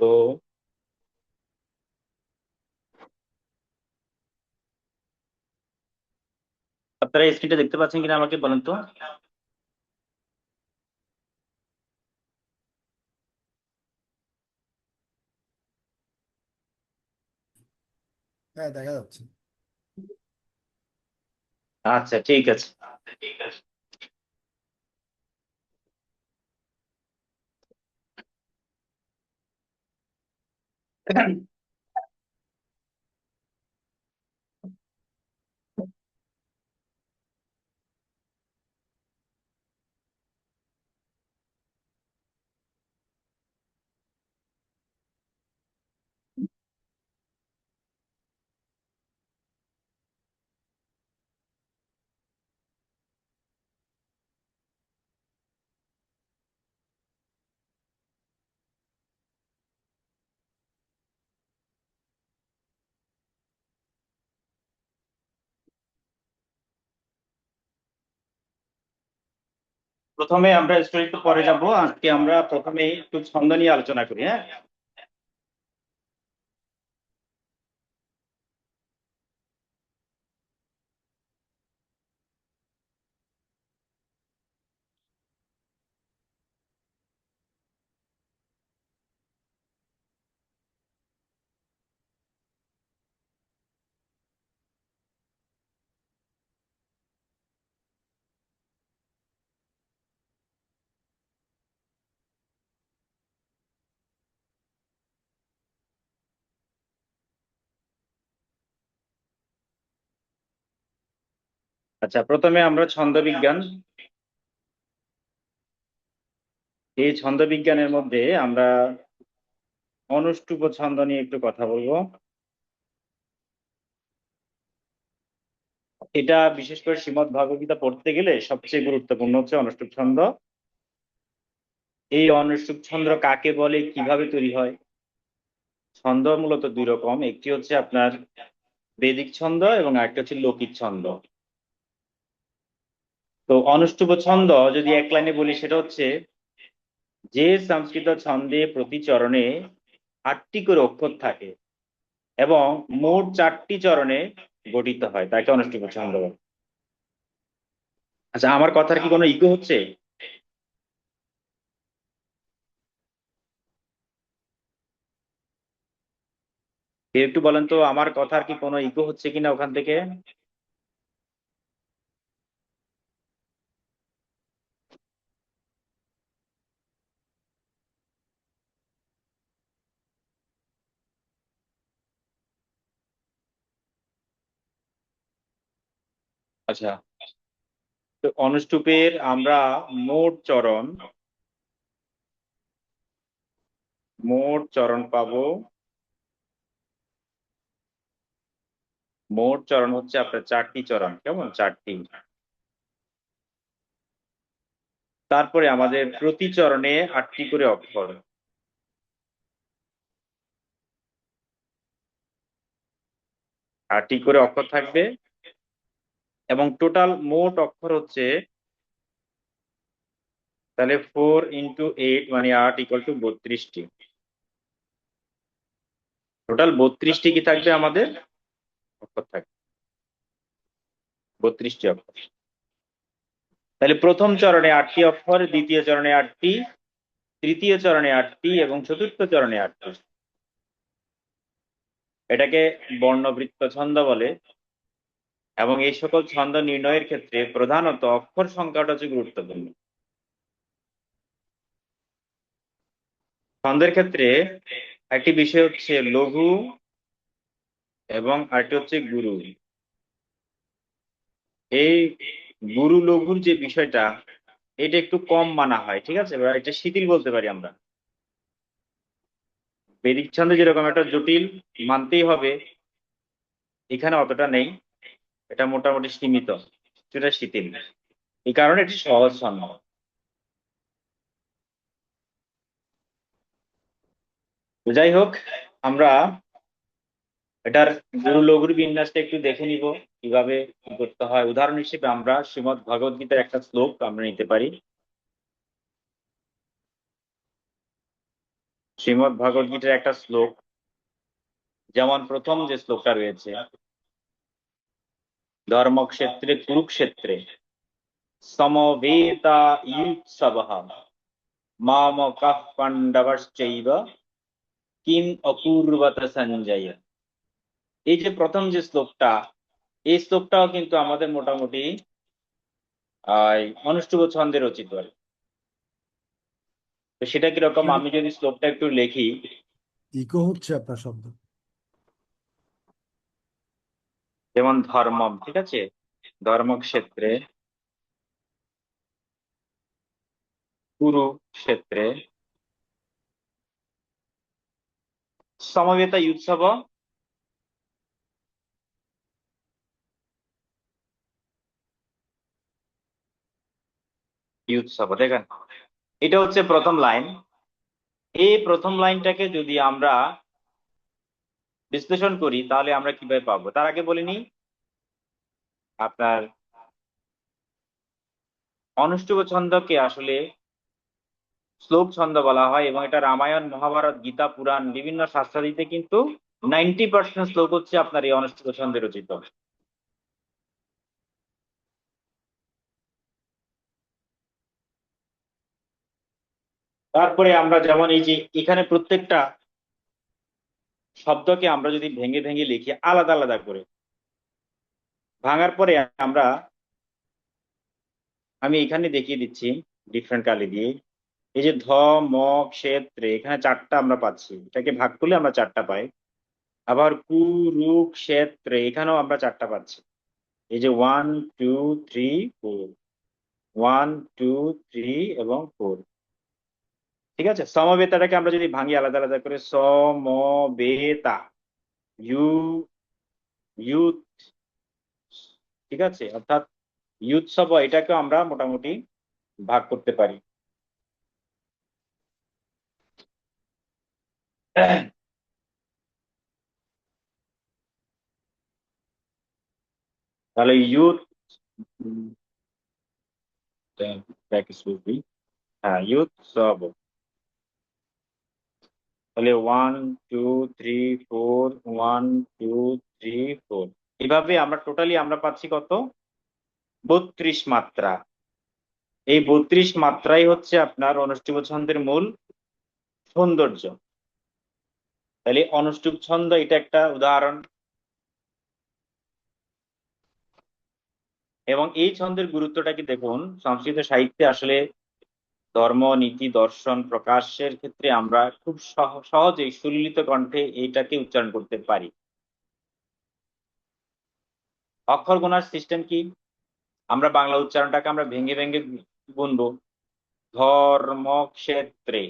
তো আপনারা স্ক্রিনটা দেখতে পাচ্ছেন কিনা আমাকে বলেন তো। হ্যাঁ, দেখা যাচ্ছে। আচ্ছা, ঠিক আছে। প্রথমে আমরা স্টোরি একটু পরে যাব, আজকে আমরা প্রথমে একটু ছন্দ নিয়ে আলোচনা করি, হ্যাঁ। আচ্ছা, প্রথমে আমরা ছন্দ বিজ্ঞান, এই ছন্দ বিজ্ঞানের মধ্যে আমরা অনুষ্টুপ ছন্দ নিয়ে একটু কথা বলবো। এটা বিশেষ করে শ্রীমদ্ ভগবদ্গীতা পড়তে গেলে সবচেয়ে গুরুত্বপূর্ণ হচ্ছে অনুষ্টুপ ছন্দ। এই অনুষ্টুপ ছন্দ কাকে বলে, কিভাবে তৈরি হয়? ছন্দ মূলত দুই রকম, একটি হচ্ছে আপনার বেদিক ছন্দ এবং আরেকটা হচ্ছে লৌকিক ছন্দ। তো অনুষ্টুপ ছন্দ যদি এক লাইনে বলি, সেটা হচ্ছে যে সংস্কৃত ছন্দে প্রতি চরণে 8টি করে অক্ষর থাকে এবং মোট 4টি চরণে গঠিত হয়, তাকে অনুষ্টুপ ছন্দ বলে। আচ্ছা, আমার কথার কি কোনো ইকো হচ্ছে? কেউ একটু বলেন তো, আমার কথার কি কোনো ইকো হচ্ছে কিনা ওখান থেকে? আচ্ছা, তো অনুষ্টুপের আমরা মোট চরণ পাবো। মোট চরণ হচ্ছে আপনার 4টি চরণ, কেমন 4টি। তারপরে আমাদের প্রতি চরণে 8টি করে অক্ষর, 8টি করে অক্ষর থাকবে। এবং টোটাল মোট অক্ষর হচ্ছে, তাহলে 4 × 8 মানে 8 = 32টি। টোটাল 32টি কি থাকবে আমাদের অক্ষর থাকবে, 32টি অক্ষর। তাহলে প্রথম চরণে 8টি অক্ষর, দ্বিতীয় চরণে 8টি, তৃতীয় চরণে 8টি এবং চতুর্থ চরণে 8টি। এটাকে বর্ণবৃত্ত ছন্দ বলে। এবং এই সকল ছন্দ নির্ণয়ের ক্ষেত্রে প্রধানত অক্ষর সংখ্যাটা হচ্ছে গুরুত্বপূর্ণ। ছন্দের ক্ষেত্রে একটি বিষয় হচ্ছে লঘু এবং আরেকটি হচ্ছে গুরু। এই গুরু লঘুর যে বিষয়টা, এটা একটু কম মানা হয়, ঠিক আছে, বা এটা শিথিল বলতে পারি আমরা। বেদিক ছন্দে যেরকম একটা জটিল মানতেই হবে, এখানে অতটা নেই, এটা মোটামুটি সীমিত, সেটা শিথিল। এই কারণে এটি সহজ ছন্দ। তো যাই হোক, আমরা এটার গুরু লঘুর বিন্যাসটা একটু দেখে নিব কিভাবে কি করতে হয়। উদাহরণ হিসেবে আমরা শ্রীমদ্ ভগবদ গীতার একটা শ্লোক আমরা নিতে পারি। শ্রীমদ্ ভগবদ গীতার একটা শ্লোক, যেমন প্রথম যে শ্লোকটা রয়েছে, ধর্মক্ষেত্রে কুরুক্ষেত্রে সমবেতা ইয়ুৎসবঃ মামকাঃ পাণ্ডবশ্চৈব কিম অকুর্বত সঞ্জয়। এই যে প্রথম যে শ্লোকটা, এই শ্লোকটাও কিন্তু আমাদের মোটামুটি অনুষ্টুপ ছন্দে রচিত আর কি। তো সেটা কিরকম, আমি যদি শ্লোকটা একটু লিখি। ইকো হচ্ছে আপনার শব্দ। যেমন ধর্মম, ঠিক আছে, ধর্মক্ষেত্রে কুরুক্ষেত্রে সমবেতা ইউৎসব ইউৎসব, দেখেন এটা হচ্ছে প্রথম লাইন। এই প্রথম লাইনটাকে যদি আমরা বিশ্লেষণ করি তাহলে আমরা কিভাবে পাবো, তার আগে বলিনি আপনার অনুষ্টুপ ছন্দকে আসলে শ্লোক ছন্দ বলা হয়, এবং এটা রামায়ণ, মহাভারত, গীতা, পুরাণ, বিভিন্ন শাস্ত্রাদিতে কিন্তু 90% শ্লোক হচ্ছে আপনার এই অনুষ্টুপ ছন্দে রচিত। তারপরে আমরা যেমন এই যে এখানে প্রত্যেকটা শব্দকে আমরা যদি ভেঙে ভেঙে লিখি আলাদা আলাদা করে, ভাঙার পরে আমরা, আমি এখানে দেখিয়ে দিচ্ছি ডিফারেন্ট কালি দিয়ে। এই যে ধ, ম, ক্ষেত্রে, এখানে চারটা আমরা পাচ্ছি, এটাকে ভাগ করলে আমরা চারটা পাই। আবার কুরুক্ষেত্রে, এখানেও আমরা চারটা পাচ্ছি। এই যে 1 2 3 4, 1 2 3 এবং 4। ঠিক আছে, সমবেতাটাকে আমরা যদি ভাঙি আলাদা আলাদা করে, সমবেতা, ইউ ইউথ, ঠিক আছে, অর্থাৎ ইউৎসব, এটাকেও আমরা মোটামুটি ভাগ করতে পারি। তাহলে ইউথ, হ্যাঁ ইউৎসব, তাহলে 1 2 3 4, 1 2 3 4, এভাবে আমরা টোটালি আমরা পাচ্ছি কত, 32 মাত্রা। এই 32 মাত্রাই হচ্ছে আপনার অনুষ্ঠুপ ছন্দের মূল সৌন্দর্য। তাহলে অনুষ্ঠুপ ছন্দ এটা একটা উদাহরণ। এবং এই ছন্দের গুরুত্বটা কি দেখুন, সংস্কৃত সাহিত্যে আসলে ধর্ম, নীতি, দর্শন প্রকাশের ক্ষেত্রে আমরা খুব সহজেই সুললিত কণ্ঠে এইটাকে উচ্চারণ করতে পারি। অক্ষর গোনার সিস্টেম কি, আমরা বাংলা উচ্চারণটাকে আমরা ভেঙে ভেঙে গুনবো। ধর্মক্ষেত্রে,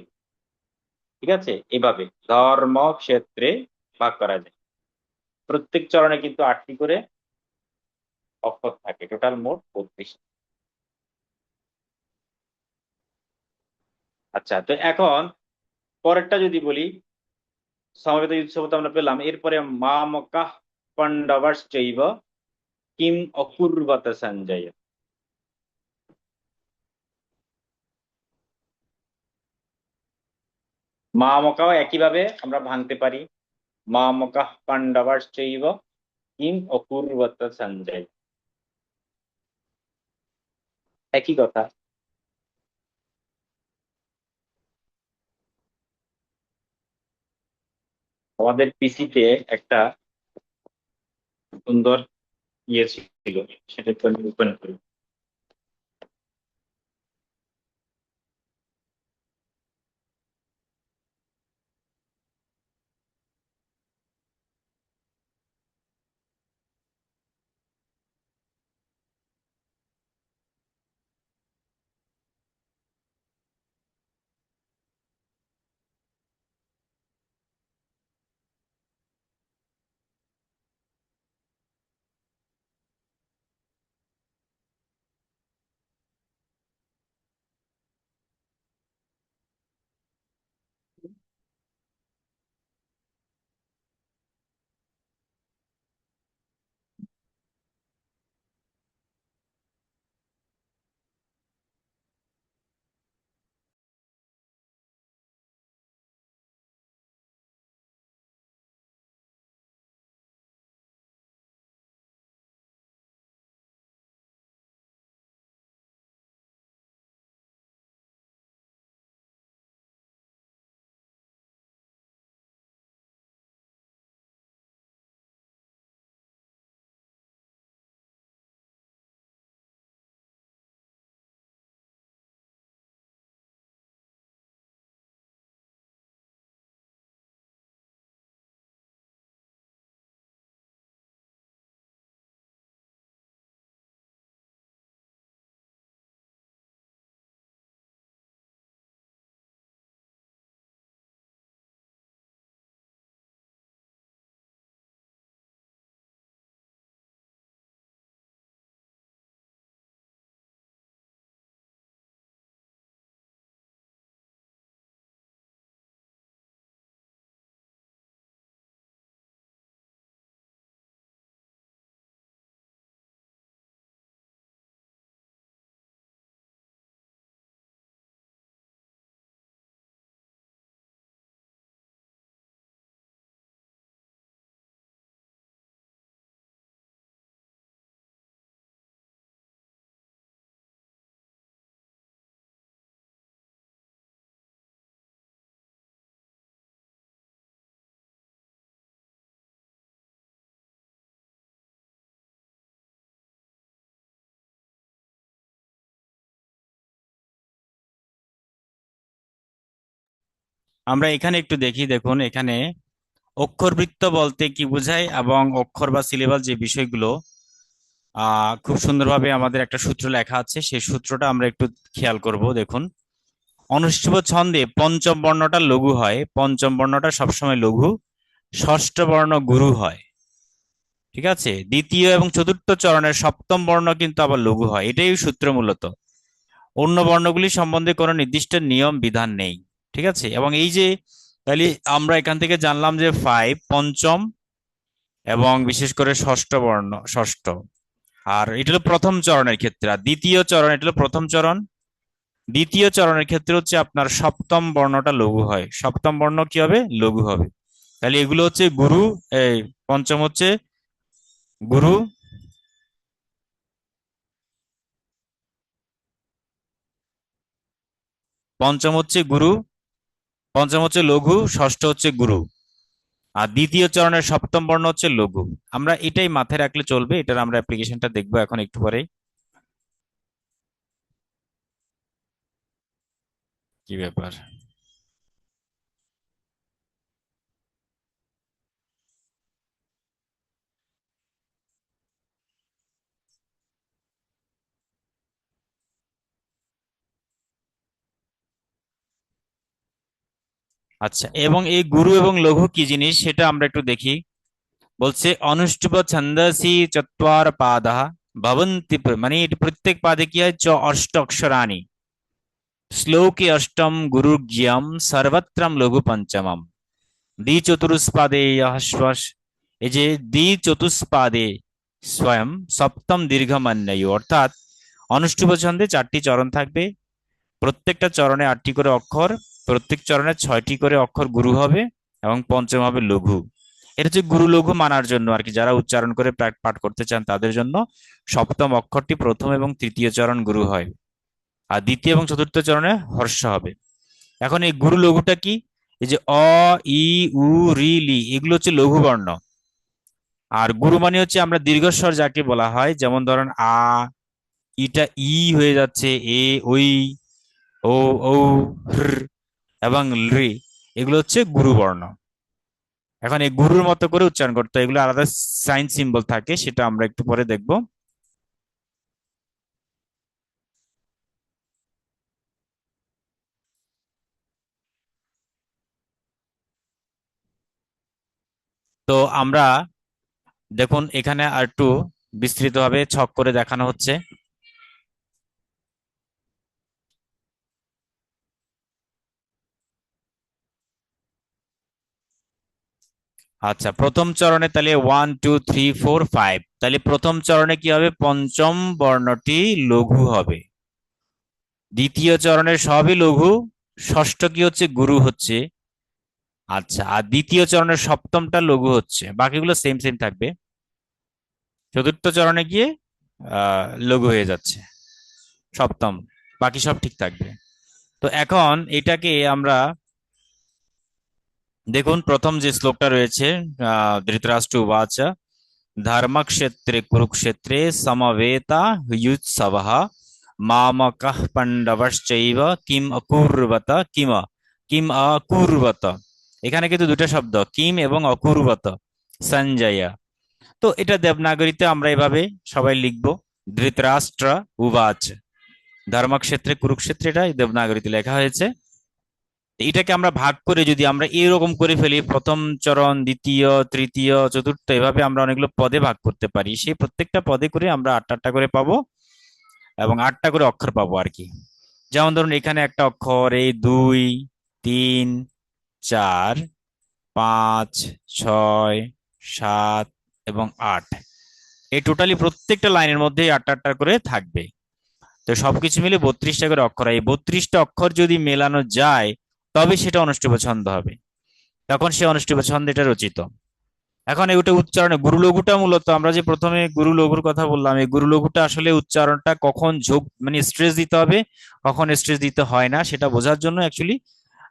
ঠিক আছে, এভাবে ধর্মক্ষেত্রে ভাগ করা যায়। প্রত্যেক চরণে কিন্তু 8টি করে অক্ষর থাকে, টোটাল মোট 32। আচ্ছা, তো এখন পরেরটা যদি বলি, সমবেত উৎসব তো আমরা পেলাম, এরপরে মা মক্কাহ পাণ্ডবাশ্চৈব কিম অকুর্বত সঞ্জয়। মা মকাও একইভাবে আমরা ভাঙতে পারি, মা মকাহ পাণ্ডবাশ্চৈব কিম অকুর্বত সঞ্জয়, একই কথা। আমাদের পিসিতে একটা সুন্দর ইয়ে ছিল, সেটা তো আমি ওপেন করি। আমরা এখানে একটু দেখি, দেখুন এখানে অক্ষরবৃত্ত বলতে কি বোঝায় এবং অক্ষর বা সিলেবাল যে বিষয়গুলো খুব সুন্দরভাবে আমাদের একটা সূত্র লেখা আছে, সেই সূত্রটা আমরা একটু খেয়াল করব। দেখুন, অনুষ্ঠুপ ছন্দে পঞ্চম বর্ণটা লঘু হয়, পঞ্চম বর্ণটা সবসময় লঘু, ষষ্ঠ বর্ণ গুরু হয়। ঠিক আছে, দ্বিতীয় এবং চতুর্থ চরণের সপ্তম বর্ণ কিন্তু আবার লঘু হয়, এটাই সূত্র মূলত। অন্য বর্ণগুলি সম্বন্ধে কোনো নির্দিষ্ট নিয়ম বিধান নেই। ঠিক আছে, এবং এই যে তাহলে আমরা এখান থেকে জানলাম যে ফাইভ পঞ্চম এবং বিশেষ করে ষষ্ঠ বর্ণ ষষ্ঠ, আর এটা হলো প্রথম চরণের ক্ষেত্রে। আর দ্বিতীয় চরণ, এটা হলো প্রথম চরণ, দ্বিতীয় চরণের ক্ষেত্রে হচ্ছে আপনার সপ্তম বর্ণটা লঘু হয়, সপ্তম বর্ণ কি হবে, লঘু হবে। তাহলে এগুলো হচ্ছে গুরু, এই পঞ্চম হচ্ছে গুরু, পঞ্চম হচ্ছে গুরু, পঞ্চম হচ্ছে লঘু, ষষ্ঠ হচ্ছে গুরু, আর দ্বিতীয় চরণের সপ্তম বর্ণ হচ্ছে লঘু। আমরা এটাই মাথায় রাখলে চলবে, এটার আমরা অ্যাপ্লিকেশনটা দেখবো এখন একটু পরেই। কি ব্যাপার? আচ্ছা, এবং এই গুরু এবং লঘু কি জিনিস সেটা আমরা একটু দেখি। বলছে অনুষ্ঠুপ ছন্দসি চত্বার পাদা ভবন্তি মানে এটি প্রত্যেক পাদে কি হয়, অষ্ট অক্ষরাণি, শ্লোকে অষ্টম গুরু জ্ঞম সর্বত্রম লঘু পঞ্চমম দ্বি চতুষ্পাদে হস্বস। এই যে দ্বি চতুষ্পাদে স্বয়ং সপ্তম দীর্ঘমান্যায়ু, অর্থাৎ অনুষ্ঠুপ ছন্দে চারটি চরণ থাকবে, প্রত্যেকটা চরণে আটটি করে অক্ষর, প্রত্যেক চরণে ছয়টি করে অক্ষর গুরু হবে এবং পঞ্চম হবে লঘু। এটা হচ্ছে গুরু লঘু মানার জন্য আর কি, যারা উচ্চারণ করে পাঠ করতে চান তাদের জন্য সপ্তম অক্ষরটি প্রথম এবং তৃতীয় চরণ গুরু হয়, আর দ্বিতীয় এবং চতুর্থ চরণে হর্ষ হবে। এখন এই গুরু লঘুটা কি, এই যে অ, ই, উ, রি, লি এগুলো হচ্ছে লঘু বর্ণ। আর গুরু মানে হচ্ছে আমরা দীর্ঘস্বর যাকে বলা হয়, যেমন ধরেন আ, ইটা ই হয়ে যাচ্ছে, এ, ওই, ও, ঔ, হ্র এবং রি, এগুলো হচ্ছে গুরু বর্ণ। এখন এই গুরুর মতো করে উচ্চারণ করতে হয়, এগুলো আলাদা সাইন সিম্বল থাকে, সেটা আমরা একটু পরে দেখব। তো আমরা দেখুন এখানে আর একটু বিস্তৃতভাবে ছক করে দেখানো হচ্ছে। আচ্ছা, প্রথম চরণে তাহলে 1 2 3 4 5, তাহলে প্রথম চরণে কি হবে, পঞ্চম বর্ণটি লঘু হবে, দ্বিতীয় চরণের সবই লঘু, ষষ্ঠ কি হচ্ছে, গুরু হচ্ছে। আচ্ছা, আর দ্বিতীয় চরণের সপ্তমটা লঘু হচ্ছে, বাকিগুলো সেম সেম থাকবে। চতুর্থ চরণে গিয়ে লঘু হয়ে যাচ্ছে সপ্তম, বাকি সব ঠিক থাকবে। তো এখন এটাকে আমরা দেখুন, প্রথম যে শ্লোকটা রয়েছে, ধৃতরাষ্ট্র উবাচ ধর্মক্ষেত্রে কুরুক্ষেত্রে সমবেতা হুয়ুৎসবঃ মামকঃ পাণ্ডবশ্চৈব কিম অকুর্বত কিম কিম অকুর্বত। এখানে কিন্তু দুটো শব্দ, কিম এবং অকুর্বত, সঞ্জয়। তো এটা দেবনাগরীতে আমরা এভাবে সবাই লিখবো, ধৃতরাষ্ট্র উবাচ, ধর্মক্ষেত্রে কুরুক্ষেত্রে, এটা দেবনাগরীতে লেখা হয়েছে। এটাকে আমরা ভাগ করে যদি আমরা এরকম করে ফেলি, প্রথম চরণ, দ্বিতীয়, তৃতীয়, চতুর্থ, এভাবে আমরা অনেকগুলো পদে ভাগ করতে পারি, সেই প্রত্যেকটা পদে করে আমরা আটটা আটটা করে পাবো এবং আটটা করে অক্ষর পাবো আর কি। যেমন ধরুন এখানে একটা অক্ষর, এই 2 3 4 5 6 7 এবং 8, এই টোটালি প্রত্যেকটা লাইনের মধ্যে আটটা আটটা করে থাকবে। তো সবকিছু মিলে 32টা করে অক্ষর, এই 32টা অক্ষর যদি মেলানো যায় তবে সেটা অনুষ্ঠুপ ছন্দ হবে, তখন সে অনুষ্ঠুপ ছন্দ এটা রচিত। এখন ওটা উচ্চারণে গুরু লঘুটা মূলত, আমরা যে প্রথমে গুরু লঘুর কথা বললাম, এই গুরু লঘুটা আসলে উচ্চারণটা কখন ঝোঁক মানে স্ট্রেস দিতে হবে, কখন স্ট্রেস দিতে হয় না, সেটা বোঝার জন্য অ্যাকচুয়ালি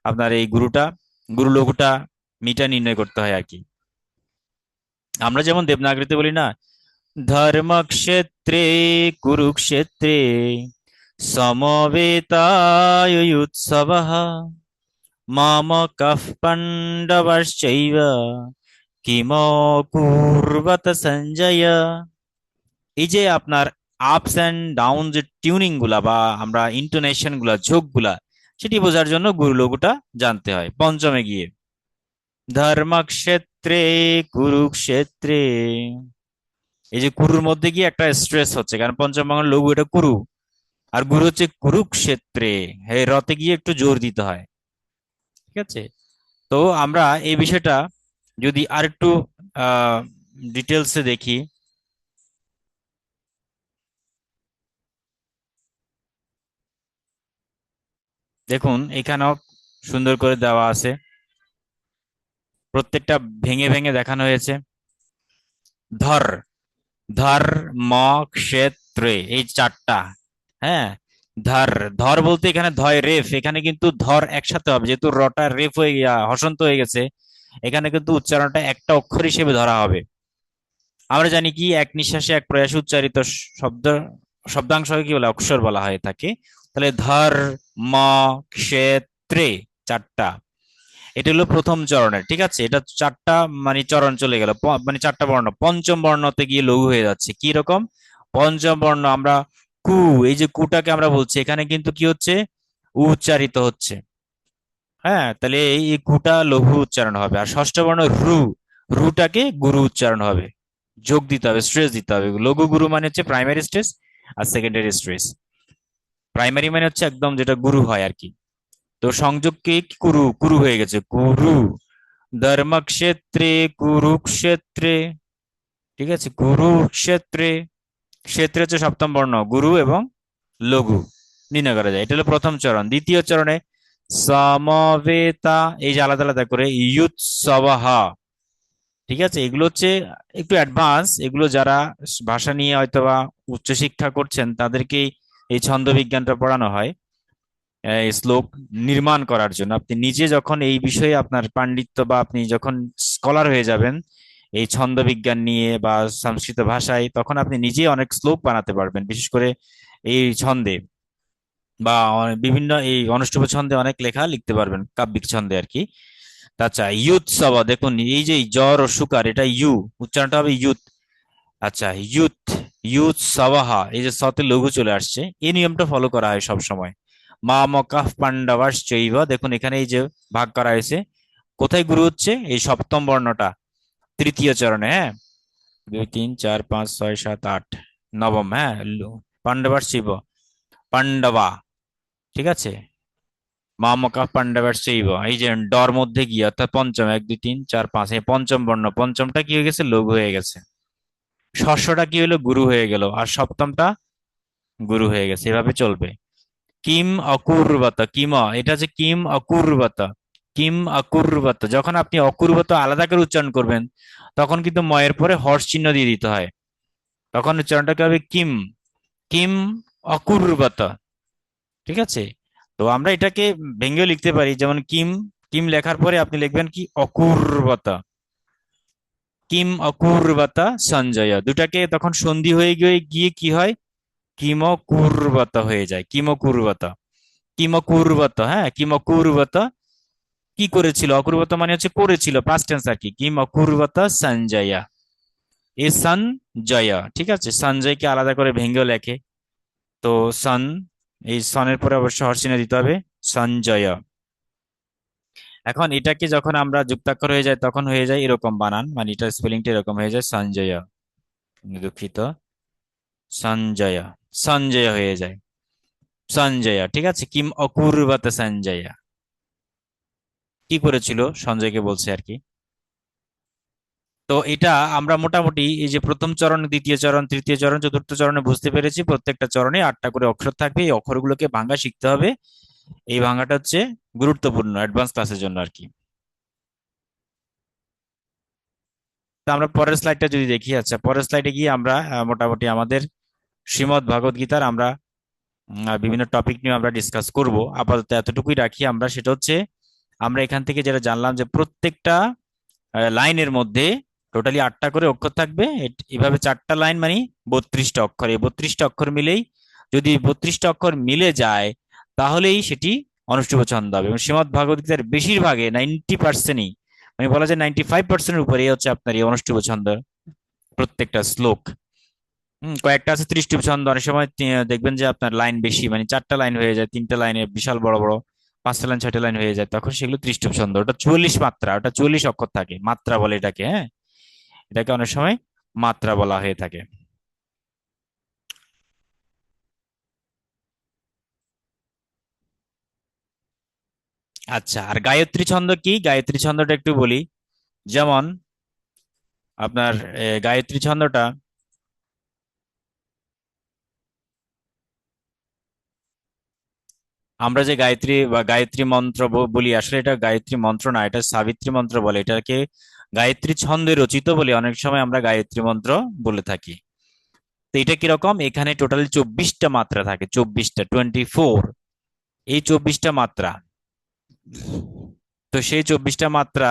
আপনার এই গুরু লঘুটা মিটা নির্ণয় করতে হয় আর কি। আমরা যেমন দেবনাগরীতে বলি না, ধর্মক্ষেত্রে কুরুক্ষেত্রে সমবেতায়ুৎসবঃ, মম কঃ পাণ্ডবশ্চৈব কিমকুর্বত সঞ্জয়। এই যে আপনার আপস এন্ড ডাউন যে টিউনিং গুলা বা আমরা ইন্টোনেশন গুলা ঝোঁক গুলা সেটি বোঝার জন্য গুরু লঘুটা জানতে হয়। পঞ্চমে গিয়ে ধর্মক্ষেত্রে কুরুক্ষেত্রে, এই যে কুরুর মধ্যে গিয়ে একটা স্ট্রেস হচ্ছে, কারণ পঞ্চম বাংলা লঘু এটা কুরু, আর গুরু হচ্ছে কুরুক্ষেত্রে, হে রতে গিয়ে একটু জোর দিতে হয়। ঠিক আছে, তো আমরা এই বিষয়টা যদি আরেকটু আহ ডিটেলসে দেখি, দেখুন এখানেও সুন্দর করে দেওয়া আছে, প্রত্যেকটা ভেঙে ভেঙে দেখানো হয়েছে। ধর, ধর্ম ক্ষেত্রে, এই চারটা, হ্যাঁ, ধর, ধর বলতে এখানে ধয় রেফ, এখানে কিন্তু ধর একসাথে হবে, যেহেতু রটা রেফ হয়ে হসন্ত হয়ে গেছে, এখানে কিন্তু উচ্চারণটা একটা অক্ষর হিসেবে ধরা হবে। আমরা জানি কি এক নিঃশ্বাসে এক প্রয়াসে উচ্চারিত শব্দ, শব্দাংশকে কি বলে, অক্ষর বলা হয় থাকে। তাহলে ধর, ম, ক্ষেত্রে, চারটা, এটা হলো প্রথম চরণের। ঠিক আছে, এটা চারটা মানে চরণ চলে গেল, মানে চারটা বর্ণ, পঞ্চম বর্ণতে গিয়ে লঘু হয়ে যাচ্ছে। কি রকম? পঞ্চম বর্ণ আমরা কু, এই যে কুটাকে আমরা বলছি, এখানে কিন্তু কি হচ্ছে, উচ্চারিত হচ্ছে। হ্যাঁ, তাহলে এই কুটা লঘু উচ্চারণ হবে। আর ষষ্ঠ বর্ণ রু, রুটাকে গুরু উচ্চারণ হবে, যোগ দিতে হবে, স্ট্রেস দিতে হবে। লঘু গুরু মানে হচ্ছে প্রাইমারি স্ট্রেস, আর সেকেন্ডারি স্ট্রেস। প্রাইমারি মানে হচ্ছে একদম যেটা গুরু হয় আর কি। তো সংযোগকে কুরু, কুরু হয়ে গেছে, কুরু। ধর্মক্ষেত্রে কুরুক্ষেত্রে, ঠিক আছে, কুরুক্ষেত্রে, ক্ষেত্রে হচ্ছে সপ্তম বর্ণ, গুরু এবং লঘু নির্ণয় করা যায়। এটা হলো প্রথম চরণ। দ্বিতীয় চরণে সমবেতা, এই যে আলাদা আলাদা করে ইয়ুৎসবহ, ঠিক আছে, এগুলো হচ্ছে একটু অ্যাডভান্স, এগুলো যারা ভাষা নিয়ে হয়তোবা উচ্চশিক্ষা করছেন তাদেরকে এই ছন্দ বিজ্ঞানটা পড়ানো হয়, এই শ্লোক নির্মাণ করার জন্য। আপনি নিজে যখন এই বিষয়ে আপনার পাণ্ডিত্য বা আপনি যখন স্কলার হয়ে যাবেন এই ছন্দ বিজ্ঞান নিয়ে বা সংস্কৃত ভাষায়, তখন আপনি নিজেই অনেক শ্লোক বানাতে পারবেন, বিশেষ করে এই ছন্দে বা বিভিন্ন এই অনুষ্ঠুপ ছন্দে অনেক লেখা লিখতে পারবেন, কাব্যিক ছন্দে আর কি। আচ্ছা, ইউথ সভা, দেখুন এই যে জ্বর ও সুকার, এটা ইউ, উচ্চারণটা হবে ইউথ। আচ্ছা, ইউথ, ইউথ সবাহা, এই যে সতে লঘু চলে আসছে, এই নিয়মটা ফলো করা হয় সব সময়। মা মকাফ পাণ্ডবাস চৈব, দেখুন এখানে এই যে ভাগ করা হয়েছে, কোথায় গুরু হচ্ছে, এই সপ্তম বর্ণটা তৃতীয় চরণে, হ্যাঁ, 2 3 4 5 6 7 8, নবম, হ্যাঁ, পাণ্ডবাস শিব, পাণ্ডবা, ঠিক আছে, মা মকাফ পাণ্ডবাস চৈব, এই যে ডর মধ্যে গিয়ে, অর্থাৎ পঞ্চম, 1 2 3 4 5, এই পঞ্চম বর্ণ, পঞ্চমটা কি হয়ে গেছে, লঘু হয়ে গেছে। ষষ্ঠটা কি হলো, গুরু হয়ে গেল, আর সপ্তমটা গুরু হয়ে গেছে, এভাবে চলবে। কিম অকুর্বত, কিম, এটা যে কিম অকুর্বত, কিম অকুর্বত, যখন আপনি অকুর্বত আলাদা করে উচ্চারণ করবেন তখন কিন্তু ময়ের পরে হর্ষ চিহ্ন দিয়ে দিতে হয়, তখন উচ্চারণটা কি হবে, কিম, কিম অকুর্বত। ঠিক আছে, তো আমরা এটাকে ভেঙ্গেও লিখতে পারি, যেমন কিম, কিম লেখার পরে আপনি লিখবেন কি, অকুর্বত, কিম অকুর্বত সঞ্জয়, দুটাকে তখন সন্ধি হয়ে গিয়ে গিয়ে কি হয়, কিমকুর্বত হয়ে যায়, কিমকুর্বত, কিমকুর্বত, হ্যাঁ, কিমকুর্বত, কি করেছিল, অকুর্বত মানে হচ্ছে করেছিল, পাস্ট টেন্স আর কি, কিমকুর্বত সঞ্জয়া, এ সঞ্জয়, ঠিক আছে, সঞ্জয়কে আলাদা করে ভেঙ্গেও লেখে, তো সন, এই সনের পরে অবশ্য হর্ষিনা দিতে হবে, সঞ্জয়। এখন এটাকে যখন আমরা যুক্তাক্ষর হয়ে যায় তখন হয়ে যায় এরকম বানান, মানে এটা স্পেলিংটা এরকম হয়ে যায়, সঞ্জয়, দুঃখিত, সঞ্জয়, সঞ্জয় হয়ে যায়, সঞ্জয়, ঠিক আছে, কিম অকুর্বত সঞ্জয়, কি করেছিল সঞ্জয়কে বলছে আর কি। তো এটা আমরা মোটামুটি এই যে প্রথম চরণ, দ্বিতীয় চরণ, তৃতীয় চরণ, চতুর্থ চরণে বুঝতে পেরেছি। প্রত্যেকটা চরণে 8টা করে অক্ষর থাকবে, এই অক্ষরগুলোকে ভাঙা শিখতে হবে। এই ভাঙাটা হচ্ছে গুরুত্বপূর্ণ অ্যাডভান্স ক্লাসের জন্য আর কি। তো আমরা পরের স্লাইডটা যদি দেখি, আচ্ছা পরের স্লাইডে গিয়ে আমরা মোটামুটি আমাদের শ্রীমদ্ ভগবদ গীতার আমরা বিভিন্ন টপিক নিয়ে আমরা ডিসকাস করব। আপাতত এতটুকুই রাখি আমরা, সেটা হচ্ছে আমরা এখান থেকে যেটা জানলাম যে প্রত্যেকটা লাইনের মধ্যে টোটালি 8টা করে অক্ষর থাকবে, এভাবে 4টা লাইন মানে 32টা অক্ষর, এই 32টা অক্ষর মিলেই, যদি 32টা অক্ষর মিলে যায় তাহলেই সেটি অনুষ্ঠুপ ছন্দ হবে। এবং শ্রীমদ্ ভাগবত গীতার বেশিরভাগে 90%ই, মানে বলা যায় 95%-এর উপরে হচ্ছে আপনার এই অনুষ্ঠুপ ছন্দ প্রত্যেকটা শ্লোক। কয়েকটা আছে ত্রিষ্টুপ ছন্দ, অনেক সময় দেখবেন যে আপনার লাইন বেশি, মানে 4টা লাইন হয়ে যায়, 3টা লাইনে বিশাল বড় বড়, 5টা লাইন 6টা লাইন হয়ে যায়, তখন সেগুলো ত্রিষ্টুপ ছন্দ। ওটা 44 মাত্রা, ওটা 44 অক্ষর থাকে, মাত্রা বলে এটাকে। হ্যাঁ, এটাকে অনেক সময় মাত্রা বলা হয়ে থাকে। আচ্ছা, আর গায়ত্রী ছন্দ কি? গায়ত্রী ছন্দটা একটু বলি। যেমন আপনার গায়ত্রী ছন্দটা, আমরা যে গায়ত্রী বা গায়ত্রী মন্ত্র বলি, আসলে এটা গায়ত্রী মন্ত্র না, এটা সাবিত্রী মন্ত্র বলে। এটাকে গায়ত্রী ছন্দে রচিত বলে অনেক সময় আমরা গায়ত্রী মন্ত্র বলে থাকি। তো এটা কিরকম, এখানে টোটাল 24টা মাত্রা থাকে, 24টা, 24, এই 24টা মাত্রা। তো সেই 24টা মাত্রা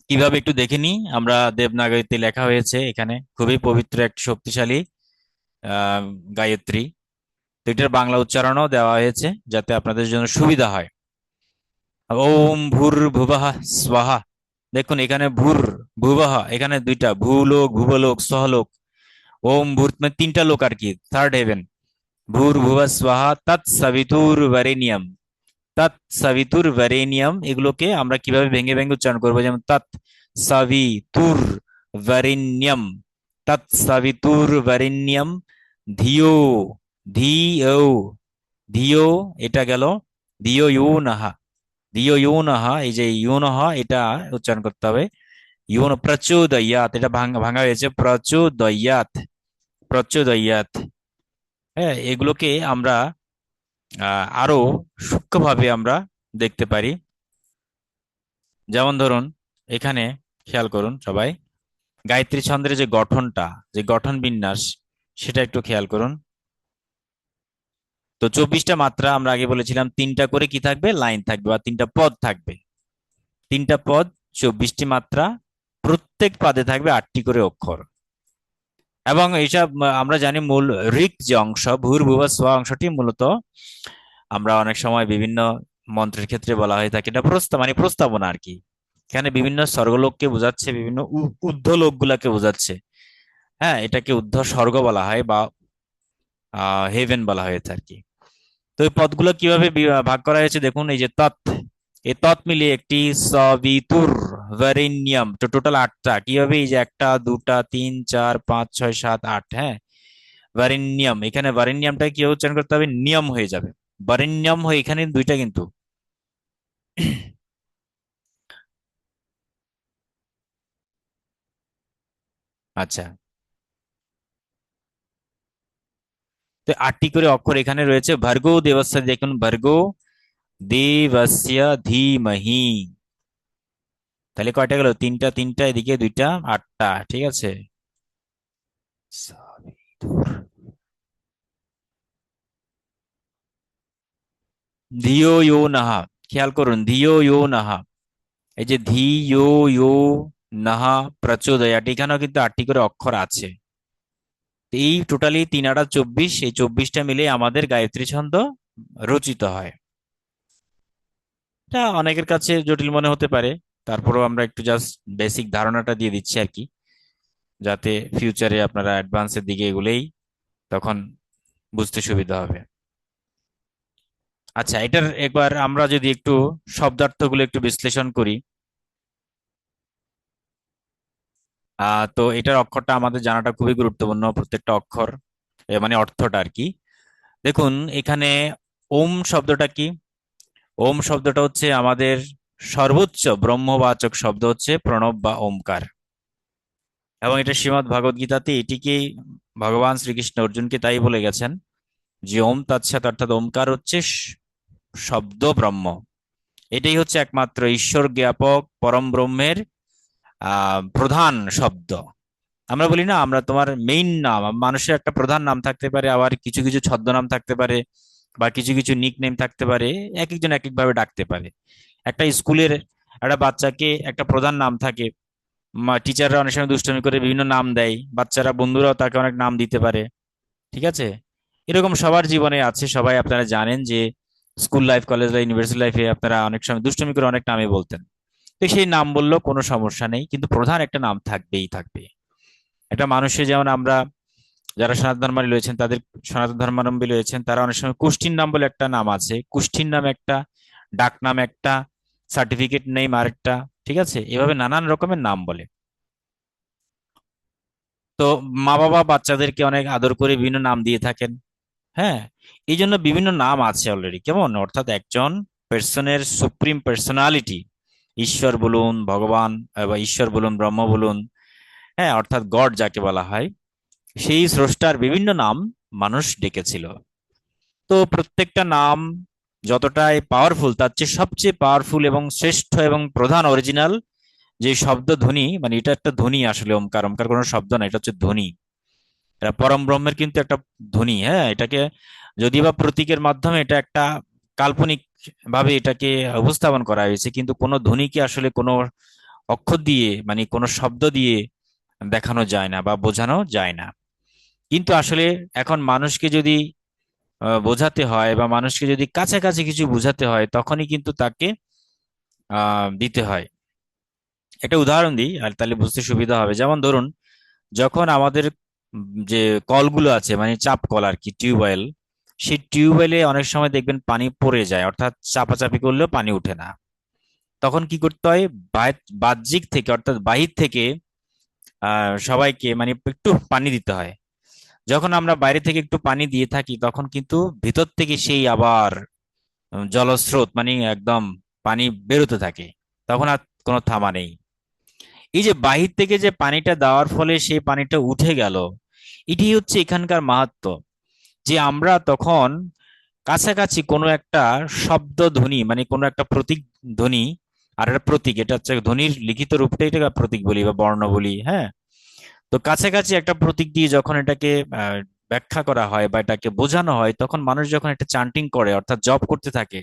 কিভাবে একটু দেখে নিই আমরা। দেবনাগরীতে লেখা হয়েছে, এখানে খুবই পবিত্র এক শক্তিশালী আহ গায়ত্রী। তো এটার বাংলা উচ্চারণও দেওয়া হয়েছে যাতে আপনাদের জন্য সুবিধা হয়। ওম ভূর ভুবঃ স্বাহা। দেখুন এখানে ভূর ভুবঃ, এখানে দুইটা, ভূলোক ভুবলোক সহলোক। ওম ভূর মানে 3টা লোক আর কি, থার্ড হেভেন। ভূর ভুবঃ স্বাহা তৎ সবিতুর বরেণ্যম। তৎ সবিতুর বরেণ্যম, এগুলোকে আমরা কিভাবে ভেঙে ভেঙে উচ্চারণ করবো, যেমন তৎ সবিতুর বরেণ্যম, তৎ সবিতুর বরেণ্যম, ধিয়ো, ধিয়ো, ধিয়ো, এটা গেল ধিয়ো ইউ নাহা, ধিয়ো ইউ নাহা, এই যে ইউ নাহা এটা উচ্চারণ করতে হবে। ইউন প্রচোদয়াত, এটা ভাঙা ভাঙা হয়েছে, প্রচোদয়াত, প্রচোদয়াত। হ্যাঁ, এগুলোকে আমরা আরো সূক্ষ্মভাবে আমরা দেখতে পারি। যেমন ধরুন এখানে খেয়াল করুন সবাই, গায়ত্রী ছন্দের যে গঠনটা, যে গঠন বিন্যাস, সেটা একটু খেয়াল করুন। তো 24টা মাত্রা, আমরা আগে বলেছিলাম 3টা করে কি থাকবে, লাইন থাকবে বা 3টা পদ থাকবে। 3টা পদ, 24টি মাত্রা, প্রত্যেক পাদে থাকবে 8টি করে অক্ষর। এবং এইসব আমরা জানি মূল ঋক যে অংশ, ভূর্ভুবঃ স্ব অংশটি মূলত আমরা অনেক সময় বিভিন্ন মন্ত্রের ক্ষেত্রে বলা হয়ে থাকে এটা মানে প্রস্তাবনা আর কি। এখানে বিভিন্ন স্বর্গলোককে বোঝাচ্ছে, বিভিন্ন ঊর্ধ্ব লোকগুলাকে বোঝাচ্ছে। হ্যাঁ, এটাকে ঊর্ধ্ব স্বর্গ বলা হয় বা হেভেন বলা হয়েছে আর কি। তো এই পদগুলো কিভাবে ভাগ করা হয়েছে দেখুন, এই যে তৎ, এই তৎ মিলিয়ে একটি সবিতুর বরেণ্যম, তো টোটাল 8টা। কিভাবে, এই যে 1টা 2টা 3 4 5 6 7 8, হ্যাঁ, বরেণ্যম, এখানে বরেণ্যমটা কি উচ্চারণ করতে হবে, নিয়ম হয়ে যাবে, বরেণ্যম হয়ে, এখানে 2টা কিন্তু। আচ্ছা, তো 8টি করে অক্ষর এখানে রয়েছে। ভর্গো দেবস্য, দেখুন ভর্গো দেবস্য ধীমহি, তাহলে কয়টা গেল, 3টা 3টা, এদিকে 2টা, 8টা, ঠিক আছে। ধিয়ো ইয়ো নাহা, খেয়াল করুন, ধিয়ো ইয়ো নাহা, এই যে ধি ইয়ো ইয়ো নাহা প্রচোদয়াট, এখানেও কিন্তু 8টি করে অক্ষর আছে। এই টোটালি 3 8 24, এই 24টা মিলে আমাদের গায়ত্রী ছন্দ রচিত হয়। এটা অনেকের কাছে জটিল মনে হতে পারে, তারপরেও আমরা একটু জাস্ট বেসিক ধারণাটা দিয়ে দিচ্ছি আর কি, যাতে ফিউচারে আপনারা অ্যাডভান্সের দিকে এগুলেই তখন বুঝতে সুবিধা হবে। আচ্ছা, এটার একবার আমরা যদি একটু শব্দার্থগুলো একটু বিশ্লেষণ করি। তো এটার অক্ষরটা আমাদের জানাটা খুবই গুরুত্বপূর্ণ, প্রত্যেকটা অক্ষর মানে অর্থটা আর কি। দেখুন এখানে ওম শব্দটা কি, ওম শব্দটা হচ্ছে আমাদের সর্বোচ্চ ব্রহ্মবাচক শব্দ, হচ্ছে প্রণব বা ওমকার। এবং এটা শ্রীমদ্ ভগবদ গীতাতে এটিকে ভগবান শ্রীকৃষ্ণ অর্জুনকে তাই বলে গেছেন যে ওম তৎসৎ, অর্থাৎ ওমকার হচ্ছে শব্দ ব্রহ্ম। এটাই হচ্ছে একমাত্র ঈশ্বর জ্ঞাপক পরম ব্রহ্মের প্রধান শব্দ। আমরা বলি না, আমরা তোমার মেইন নাম, মানুষের একটা প্রধান নাম থাকতে পারে, আবার কিছু কিছু ছদ্মনাম থাকতে পারে, বা কিছু কিছু নিক নেম থাকতে পারে, এক একজন এক একভাবে ডাকতে পারে। একটা স্কুলের একটা বাচ্চাকে একটা প্রধান নাম থাকে, টিচাররা অনেক সময় দুষ্টুমি করে বিভিন্ন নাম দেয়, বাচ্চারা বন্ধুরাও তাকে অনেক নাম দিতে পারে, ঠিক আছে। এরকম সবার জীবনে আছে, সবাই আপনারা জানেন যে school life, college life, university লাইফে আপনারা অনেক সময় দুষ্টুমি করে অনেক নামে বলতেন। তো সেই নাম বললেও কোনো সমস্যা নেই, কিন্তু প্রধান একটা নাম থাকবেই থাকবে। একটা মানুষের যেমন আমরা যারা সনাতন ধর্মাবলম্বী রয়েছেন, তাদের সনাতন ধর্মাবলম্বী রয়েছেন, তারা অনেক সময় কুষ্ঠির নাম বলে একটা নাম আছে, কুষ্ঠির নাম একটা, ডাক নাম একটা, সার্টিফিকেট নেম আরেকটা, ঠিক আছে, এভাবে নানান রকমের নাম বলে। তো মা বাবা বাচ্চাদেরকে অনেক আদর করে বিভিন্ন নাম দিয়ে থাকেন। হ্যাঁ, এই জন্য বিভিন্ন নাম আছে অলরেডি, কেমন, অর্থাৎ একজন পার্সনের সুপ্রিম পার্সোনালিটি, ঈশ্বর বলুন, ভগবান, বা ঈশ্বর বলুন, ব্রহ্ম বলুন, হ্যাঁ, অর্থাৎ গড যাকে বলা হয়, সেই স্রষ্টার বিভিন্ন নাম মানুষ ডেকেছিল। তো প্রত্যেকটা নাম যতটাই পাওয়ারফুল, তার চেয়ে সবচেয়ে পাওয়ারফুল এবং শ্রেষ্ঠ এবং প্রধান অরিজিনাল যে শব্দ ধ্বনি, মানে এটা একটা ধ্বনি আসলে, ওমকার, ওমকার কোনো শব্দ না, এটা হচ্ছে ধ্বনি। এটা পরম ব্রহ্মের কিন্তু একটা ধ্বনি। হ্যাঁ, এটাকে যদি বা প্রতীকের মাধ্যমে এটা একটা কাল্পনিক ভাবে এটাকে উপস্থাপন করা হয়েছে, কিন্তু কোনো ধ্বনিকে আসলে কোনো অক্ষর দিয়ে, মানে কোনো শব্দ দিয়ে দেখানো যায় না বা বোঝানো যায় না। কিন্তু আসলে এখন মানুষকে যদি বোঝাতে হয় বা মানুষকে যদি কাছাকাছি কিছু বোঝাতে হয়, তখনই কিন্তু তাকে দিতে হয়। একটা উদাহরণ দিই আর তাহলে বুঝতে সুবিধা হবে। যেমন ধরুন, যখন আমাদের যে কলগুলো আছে, মানে চাপ কল আর কি, টিউবওয়েল, সেই টিউবওয়েলে অনেক সময় দেখবেন পানি পড়ে যায়, অর্থাৎ চাপাচাপি করলেও পানি উঠে না। তখন কি করতে হয়, বাহ্যিক থেকে অর্থাৎ বাহির থেকে সবাইকে মানে একটু পানি দিতে হয়। যখন আমরা বাইরে থেকে একটু পানি দিয়ে থাকি, তখন কিন্তু ভিতর থেকে সেই আবার জলস্রোত, মানে একদম পানি বেরোতে থাকে, তখন আর কোনো থামা নেই। এই যে বাহির থেকে যে পানিটা দেওয়ার ফলে সেই পানিটা উঠে গেল, এটি হচ্ছে এখানকার মাহাত্ম্য। যে আমরা তখন কাছাকাছি কোনো একটা শব্দ ধ্বনি, মানে কোনো একটা প্রতীক ধ্বনি, আর একটা প্রতীক, এটা হচ্ছে ধ্বনির লিখিত রূপটাই এটাকে প্রতীক বলি বা বর্ণ বলি। হ্যাঁ, তো কাছাকাছি একটা প্রতীক দিয়ে যখন এটাকে ব্যাখ্যা করা হয় বা এটাকে বোঝানো হয়, তখন মানুষ যখন একটা চান্টিং করে অর্থাৎ জপ করতে থাকে,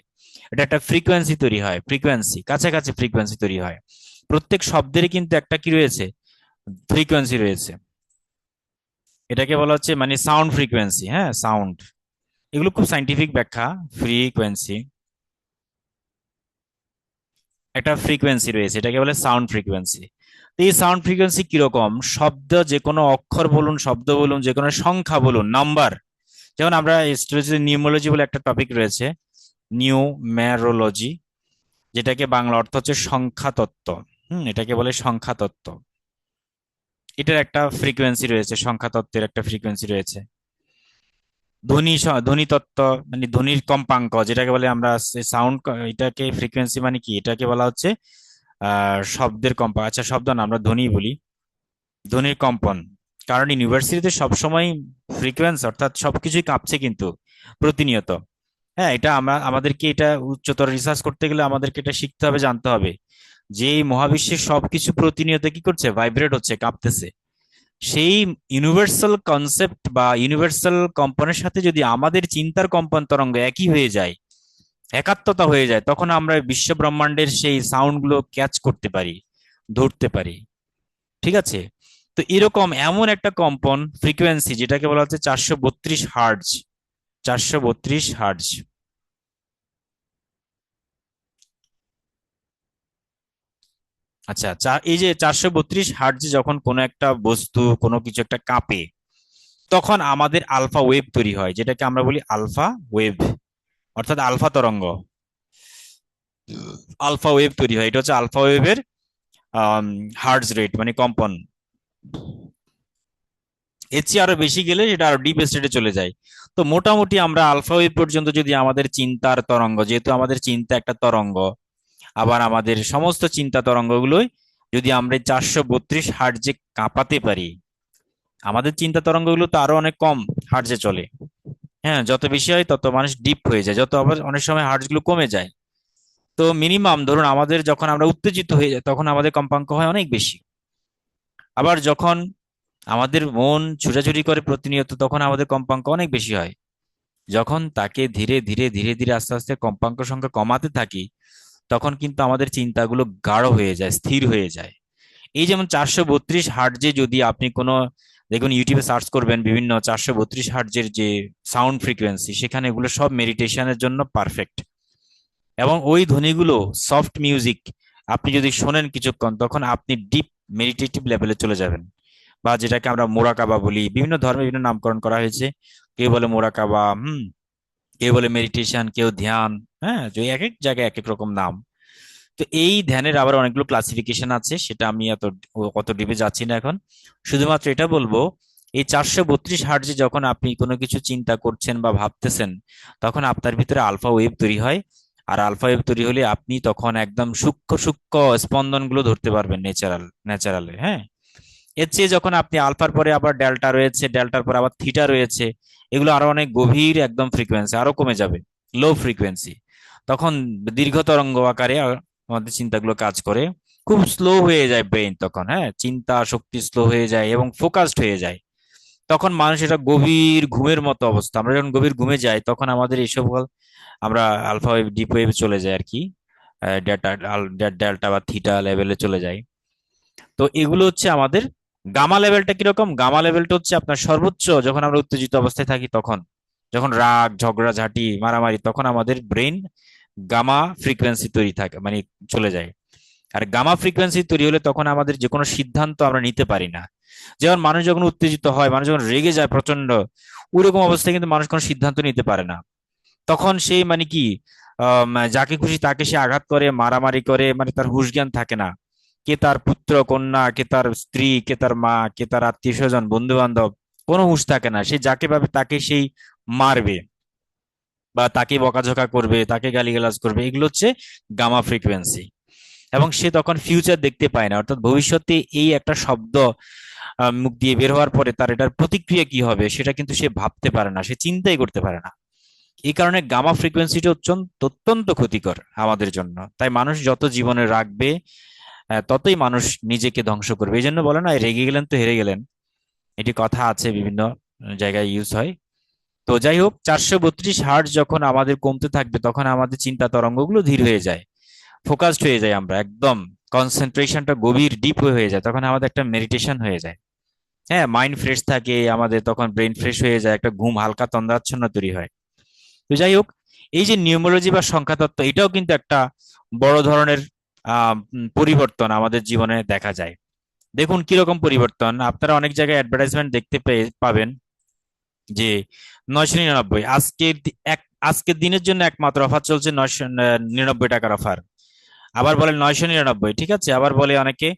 এটা একটা ফ্রিকোয়েন্সি তৈরি হয়, ফ্রিকোয়েন্সি, কাছাকাছি ফ্রিকোয়েন্সি তৈরি হয়। প্রত্যেক শব্দেরই কিন্তু একটা কি রয়েছে, ফ্রিকোয়েন্সি রয়েছে। এটাকে বলা হচ্ছে মানে সাউন্ড ফ্রিকোয়েন্সি। হ্যাঁ, সাউন্ড, এগুলো খুব সাইন্টিফিক ব্যাখ্যা। ফ্রিকোয়েন্সি, একটা ফ্রিকোয়েন্সি রয়েছে, এটাকে বলে সাউন্ড ফ্রিকোয়েন্সি। তো এই সাউন্ড ফ্রিকোয়েন্সি কিরকম, শব্দ, যে কোনো অক্ষর বলুন, শব্দ বলুন, যে কোনো সংখ্যা বলুন, নাম্বার। যেমন আমরা নিউমোলজি বলে একটা টপিক রয়েছে, নিউমেরোলজি, যেটাকে বাংলা অর্থ হচ্ছে সংখ্যা তত্ত্ব। এটাকে বলে সংখ্যা তত্ত্ব। এটার একটা ফ্রিকোয়েন্সি রয়েছে, সংখ্যা তত্ত্বের একটা ফ্রিকোয়েন্সি রয়েছে। ধ্বনি তত্ত্ব, মানে ধ্বনির কম্পাঙ্ক যেটাকে বলে আমরা, সাউন্ড, এটাকে ফ্রিকোয়েন্সি মানে কি, এটাকে বলা হচ্ছে শব্দের কম্পন। আচ্ছা, শব্দ না, আমরা ধ্বনি বলি, ধ্বনির কম্পন। কারণ ইউনিভার্সিটিতে সবসময় ফ্রিকোয়েন্সি অর্থাৎ সবকিছুই কাঁপছে কিন্তু প্রতিনিয়ত। হ্যাঁ, এটা আমরা আমাদেরকে এটা উচ্চতর রিসার্চ করতে গেলে আমাদেরকে এটা শিখতে হবে, জানতে হবে যে এই মহাবিশ্বের সবকিছু প্রতিনিয়ত কি করছে, ভাইব্রেট হচ্ছে, কাঁপতেছে। সেই ইউনিভার্সাল কনসেপ্ট বা ইউনিভার্সাল কম্পনের সাথে যদি আমাদের চিন্তার কম্পন তরঙ্গ একই হয়ে যায়, একাত্মতা হয়ে যায়, তখন আমরা বিশ্ব ব্রহ্মাণ্ডের সেই সাউন্ড গুলো ক্যাচ করতে পারি, ধরতে পারি। ঠিক আছে, তো এরকম এমন একটা কম্পন ফ্রিকোয়েন্সি যেটাকে বলা হচ্ছে 432 হার্জ। 432 হার্জ। আচ্ছা, এই যে 432 হার্জ, যখন কোনো একটা বস্তু, কোনো কিছু একটা কাঁপে, তখন আমাদের আলফা ওয়েভ তৈরি হয়, যেটাকে আমরা বলি আলফা ওয়েভ, অর্থাৎ আলফা তরঙ্গ। আলফা ওয়েভ তৈরি হয়, এটা হচ্ছে আলফা ওয়েভের হার্জ রেট, মানে কম্পন। এর চেয়ে আরো বেশি গেলে সেটা আরো ডিপ স্টেটে চলে যায়। তো মোটামুটি আমরা আলফা ওয়েভ পর্যন্ত যদি আমাদের চিন্তার তরঙ্গ, যেহেতু আমাদের চিন্তা একটা তরঙ্গ, আবার আমাদের সমস্ত চিন্তা তরঙ্গগুলোই যদি আমরা 432 হার্জে কাঁপাতে পারি, আমাদের চিন্তা তরঙ্গগুলো তো আরো অনেক কম হার্জে চলে। হ্যাঁ, যত বেশি হয় তত মানুষ ডিপ হয়ে যায়, যত আবার অনেক সময় হার্জ গুলো কমে যায়। তো মিনিমাম ধরুন, আমাদের যখন আমরা উত্তেজিত হয়ে যাই, তখন আমাদের কম্পাঙ্ক হয় অনেক বেশি। আবার যখন আমাদের মন ছুটাছুটি করে প্রতিনিয়ত, তখন আমাদের কম্পাঙ্ক অনেক বেশি হয়। যখন তাকে ধীরে ধীরে ধীরে ধীরে আস্তে আস্তে কম্পাঙ্ক সংখ্যা কমাতে থাকি, তখন কিন্তু আমাদের চিন্তাগুলো গাঢ় হয়ে যায়, স্থির হয়ে যায়। এই যেমন 432 হার্টজে যদি আপনি কোনো দেখুন ইউটিউবে সার্চ করবেন বিভিন্ন 432 হার্টজের যে সাউন্ড ফ্রিকোয়েন্সি, সেখানে এগুলো সব মেডিটেশনের জন্য পারফেক্ট। এবং ওই ধ্বনিগুলো সফট মিউজিক আপনি যদি শোনেন কিছুক্ষণ, তখন আপনি ডিপ মেডিটেটিভ লেভেলে চলে যাবেন, বা যেটাকে আমরা মোরাকাবা বলি। বিভিন্ন ধর্মে বিভিন্ন নামকরণ করা হয়েছে, কেউ বলে মোরাকাবা, কেউ বলে মেডিটেশন, কেউ ধ্যান। হ্যাঁ, যে এক এক জায়গায় এক এক রকম নাম। তো এই ধ্যানের আবার অনেকগুলো ক্লাসিফিকেশন আছে, সেটা আমি অত ডিপে যাচ্ছি না এখন। শুধুমাত্র এটা বলবো, এই 432 হার্টজে যখন আপনি কোনো কিছু চিন্তা করছেন বা ভাবতেছেন, তখন আপনার ভিতরে আলফা ওয়েভ তৈরি হয়। আর আলফা ওয়েভ তৈরি হলে আপনি তখন একদম সূক্ষ্ম সূক্ষ্ম স্পন্দনগুলো ধরতে পারবেন ন্যাচারালে। হ্যাঁ, এর চেয়ে যখন আপনি আলফার পরে আবার ডেল্টা রয়েছে, ডেল্টার পরে আবার থিটা রয়েছে, এগুলো আরো অনেক গভীর একদম ফ্রিকোয়েন্সি, আরো কমে যাবে, লো ফ্রিকোয়েন্সি। তখন দীর্ঘ তরঙ্গ আকারে আমাদের চিন্তাগুলো কাজ করে। খুব স্লো হয়ে যায় ব্রেন তখন, হ্যাঁ, চিন্তা শক্তি স্লো হয়ে যায় এবং ফোকাসড হয়ে যায়। তখন মানুষ এটা গভীর ঘুমের মতো অবস্থা। আমরা যখন গভীর ঘুমে যাই, তখন আমাদের এইসব আমরা আলফা ওয়েভ ডিপ ওয়েভে চলে যাই আর কি, ডেল্টা ডেল্টা বা থিটা লেভেলে চলে যাই। তো এগুলো হচ্ছে আমাদের গামা লেভেলটা কিরকম। গামা লেভেলটা হচ্ছে আপনার সর্বোচ্চ যখন আমরা উত্তেজিত অবস্থায় থাকি, তখন যখন রাগ ঝগড়াঝাটি মারামারি, তখন আমাদের ব্রেন গামা ফ্রিকোয়েন্সি তৈরি থাকে, মানে চলে যায়। আর গামা ফ্রিকোয়েন্সি তৈরি হলে তখন আমাদের যে কোনো সিদ্ধান্ত আমরা নিতে পারি না। যেমন মানুষ যখন উত্তেজিত হয়, মানুষ যখন রেগে যায় প্রচন্ড, ওইরকম অবস্থায় কিন্তু মানুষ কোনো সিদ্ধান্ত নিতে পারে না। তখন সেই মানে কি, যাকে খুশি তাকে সে আঘাত করে, মারামারি করে, মানে তার হুঁশ জ্ঞান থাকে না। কে তার পুত্র কন্যা, কে তার স্ত্রী, কে তার মা, কে তার আত্মীয় স্বজন বন্ধু বান্ধব, কোনো হুঁশ থাকে না। সে যাকে পাবে তাকে সেই মারবে, বা তাকে বকাঝকা করবে, তাকে গালিগালাজ করবে। এগুলো হচ্ছে গামা ফ্রিকোয়েন্সি। এবং সে তখন ফিউচার দেখতে পায় না, অর্থাৎ ভবিষ্যতে এই একটা শব্দ মুখ দিয়ে বের হওয়ার পরে তার এটার প্রতিক্রিয়া কি হবে সেটা কিন্তু সে ভাবতে পারে না, সে চিন্তাই করতে পারে না। এই কারণে গামা ফ্রিকোয়েন্সিটা অত্যন্ত ক্ষতিকর আমাদের জন্য। তাই মানুষ যত জীবনে রাখবে, ততই মানুষ নিজেকে ধ্বংস করবে। এই জন্য বলে না, রেগে গেলেন তো হেরে গেলেন, এটি কথা আছে, বিভিন্ন জায়গায় ইউজ হয়। তো যাই হোক, 432 হার্টজ যখন আমাদের কমতে থাকবে, তখন আমাদের চিন্তা তরঙ্গগুলো ধীর হয়ে যায়, ফোকাসড হয়ে যায়, আমরা একদম কনসেন্ট্রেশনটা গভীর ডিপ হয়ে যায়, তখন আমাদের একটা মেডিটেশন হয়ে যায়। হ্যাঁ, মাইন্ড ফ্রেশ থাকে আমাদের, তখন ব্রেন ফ্রেশ হয়ে যায়, একটা ঘুম হালকা তন্দ্রাচ্ছন্ন তৈরি হয়। তো যাই হোক, এই যে নিউমোলজি বা সংখ্যা তত্ত্ব, এটাও কিন্তু একটা বড় ধরনের পরিবর্তন আমাদের জীবনে দেখা যায়। দেখুন কিরকম পরিবর্তন। আপনারা অনেক জায়গায় অ্যাডভার্টাইজমেন্ট দেখতে পাবেন যে 999, আজকের দিনের জন্য একমাত্র অফার চলছে, 999 টাকার অফার। আবার বলে 999, ঠিক আছে, আবার বলে অনেকে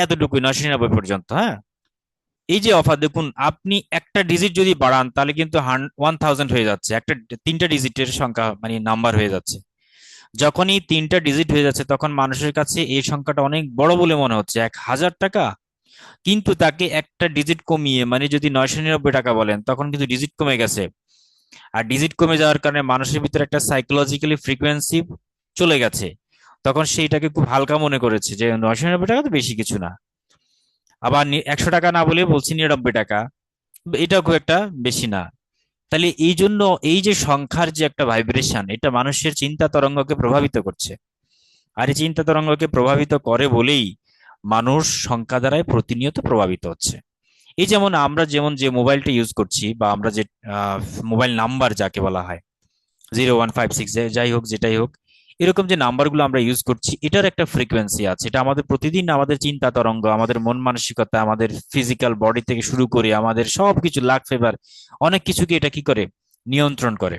এতটুকুই, 999 পর্যন্ত। হ্যাঁ, এই যে অফার, দেখুন আপনি একটা ডিজিট যদি বাড়ান, তাহলে কিন্তু 1000 হয়ে যাচ্ছে, একটা 3টা ডিজিটের সংখ্যা, মানে নাম্বার হয়ে যাচ্ছে। যখনই 3টা ডিজিট হয়ে যাচ্ছে, তখন মানুষের কাছে এই সংখ্যাটা অনেক বড় বলে মনে হচ্ছে, 1000 টাকা। কিন্তু তাকে একটা ডিজিট কমিয়ে, মানে যদি 999 টাকা বলেন, তখন কিন্তু ডিজিট কমে গেছে। আর ডিজিট কমে যাওয়ার কারণে মানুষের ভিতরে একটা সাইকোলজিক্যালি ফ্রিকোয়েন্সি চলে গেছে। তখন সেইটাকে খুব হালকা মনে করেছে, যে 999 টাকা তো বেশি কিছু না। আবার 100 টাকা না বলে বলছি 99 টাকা, এটাও খুব একটা বেশি না। তাহলে এই জন্য এই যে সংখ্যার যে একটা ভাইব্রেশন, এটা মানুষের চিন্তা তরঙ্গকে প্রভাবিত করছে। আর এই চিন্তা তরঙ্গকে প্রভাবিত করে বলেই মানুষ সংখ্যা দ্বারাই প্রতিনিয়ত প্রভাবিত হচ্ছে। এই যেমন আমরা যেমন যে মোবাইলটা ইউজ করছি, বা আমরা যে মোবাইল নাম্বার যাকে বলা হয়, 0156, যাই হোক যেটাই হোক, এরকম যে নাম্বারগুলো আমরা ইউজ করছি, এটার একটা ফ্রিকোয়েন্সি আছে। এটা আমাদের প্রতিদিন আমাদের চিন্তা তরঙ্গ, আমাদের মন মানসিকতা, আমাদের ফিজিক্যাল বডি থেকে শুরু করে আমাদের সবকিছু, লাক ফেভার, অনেক কিছুকে এটা কি করে, নিয়ন্ত্রণ করে।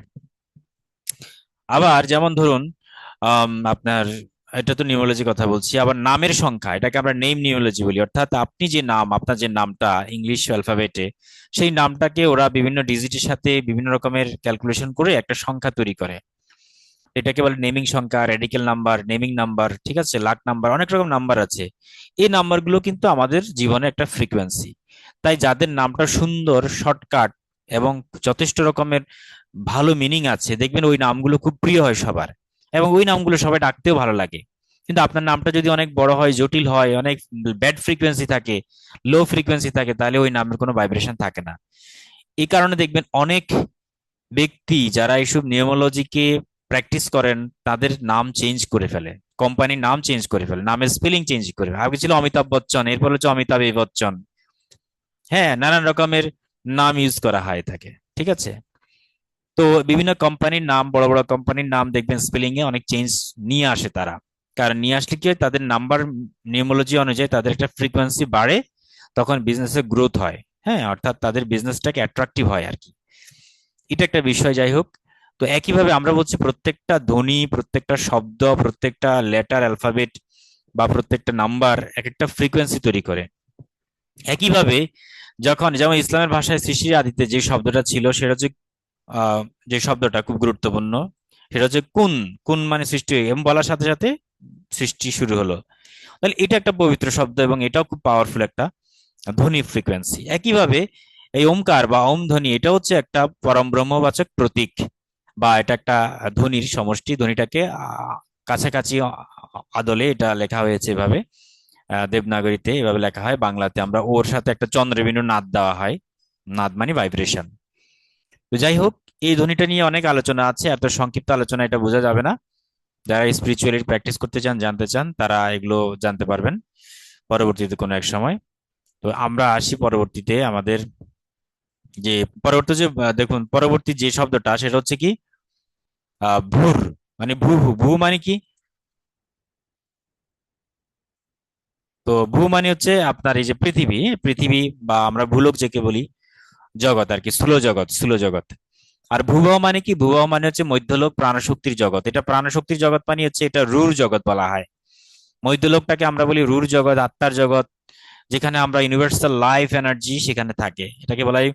আবার যেমন ধরুন, আপনার, এটা তো নিউমোলজি কথা বলছি, আবার নামের সংখ্যা, এটাকে আমরা নেম নিউমোলজি বলি। অর্থাৎ আপনি যে নাম, আপনার যে নামটা ইংলিশ অ্যালফাবেটে, সেই নামটাকে ওরা বিভিন্ন ডিজিটের সাথে বিভিন্ন রকমের ক্যালকুলেশন করে একটা সংখ্যা তৈরি করে। এটাকে বলে নেমিং সংখ্যা, রেডিক্যাল নাম্বার, নেমিং নাম্বার, ঠিক আছে, লাখ নাম্বার, অনেক রকম নাম্বার আছে। এই নাম্বারগুলো কিন্তু আমাদের জীবনে একটা ফ্রিকোয়েন্সি। তাই যাদের নামটা সুন্দর, শর্টকাট এবং যথেষ্ট রকমের ভালো মিনিং আছে, দেখবেন ওই নামগুলো খুব প্রিয় হয় সবার, এবং ওই নামগুলো সবাই ডাকতেও ভালো লাগে। কিন্তু আপনার নামটা যদি অনেক বড় হয়, জটিল হয়, অনেক ব্যাড ফ্রিকোয়েন্সি থাকে, লো ফ্রিকোয়েন্সি থাকে, তাহলে ওই নামের কোনো ভাইব্রেশন থাকে না। এই কারণে দেখবেন অনেক ব্যক্তি যারা এইসব নিউমোলজিকে প্র্যাকটিস করেন, তাদের নাম চেঞ্জ করে ফেলে, কোম্পানির নাম চেঞ্জ করে ফেলে, নামের স্পেলিং চেঞ্জ করে ফেলে। আগে ছিল অমিতাভ বচ্চন, এরপর হচ্ছে অমিতাভ বচ্চন। হ্যাঁ, নানান রকমের নাম ইউজ করা হয় থাকে, ঠিক আছে। তো বিভিন্ন কোম্পানির নাম, বড় বড় কোম্পানির নাম দেখবেন স্পেলিং এ অনেক চেঞ্জ নিয়ে আসে তারা। কারণ নিয়ে আসলে কি হয়, তাদের নাম্বার নিউমোলজি অনুযায়ী তাদের একটা ফ্রিকোয়েন্সি বাড়ে, তখন বিজনেসের গ্রোথ হয়। হ্যাঁ, অর্থাৎ তাদের বিজনেসটাকে অ্যাট্রাকটিভ হয় আর কি। এটা একটা বিষয়, যাই হোক। তো একইভাবে আমরা বলছি প্রত্যেকটা ধ্বনি, প্রত্যেকটা শব্দ, প্রত্যেকটা লেটার অ্যালফাবেট বা প্রত্যেকটা নাম্বার এক একটা ফ্রিকোয়েন্সি তৈরি করে। একইভাবে যখন যেমন ইসলামের ভাষায় সৃষ্টির আদিতে যে শব্দটা ছিল সেটা হচ্ছে আহ, যে শব্দটা খুব গুরুত্বপূর্ণ, সেটা হচ্ছে কুন। কুন মানে সৃষ্টি, এম বলার সাথে সাথে সৃষ্টি শুরু হলো। তাহলে এটা একটা পবিত্র শব্দ এবং এটাও খুব পাওয়ারফুল একটা ধ্বনি ফ্রিকোয়েন্সি। একইভাবে এই ওমকার বা ওম ধ্বনি, এটা হচ্ছে একটা পরম ব্রহ্মবাচক প্রতীক, বা এটা একটা ধ্বনির সমষ্টি। ধ্বনিটাকে কাছাকাছি আদলে এটা লেখা হয়েছে এভাবে, দেবনাগরীতে এভাবে লেখা হয়, বাংলাতে আমরা ওর সাথে একটা চন্দ্রবিন্দু নাদ দেওয়া হয়। নাদ মানে ভাইব্রেশন। তো যাই হোক, এই ধ্বনিটা নিয়ে অনেক আলোচনা আছে, এত সংক্ষিপ্ত আলোচনা এটা বোঝা যাবে না। যারা স্পিরিচুয়ালি প্র্যাকটিস করতে চান, জানতে চান, তারা এগুলো জানতে পারবেন পরবর্তীতে কোনো এক সময়। তো আমরা আসি পরবর্তীতে আমাদের যে পরবর্তী যে দেখুন পরবর্তী যে শব্দটা সেটা হচ্ছে কি ভূর, মানে ভূ ভূ ভূ মানে কি? তো ভূ মানে হচ্ছে আপনার এই যে পৃথিবী, পৃথিবী বা আমরা ভূলোক যেকে বলি, জগৎ আর কি, স্থূল জগৎ, স্থূল জগৎ। আর ভূভাব মানে কি? ভূভাব মানে হচ্ছে মধ্যলোক, প্রাণশক্তির জগৎ। এটা প্রাণশক্তির জগৎ মানে হচ্ছে এটা রূঢ় জগৎ বলা হয়। মধ্যলোকটাকে আমরা বলি রূঢ় জগৎ, আত্মার জগৎ, যেখানে আমরা ইউনিভার্সাল লাইফ এনার্জি সেখানে থাকে, এটাকে বলা হয়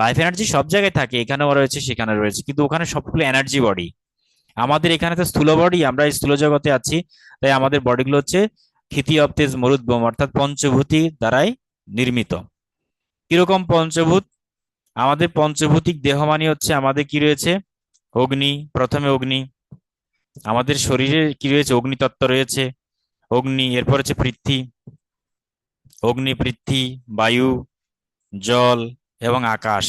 লাইফ এনার্জি। সব জায়গায় থাকে, এখানেও রয়েছে সেখানে রয়েছে, কিন্তু ওখানে সবগুলো এনার্জি বডি। আমাদের এখানে তো স্থূল বডি, আমরা এই স্থূল জগতে আছি, তাই আমাদের বডিগুলো হচ্ছে ক্ষিতি অব তেজ মরুদ্গম, অর্থাৎ পঞ্চভূতি দ্বারাই নির্মিত। কিরকম পঞ্চভূত? আমাদের পঞ্চভৌতিক দেহ মানে হচ্ছে আমাদের কি রয়েছে? অগ্নি, প্রথমে অগ্নি। আমাদের শরীরে কি রয়েছে? অগ্নিতত্ত্ব রয়েছে, অগ্নি। এরপর হচ্ছে পৃথ্বী, অগ্নি, পৃথ্বী, বায়ু, জল এবং আকাশ।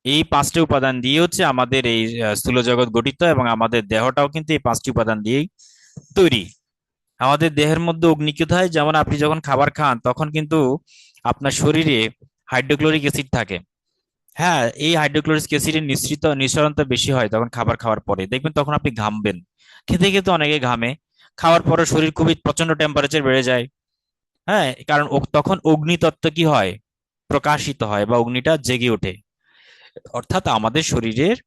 এই পাঁচটি উপাদান দিয়ে হচ্ছে আমাদের এই স্থূল জগৎ গঠিত, এবং আমাদের দেহটাও কিন্তু এই পাঁচটি উপাদান দিয়েই তৈরি। আমাদের দেহের মধ্যে অগ্নি কোথায়? যেমন আপনি যখন খাবার খান তখন কিন্তু আপনার শরীরে হাইড্রোক্লোরিক অ্যাসিড থাকে। হ্যাঁ, এই হাইড্রোক্লোরিক অ্যাসিডের নিঃসরণটা বেশি হয় তখন খাবার খাওয়ার পরে, দেখবেন তখন আপনি ঘামবেন। খেতে খেতে অনেকে ঘামে, খাওয়ার পরে শরীর খুবই প্রচন্ড টেম্পারেচার বেড়ে যায়। হ্যাঁ, কারণ তখন অগ্নিতত্ত্ব কি হয়? প্রকাশিত হয় বা অগ্নিটা জেগে ওঠে। অর্থাৎ আমাদের শরীরের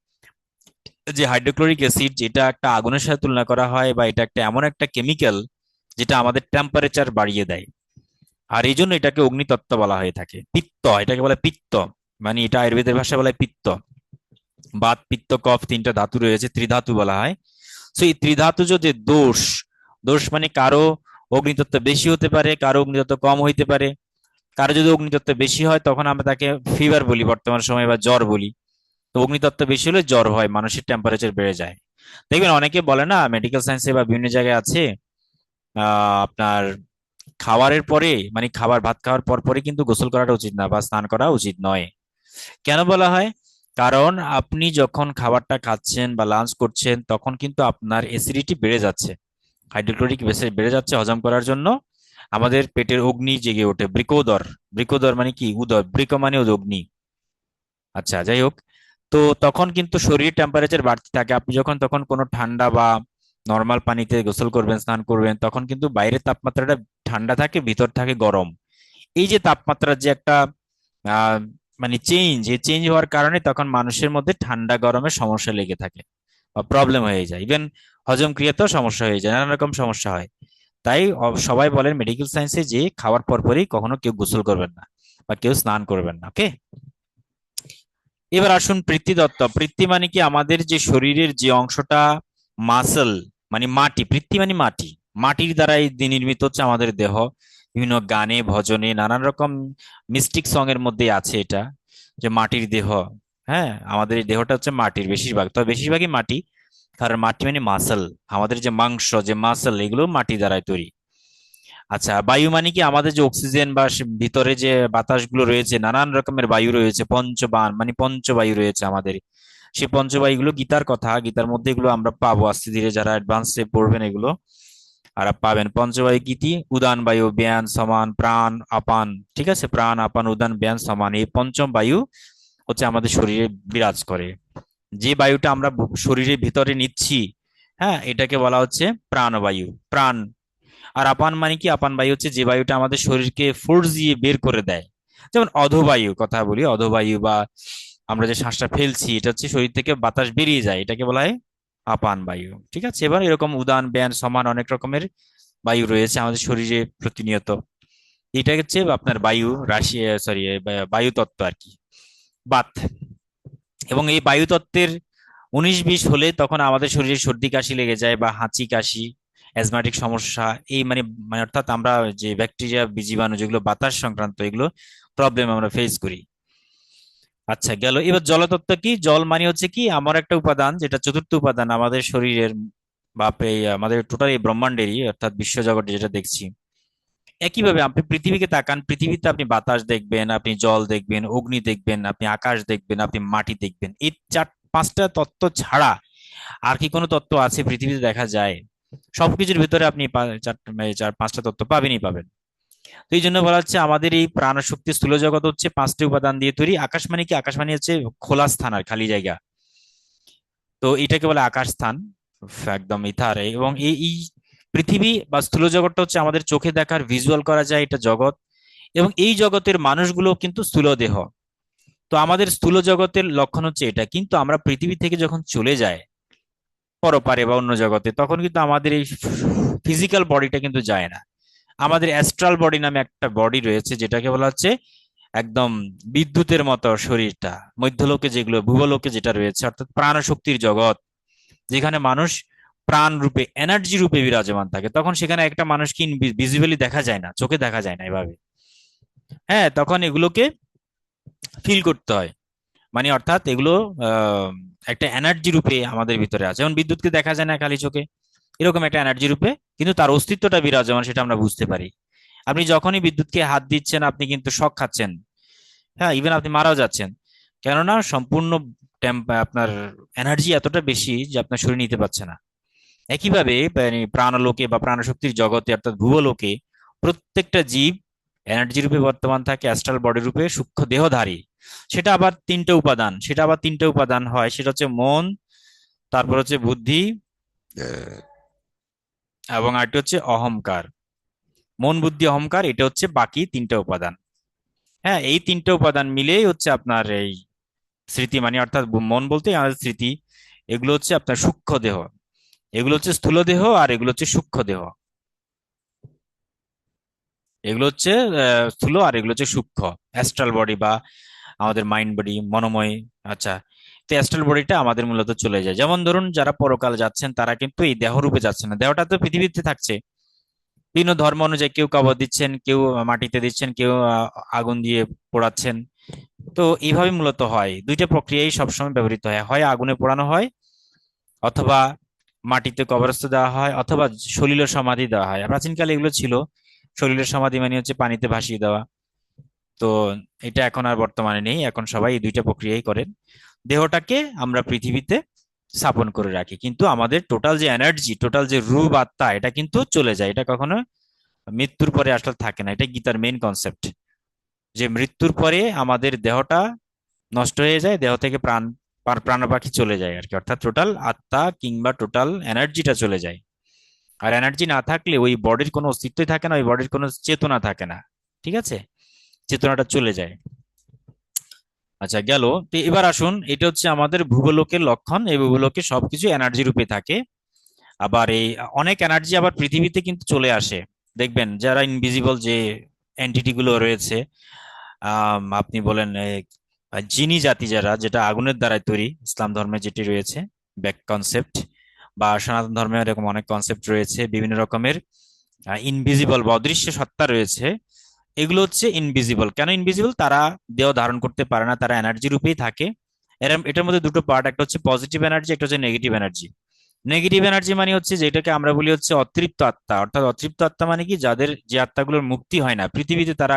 যে হাইড্রোক্লোরিক অ্যাসিড, যেটা একটা আগুনের সাথে তুলনা করা হয়, বা এটা একটা এমন একটা কেমিক্যাল যেটা আমাদের টেম্পারেচার বাড়িয়ে দেয়। আর এই জন্য এটাকে অগ্নিতত্ত্ব বলা হয়ে থাকে। পিত্ত, এটাকে বলে পিত্ত, মানে এটা আয়ুর্বেদের ভাষায় বলা হয় পিত্ত। বাত, পিত্ত, কফ, তিনটা ধাতু রয়েছে, ত্রিধাতু বলা হয়। তো এই ত্রিধাতুজ যে দোষ, দোষ মানে কারো অগ্নিতত্ত্ব বেশি হতে পারে, কারো অগ্নিতত্ত্ব কম হইতে পারে। কারো যদি অগ্নিতত্ত্ব বেশি হয় তখন আমরা তাকে ফিভার বলি বর্তমান সময়, বা জ্বর বলি। তো অগ্নিতত্ত্ব বেশি হলে জ্বর হয়, মানুষের টেম্পারেচার বেড়ে যায়। দেখবেন অনেকে বলে না, মেডিকেল সায়েন্সে বা বিভিন্ন জায়গায় আছে, আপনার খাবারের পরে, মানে খাবার ভাত খাওয়ার পর পরে কিন্তু গোসল করাটা উচিত না বা স্নান করা উচিত নয়। কেন বলা হয়? কারণ আপনি যখন খাবারটা খাচ্ছেন বা লাঞ্চ করছেন তখন কিন্তু আপনার অ্যাসিডিটি বেড়ে যাচ্ছে, হাইড্রোক্লোরিক অ্যাসিড বেড়ে যাচ্ছে। হজম করার জন্য আমাদের পেটের অগ্নি জেগে ওঠে, বৃকোদর। বৃকোদর মানে কি? উদর, বৃক মানে অগ্নি। আচ্ছা, যাই হোক। তো তখন কিন্তু শরীর টেম্পারেচার বাড়তে থাকে। আপনি যখন তখন কোনো ঠান্ডা বা নর্মাল পানিতে গোসল করবেন, স্নান করবেন, তখন কিন্তু বাইরের তাপমাত্রাটা ঠান্ডা থাকে, ভিতর থাকে গরম। এই যে তাপমাত্রার যে একটা আহ মানে চেঞ্জ, এই চেঞ্জ হওয়ার কারণে তখন মানুষের মধ্যে ঠান্ডা গরমের সমস্যা লেগে থাকে বা প্রবলেম হয়ে যায়। ইভেন হজম ক্রিয়াতেও সমস্যা হয়ে যায়, নানান রকম সমস্যা হয়। তাই সবাই বলেন মেডিকেল সায়েন্সে যে খাওয়ার পরপরই কখনো কেউ গোসল করবেন না বা কেউ স্নান করবেন না। ওকে, এবার আসুন পৃথ্বীতত্ত্ব। পৃথ্বী মানে কি? আমাদের যে শরীরের যে অংশটা মাসল, মানে মাটি। পৃথ্বী মানে মাটি, মাটির দ্বারাই নির্মিত হচ্ছে আমাদের দেহ। বিভিন্ন গানে, ভজনে, নানান রকম মিস্টিক সং এর মধ্যে আছে এটা, যে মাটির দেহ। হ্যাঁ, আমাদের এই দেহটা হচ্ছে মাটির বেশিরভাগ, তবে বেশিরভাগই মাটি। কারণ মাটি মানে মাসল, আমাদের যে মাংস, যে মাসল, এগুলো মাটি দ্বারাই তৈরি। আচ্ছা, বায়ু মানে কি? আমাদের যে অক্সিজেন বা ভিতরে যে বাতাসগুলো রয়েছে, নানান রকমের বায়ু রয়েছে, পঞ্চবান মানে পঞ্চবায়ু রয়েছে আমাদের। সেই পঞ্চবায়ুগুলো গীতার কথা, গীতার মধ্যে এগুলো আমরা পাবো আস্তে ধীরে, যারা অ্যাডভান্সে পড়বেন এগুলো। আর পাবেন পঞ্চবায়ু কি উদান বায়ু, ব্যান, সমান, প্রাণ, আপান। ঠিক আছে, প্রাণ, আপান, উদান, ব্যান, সমান, এই পঞ্চম বায়ু হচ্ছে আমাদের শরীরে বিরাজ করে। যে বায়ুটা আমরা শরীরের ভিতরে নিচ্ছি, হ্যাঁ, এটাকে বলা হচ্ছে প্রাণবায়ু, প্রাণ। আর আপান মানে কি, আপান বায়ু হচ্ছে যে বায়ুটা আমাদের শরীরকে ফোর্স দিয়ে বের করে দেয়। যেমন অধোবায়ু কথা বলি, অধোবায়ু বা আমরা যে শ্বাসটা ফেলছি, এটা হচ্ছে শরীর থেকে বাতাস বেরিয়ে যায়, এটাকে বলা হয় আপান বায়ু। ঠিক আছে, এবার এরকম উদান, ব্যান, সমান অনেক রকমের বায়ু রয়েছে আমাদের শরীরে প্রতিনিয়ত। এটা হচ্ছে আপনার বায়ু রাশি, সরি, বায়ু তত্ত্ব আর কি, বাত। এবং এই বায়ু তত্ত্বের 19-20 হলে তখন আমাদের শরীরে সর্দি কাশি লেগে যায়, বা হাঁচি কাশি, অ্যাজমাটিক সমস্যা, এই মানে মানে অর্থাৎ আমরা যে ব্যাকটেরিয়া, জীবাণু যেগুলো বাতাস সংক্রান্ত, এগুলো প্রবলেম আমরা ফেস করি। আচ্ছা, গেল। এবার জলতত্ত্ব কি? জল মানে হচ্ছে কি, আমার একটা উপাদান, যেটা চতুর্থ উপাদান আমাদের শরীরের বা এই আমাদের টোটাল এই ব্রহ্মাণ্ডেরই, অর্থাৎ বিশ্বজগতে যেটা দেখছি। একইভাবে আপনি পৃথিবীকে তাকান, পৃথিবীতে আপনি বাতাস দেখবেন, আপনি জল দেখবেন, অগ্নি দেখবেন, আপনি আকাশ দেখবেন, আপনি মাটি দেখবেন। এই 4-5টা তত্ত্ব ছাড়া আর কি কোনো তত্ত্ব আছে পৃথিবীতে দেখা যায়? সবকিছুর ভিতরে আপনি 4-5টা তত্ত্ব পাবেনই পাবেন। তো এই জন্য বলা হচ্ছে আমাদের এই প্রাণ শক্তি স্থূল জগৎ হচ্ছে 5টি উপাদান দিয়ে তৈরি। আকাশ মানে কি? আকাশ মানে হচ্ছে খোলা স্থান আর খালি জায়গা। তো এটাকে বলে আকাশ স্থান, একদম ইথার। এবং এই এই পৃথিবী বা স্থূল জগৎটা হচ্ছে আমাদের চোখে দেখার, ভিজুয়াল করা যায়, এটা জগৎ। এবং এই জগতের মানুষগুলো কিন্তু স্থূল দেহ। তো আমাদের স্থূল জগতের লক্ষণ হচ্ছে এটা। কিন্তু আমরা পৃথিবী থেকে যখন চলে যাই পরপারে বা অন্য জগতে, তখন কিন্তু আমাদের এই ফিজিক্যাল বডিটা কিন্তু যায় না। আমাদের অ্যাস্ট্রাল বডি নামে একটা বডি রয়েছে, যেটাকে বলা হচ্ছে একদম বিদ্যুতের মতো শরীরটা, মধ্যলোকে যেগুলো, ভূগোলোকে যেটা রয়েছে, অর্থাৎ প্রাণ শক্তির জগৎ, যেখানে মানুষ প্রাণ রূপে, এনার্জি রূপে বিরাজমান থাকে। তখন সেখানে একটা মানুষকে ভিজিবলি দেখা যায় না, চোখে দেখা যায় না এভাবে। হ্যাঁ, তখন এগুলোকে ফিল করতে হয়। মানে অর্থাৎ এগুলো আহ, একটা এনার্জি রূপে আমাদের ভিতরে আছে। যেমন বিদ্যুৎকে দেখা যায় না খালি চোখে, এরকম একটা এনার্জি রূপে কিন্তু তার অস্তিত্বটা বিরাজমান, সেটা আমরা বুঝতে পারি। আপনি যখনই বিদ্যুৎকে হাত দিচ্ছেন, আপনি কিন্তু শক খাচ্ছেন। হ্যাঁ, ইভেন আপনি মারাও যাচ্ছেন, কেননা সম্পূর্ণ আপনার এনার্জি এতটা বেশি যে আপনার শরীর নিতে পারছে না। একইভাবে মানে প্রাণলোকে বা প্রাণশক্তির জগতে, অর্থাৎ ভুবলোকে, প্রত্যেকটা জীব এনার্জি রূপে বর্তমান থাকে, অ্যাস্ট্রাল বডি রূপে, সূক্ষ্ম দেহধারী। সেটা আবার তিনটা উপাদান হয়। সেটা হচ্ছে মন, তারপর হচ্ছে বুদ্ধি, এবং আরেকটি হচ্ছে অহংকার। মন, বুদ্ধি, অহংকার, এটা হচ্ছে বাকি তিনটা উপাদান। হ্যাঁ, এই তিনটা উপাদান মিলেই হচ্ছে আপনার এই স্মৃতি, মানে অর্থাৎ মন বলতে আমাদের স্মৃতি। এগুলো হচ্ছে আপনার সূক্ষ্ম দেহ, এগুলো হচ্ছে স্থূল দেহ, আর এগুলো হচ্ছে সূক্ষ্ম দেহ। এগুলো হচ্ছে স্থূল, আর এগুলো হচ্ছে সূক্ষ্ম, অ্যাস্ট্রাল বডি বা আমাদের মাইন্ড বডি, মনোময়। আচ্ছা, তো অ্যাস্ট্রাল বডিটা আমাদের মূলত চলে যায়। যেমন ধরুন, যারা পরকাল যাচ্ছেন তারা কিন্তু এই দেহ রূপে যাচ্ছে না, দেহটা তো পৃথিবীতে থাকছে। বিভিন্ন ধর্ম অনুযায়ী কেউ কবর দিচ্ছেন, কেউ মাটিতে দিচ্ছেন, কেউ আগুন দিয়ে পোড়াচ্ছেন। তো এইভাবে মূলত হয়, দুইটা প্রক্রিয়াই সবসময় ব্যবহৃত হয়। হয় আগুনে পোড়ানো হয়, অথবা মাটিতে কবরস্থ দেওয়া হয়, অথবা সলিল সমাধি দেওয়া হয়। প্রাচীনকালে এগুলো ছিল। সলিল সমাধি মানে হচ্ছে পানিতে ভাসিয়ে দেওয়া। তো এটা এখন আর বর্তমানে নেই, এখন সবাই এই দুইটা প্রক্রিয়াই করেন। দেহটাকে আমরা পৃথিবীতে স্থাপন করে রাখি, কিন্তু আমাদের টোটাল যে এনার্জি, টোটাল যে রূপ আত্মা, এটা কিন্তু চলে যায়। এটা কখনো মৃত্যুর পরে আসলে থাকে না। এটা গীতার মেইন কনসেপ্ট, যে মৃত্যুর পরে আমাদের দেহটা নষ্ট হয়ে যায়, দেহ থেকে প্রাণ পাখি চলে যায় আর কি, অর্থাৎ টোটাল আত্মা কিংবা টোটাল এনার্জিটা চলে যায়। আর এনার্জি না থাকলে ওই বডির কোনো অস্তিত্বই থাকে না, ওই বডির কোনো চেতনা থাকে না। ঠিক আছে, চেতনাটা চলে যায়। আচ্ছা, গেল। তো এবার আসুন, এটা হচ্ছে আমাদের ভূগোলকের লক্ষণ। এই ভূগোলকে সবকিছু এনার্জি রূপে থাকে। আবার এই অনেক এনার্জি আবার পৃথিবীতে কিন্তু চলে আসে। দেখবেন যারা ইনভিজিবল যে এন্টিটি গুলো রয়েছে, আপনি বলেন জিনি জাতি, যারা, যেটা আগুনের দ্বারা তৈরি, ইসলাম ধর্মে যেটি রয়েছে ব্যাক কনসেপ্ট, বা সনাতন ধর্মে এরকম অনেক কনসেপ্ট রয়েছে, বিভিন্ন রকমের ইনভিজিবল বা অদৃশ্য সত্তা রয়েছে। এগুলো হচ্ছে ইনভিজিবল। কেন ইনভিজিবল? তারা দেহ ধারণ করতে পারে না, তারা এনার্জি রূপেই থাকে। এটার মধ্যে দুটো পার্ট, একটা হচ্ছে পজিটিভ এনার্জি, একটা হচ্ছে নেগেটিভ এনার্জি। নেগেটিভ এনার্জি মানে হচ্ছে যেটাকে আমরা বলি হচ্ছে অতৃপ্ত আত্মা। অর্থাৎ অতৃপ্ত আত্মা মানে কি, যাদের, যে আত্মাগুলোর মুক্তি হয় না পৃথিবীতে, তারা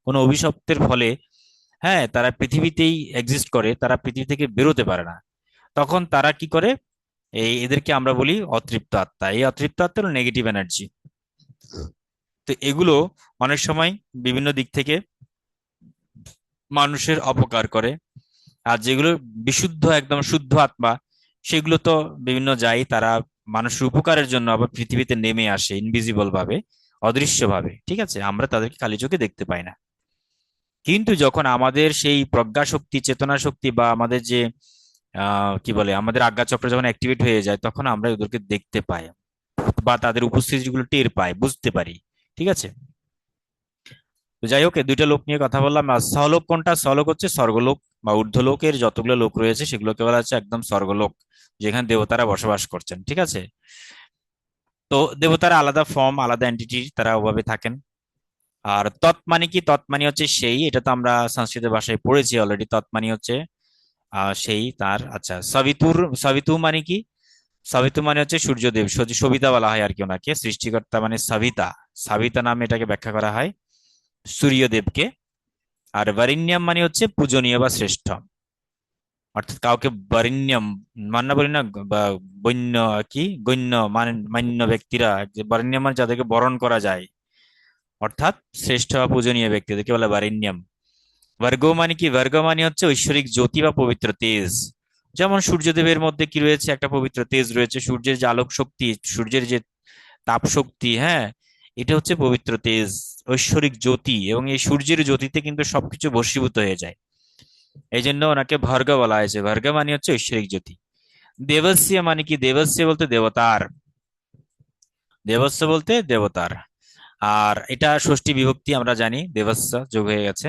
কোনো অভিশপ্তের ফলে, হ্যাঁ, তারা পৃথিবীতেই এক্সিস্ট করে, তারা পৃথিবী থেকে বেরোতে পারে না। তখন তারা কি করে? এদেরকে আমরা বলি অতৃপ্ত আত্মা। এই অতৃপ্ত আত্মা হলো নেগেটিভ এনার্জি। তো এগুলো অনেক সময় বিভিন্ন দিক থেকে মানুষের অপকার করে। আর যেগুলো বিশুদ্ধ একদম শুদ্ধ আত্মা, সেগুলো তো বিভিন্ন যায়, তারা মানুষের উপকারের জন্য আবার পৃথিবীতে নেমে আসে ইনভিজিবল ভাবে, অদৃশ্য ভাবে। ঠিক আছে, আমরা তাদেরকে খালি চোখে দেখতে পাই না। কিন্তু যখন আমাদের সেই প্রজ্ঞা শক্তি, চেতনা শক্তি, বা আমাদের যে কি বলে, আমাদের আজ্ঞা চক্র যখন অ্যাক্টিভেট হয়ে যায়, তখন আমরা ওদেরকে দেখতে পাই বা তাদের উপস্থিতিগুলো টের পাই, বুঝতে পারি। ঠিক আছে। তো যাই হোক, এই দুইটা লোক নিয়ে কথা বললাম। আর সলোক কোনটা? সলোক হচ্ছে স্বর্গলোক বা ঊর্ধ্বলোকের যতগুলো লোক রয়েছে সেগুলোকে বলা হচ্ছে একদম স্বর্গলোক, যেখানে দেবতারা বসবাস করছেন। ঠিক আছে। তো দেবতারা আলাদা ফর্ম, আলাদা এন্টিটি, তারা ওভাবে থাকেন। আর তৎ মানে কি? তৎ মানে হচ্ছে সেই, এটা তো আমরা সংস্কৃত ভাষায় পড়েছি অলরেডি। তৎ মানে হচ্ছে সেই, তার। আচ্ছা, সবিতুর, সবিতু মানে কি? সবিতু মানে হচ্ছে সূর্যদেব, সবিতা বলা হয় আর কি ওনাকে, সৃষ্টিকর্তা মানে সবিতা। সাবিতা নামে এটাকে ব্যাখ্যা করা হয় সূর্যদেবকে। আর বরেণ্যম মানে হচ্ছে পূজনীয় বা শ্রেষ্ঠ। অর্থাৎ কাউকে বরেণ্যম মান্য বলি না, বা বন্য, কি গণ্য মান্য ব্যক্তিরা, যে বরেণ্যম মানে যাদেরকে বরণ করা যায়, অর্থাৎ শ্রেষ্ঠ বা পূজনীয় ব্যক্তিদেরকে বলে বরেণ্যম। বর্গ মানে কি? বর্গ মানে হচ্ছে ঐশ্বরিক জ্যোতি বা পবিত্র তেজ। যেমন সূর্যদেবের মধ্যে কি রয়েছে? একটা পবিত্র তেজ রয়েছে। সূর্যের যে আলোক শক্তি, সূর্যের যে তাপ শক্তি, হ্যাঁ, এটা হচ্ছে পবিত্র তেজ, ঐশ্বরিক জ্যোতি। এবং এই সূর্যের জ্যোতিতে কিন্তু সবকিছু ভস্মীভূত হয়ে যায়। এই জন্য ওনাকে ভর্গ বলা হয়েছে। ভর্গ মানে হচ্ছে ঐশ্বরিক জ্যোতি। দেবস্য মানে কি? দেবস্য বলতে দেবতার, দেবস্য বলতে দেবতার। আর এটা ষষ্ঠী বিভক্তি, আমরা জানি, দেবস্য যোগ হয়ে গেছে।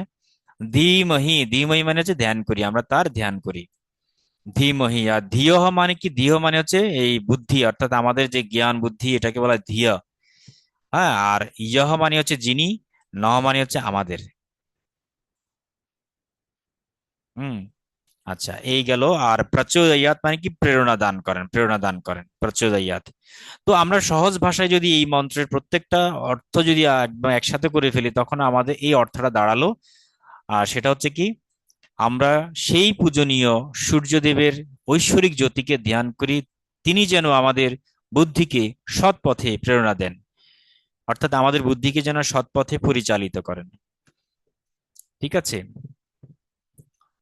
ধীমহি, ধীমহি মানে হচ্ছে ধ্যান করি, আমরা তার ধ্যান করি। ধীমহি। আর ধিয়হ মানে কি? ধিয় মানে হচ্ছে এই বুদ্ধি, অর্থাৎ আমাদের যে জ্ঞান বুদ্ধি, এটাকে বলা হয় ধিয়। হ্যাঁ। আর ইয়হ মানে হচ্ছে যিনি, নহ মানে হচ্ছে আমাদের। হুম। আচ্ছা, এই গেল। আর প্রচোদয়াত মানে কি? প্রেরণা দান করেন, প্রেরণা দান করেন, প্রচোদয়াত। তো আমরা সহজ ভাষায় যদি এই মন্ত্রের প্রত্যেকটা অর্থ যদি একদম একসাথে করে ফেলি, তখন আমাদের এই অর্থটা দাঁড়ালো। আর সেটা হচ্ছে কি? আমরা সেই পূজনীয় সূর্যদেবের ঐশ্বরিক জ্যোতিকে ধ্যান করি, তিনি যেন আমাদের বুদ্ধিকে সৎ পথে প্রেরণা দেন, অর্থাৎ আমাদের বুদ্ধিকে যেন সৎ পথে পরিচালিত করেন। ঠিক আছে।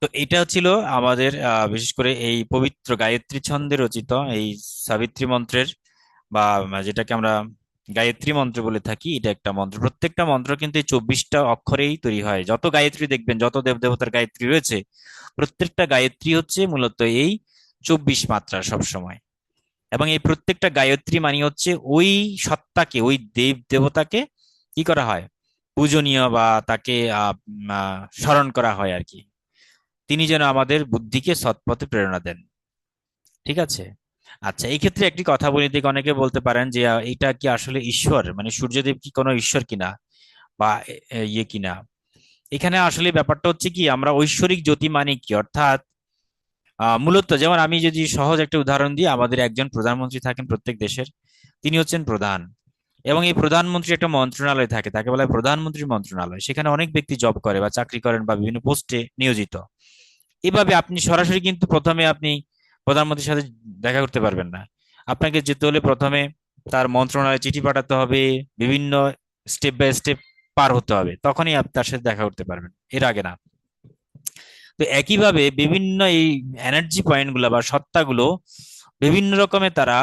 তো এটা ছিল আমাদের বিশেষ করে এই পবিত্র গায়ত্রী ছন্দে রচিত এই সাবিত্রী মন্ত্রের, বা যেটাকে আমরা গায়ত্রী মন্ত্র বলে থাকি, এটা একটা মন্ত্র। প্রত্যেকটা মন্ত্র কিন্তু এই 24টা অক্ষরেই তৈরি হয়। যত গায়ত্রী দেখবেন, যত দেবদেবতার গায়ত্রী রয়েছে, প্রত্যেকটা গায়ত্রী হচ্ছে মূলত এই 24 মাত্রা সব সময়। এবং এই প্রত্যেকটা গায়ত্রী মানে হচ্ছে ওই সত্তাকে, ওই দেব দেবতাকে কি করা হয়? পূজনীয় বা তাকে স্মরণ করা হয় আর কি। তিনি যেন আমাদের বুদ্ধিকে সৎপথে প্রেরণা দেন। ঠিক আছে। আচ্ছা, এই ক্ষেত্রে একটি কথা বলি, দিকে অনেকে বলতে পারেন যে এটা কি আসলে ঈশ্বর, মানে সূর্যদেব কি কোনো ঈশ্বর কিনা, বা ইয়ে কিনা। এখানে আসলে ব্যাপারটা হচ্ছে কি, আমরা ঐশ্বরিক জ্যোতি মানে কি, অর্থাৎ মূলত যেমন আমি যদি সহজ একটা উদাহরণ দিই, আমাদের একজন প্রধানমন্ত্রী থাকেন প্রত্যেক দেশের, তিনি হচ্ছেন প্রধান। এবং এই প্রধানমন্ত্রী একটা মন্ত্রণালয় থাকে, তাকে বলা হয় প্রধানমন্ত্রী মন্ত্রণালয়। সেখানে অনেক ব্যক্তি জব করে বা চাকরি করেন বা বিভিন্ন পোস্টে নিয়োজিত। এভাবে আপনি সরাসরি কিন্তু প্রথমে আপনি প্রধানমন্ত্রীর সাথে দেখা করতে পারবেন না। আপনাকে যেতে হলে প্রথমে তার মন্ত্রণালয়ে চিঠি পাঠাতে হবে, বিভিন্ন স্টেপ বাই স্টেপ পার হতে হবে, তখনই আপনি তার সাথে দেখা করতে পারবেন, এর আগে না। তো একইভাবে বিভিন্ন এই এনার্জি পয়েন্ট গুলা বা সত্তাগুলো বিভিন্ন রকমের তারা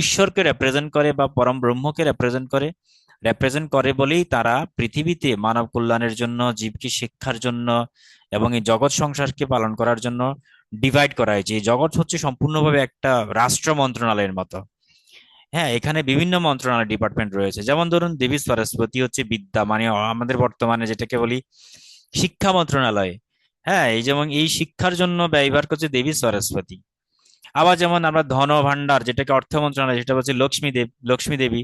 ঈশ্বরকে রিপ্রেজেন্ট করে বা পরম ব্রহ্মকে রিপ্রেজেন্ট করে বলেই তারা পৃথিবীতে মানব কল্যাণের জন্য, জীবকে শিক্ষার জন্য এবং এই জগৎ সংসারকে পালন করার জন্য ডিভাইড করা হয়েছে। এই জগৎ হচ্ছে সম্পূর্ণভাবে একটা রাষ্ট্র মন্ত্রণালয়ের মতো। হ্যাঁ, এখানে বিভিন্ন মন্ত্রণালয়, ডিপার্টমেন্ট রয়েছে। যেমন ধরুন, দেবী সরস্বতী হচ্ছে বিদ্যা, মানে আমাদের বর্তমানে যেটাকে বলি শিক্ষা মন্ত্রণালয়। হ্যাঁ, এই যেমন এই শিক্ষার জন্য ব্যয়ভার করছে দেবী সরস্বতী। আবার যেমন আমরা ধন ভান্ডার, যেটাকে অর্থ মন্ত্রণালয়, সেটা হচ্ছে লক্ষ্মী দেবী।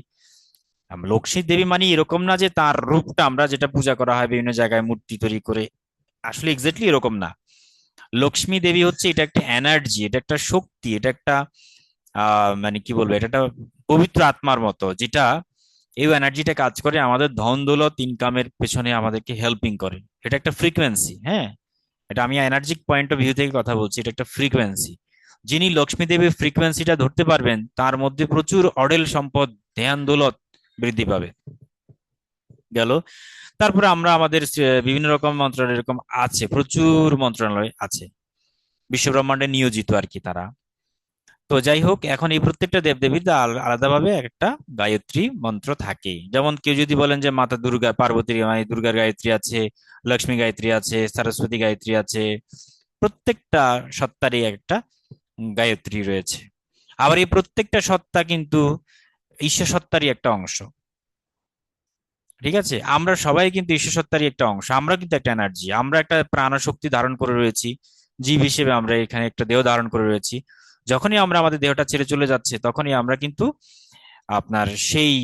লক্ষ্মী দেবী মানে এরকম না যে তার রূপটা আমরা যেটা পূজা করা হয় বিভিন্ন জায়গায় মূর্তি তৈরি করে, আসলে এক্স্যাক্টলি এরকম না। লক্ষ্মী দেবী হচ্ছে, এটা একটা এনার্জি, এটা একটা শক্তি, এটা একটা মানে কি বলবো, এটা একটা পবিত্র আত্মার মতো, যেটা এই এনার্জিটা কাজ করে আমাদের ধন দৌলত ইনকামের পেছনে আমাদেরকে হেল্পিং করে। এটা একটা ফ্রিকোয়েন্সি। হ্যাঁ, এটা আমি এনার্জিক পয়েন্ট অফ ভিউ থেকে কথা বলছি, এটা একটা ফ্রিকোয়েন্সি। যিনি লক্ষ্মী দেবীর ফ্রিকোয়েন্সিটা ধরতে পারবেন তার মধ্যে প্রচুর অঢেল সম্পদ, ধ্যান দৌলত বৃদ্ধি পাবে। গেল। তারপরে আমরা আমাদের বিভিন্ন রকম মন্ত্রণালয় এরকম আছে, প্রচুর মন্ত্রণালয় আছে বিশ্ব ব্রহ্মাণ্ডে নিয়োজিত আর কি তারা। তো যাই হোক, এখন এই প্রত্যেকটা দেবদেবীর আলাদাভাবে একটা গায়ত্রী মন্ত্র থাকে। যেমন কেউ যদি বলেন যে মাতা দুর্গা, পার্বতীর মানে দুর্গার গায়ত্রী আছে, লক্ষ্মী গায়ত্রী আছে, সরস্বতী গায়ত্রী আছে, প্রত্যেকটা সত্তারই একটা গায়ত্রী রয়েছে। আবার এই প্রত্যেকটা সত্তা কিন্তু ঈশ্বর সত্তারই একটা অংশ। ঠিক আছে, আমরা সবাই কিন্তু ঈশ্বর সত্তারই একটা অংশ, আমরা কিন্তু একটা এনার্জি, আমরা একটা প্রাণ শক্তি ধারণ করে রয়েছি, জীব হিসেবে আমরা এখানে একটা দেহ ধারণ করে রয়েছি। যখনই আমরা আমাদের দেহটা ছেড়ে চলে যাচ্ছে তখনই আমরা কিন্তু আপনার সেই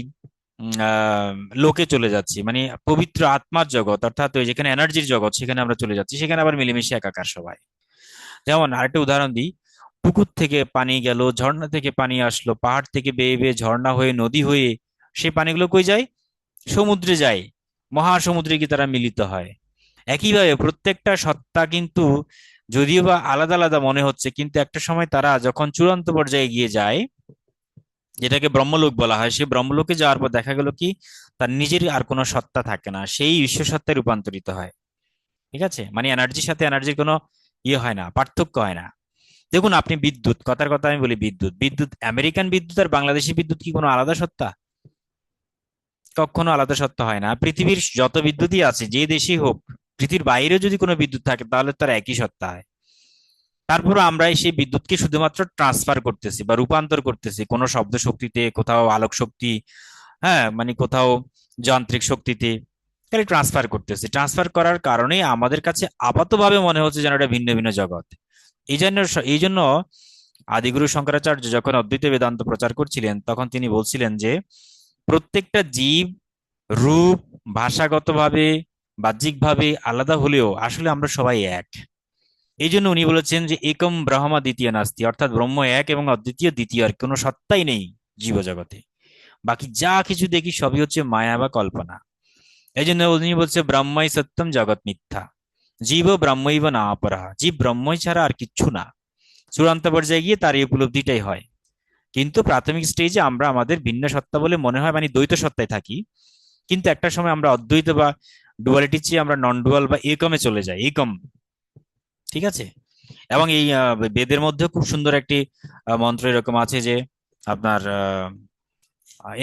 লোকে চলে যাচ্ছি, মানে পবিত্র আত্মার জগৎ, অর্থাৎ ওই যেখানে এনার্জির জগৎ, সেখানে আমরা চলে যাচ্ছি, সেখানে আবার মিলেমিশে একাকার সবাই। যেমন আরেকটা উদাহরণ দিই, পুকুর থেকে পানি গেল, ঝর্ণা থেকে পানি আসলো, পাহাড় থেকে বেয়ে বেয়ে ঝর্ণা হয়ে নদী হয়ে সেই পানিগুলো কই যায়? সমুদ্রে যায়, মহাসমুদ্রে গিয়ে তারা মিলিত হয়। একইভাবে প্রত্যেকটা সত্তা কিন্তু যদিও বা আলাদা আলাদা মনে হচ্ছে, কিন্তু একটা সময় তারা যখন চূড়ান্ত পর্যায়ে গিয়ে যায়, যেটাকে ব্রহ্মলোক বলা হয়, সেই ব্রহ্মলোকে যাওয়ার পর দেখা গেল কি তার নিজের আর কোনো সত্তা থাকে না, সেই ঈশ্বর সত্তায় রূপান্তরিত হয়। ঠিক আছে, মানে এনার্জির সাথে এনার্জির কোনো ইয়ে হয় না, পার্থক্য হয় না। দেখুন আপনি বিদ্যুৎ, কথার কথা আমি বলি, বিদ্যুৎ বিদ্যুৎ আমেরিকান বিদ্যুৎ আর বাংলাদেশি বিদ্যুৎ কি কোনো আলাদা সত্তা? কখনো আলাদা সত্তা হয় না। পৃথিবীর যত বিদ্যুৎই আছে যে দেশেই হোক, পৃথিবীর বাইরে যদি কোনো বিদ্যুৎ থাকে তাহলে তার একই সত্তা হয়। তারপর আমরা সেই বিদ্যুৎকে শুধুমাত্র ট্রান্সফার করতেছি বা রূপান্তর করতেছি কোনো শব্দ শক্তিতে, কোথাও আলোক শক্তি, হ্যাঁ মানে কোথাও যান্ত্রিক শক্তিতে, খালি ট্রান্সফার করতেছি। ট্রান্সফার করার কারণে আমাদের কাছে আপাতভাবে মনে হচ্ছে যেন এটা ভিন্ন ভিন্ন জগৎ। এই জন্য আদিগুরু শঙ্করাচার্য যখন অদ্বৈত বেদান্ত প্রচার করছিলেন তখন তিনি বলছিলেন যে প্রত্যেকটা জীব রূপ, ভাষাগতভাবে, বাহ্যিকভাবে আলাদা হলেও আসলে আমরা সবাই এক। এই জন্য উনি বলেছেন যে একম ব্রহ্মা দ্বিতীয় নাস্তি, অর্থাৎ ব্রহ্ম এক এবং অদ্বিতীয়, দ্বিতীয় আর কোনো সত্তাই নেই জীবজগতে। বাকি যা কিছু দেখি সবই হচ্ছে মায়া বা কল্পনা। এই জন্য উনি বলছে ব্রহ্মই সত্যম জগৎ মিথ্যা, জীব ব্রহ্মৈব না অপরাহ, জীব ব্রহ্মই ছাড়া আর কিচ্ছু না। চূড়ান্ত পর্যায়ে গিয়ে তার এই উপলব্ধিটাই হয়। কিন্তু প্রাথমিক স্টেজে আমরা আমাদের ভিন্ন সত্তা বলে মনে হয়, মানে দ্বৈত সত্তায় থাকি, কিন্তু একটা সময় আমরা অদ্বৈত বা ডুয়ালিটির চেয়ে আমরা নন ডুয়াল বা একমে চলে যাই, একম। ঠিক আছে, এবং এই বেদের মধ্যে খুব সুন্দর একটি মন্ত্র এরকম আছে যে আপনার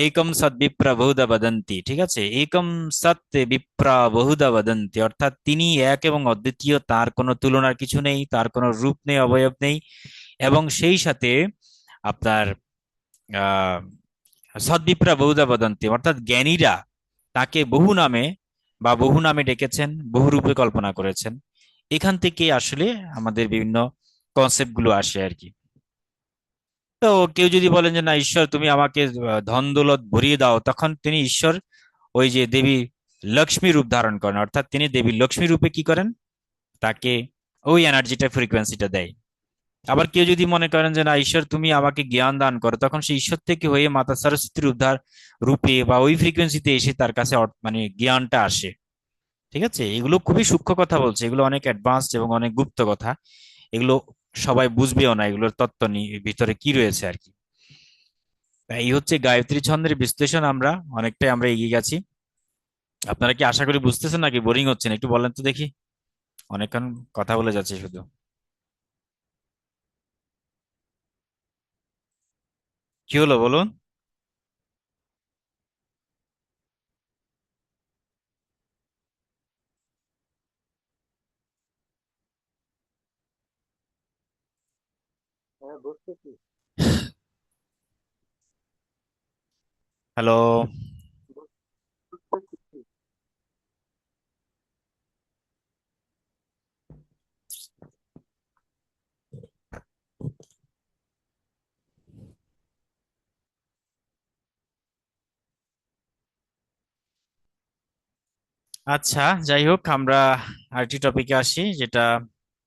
একম সৎ বিপ্রা বহুদা বদন্তি। ঠিক আছে, একম সৎ বিপ্রা বহুদা বদন্তি, অর্থাৎ তিনি এক এবং অদ্বিতীয়, তার কোনো তুলনার কিছু নেই, তার কোনো রূপ নেই, অবয়ব নেই। এবং সেই সাথে আপনার আহ সদ্বিপ্রা বহুদা বদন্তি, অর্থাৎ জ্ঞানীরা তাকে বহু নামে বা বহু নামে ডেকেছেন, বহু রূপে কল্পনা করেছেন। এখান থেকে আসলে আমাদের বিভিন্ন কনসেপ্ট গুলো আসে আর কি। তো কেউ যদি বলেন যে না ঈশ্বর তুমি আমাকে ধন দৌলত ভরিয়ে দাও, তখন তিনি ঈশ্বর ওই যে দেবী লক্ষ্মী রূপ ধারণ করেন, অর্থাৎ তিনি দেবী লক্ষ্মী রূপে কি করেন, তাকে ওই এনার্জিটা, ফ্রিকোয়েন্সিটা দেয়। আবার কেউ যদি মনে করেন যে না ঈশ্বর তুমি আমাকে জ্ঞান দান করো, তখন সে ঈশ্বর থেকে হয়ে মাতা সরস্বতীর উদ্ধার রূপে বা ওই ফ্রিকোয়েন্সিতে এসে তার কাছে মানে জ্ঞানটা আসে। ঠিক আছে, এগুলো খুবই সূক্ষ্ম কথা বলছে, এগুলো অনেক অ্যাডভান্সড এবং অনেক গুপ্ত কথা, এগুলো সবাই বুঝবেও না এগুলোর তত্ত্ব ভিতরে কি রয়েছে আর কি। এই হচ্ছে গায়ত্রী ছন্দের বিশ্লেষণ। অনেকটাই আমরা এগিয়ে গেছি। আপনারা কি আশা করি বুঝতেছেন নাকি বোরিং হচ্ছেন? একটু বলেন তো দেখি, অনেকক্ষণ কথা বলে যাচ্ছে শুধু। কি হলো বলুন। হ্যালো। আচ্ছা, যাই হোক, আমরা আরেকটি টপিকে আসি, যেটা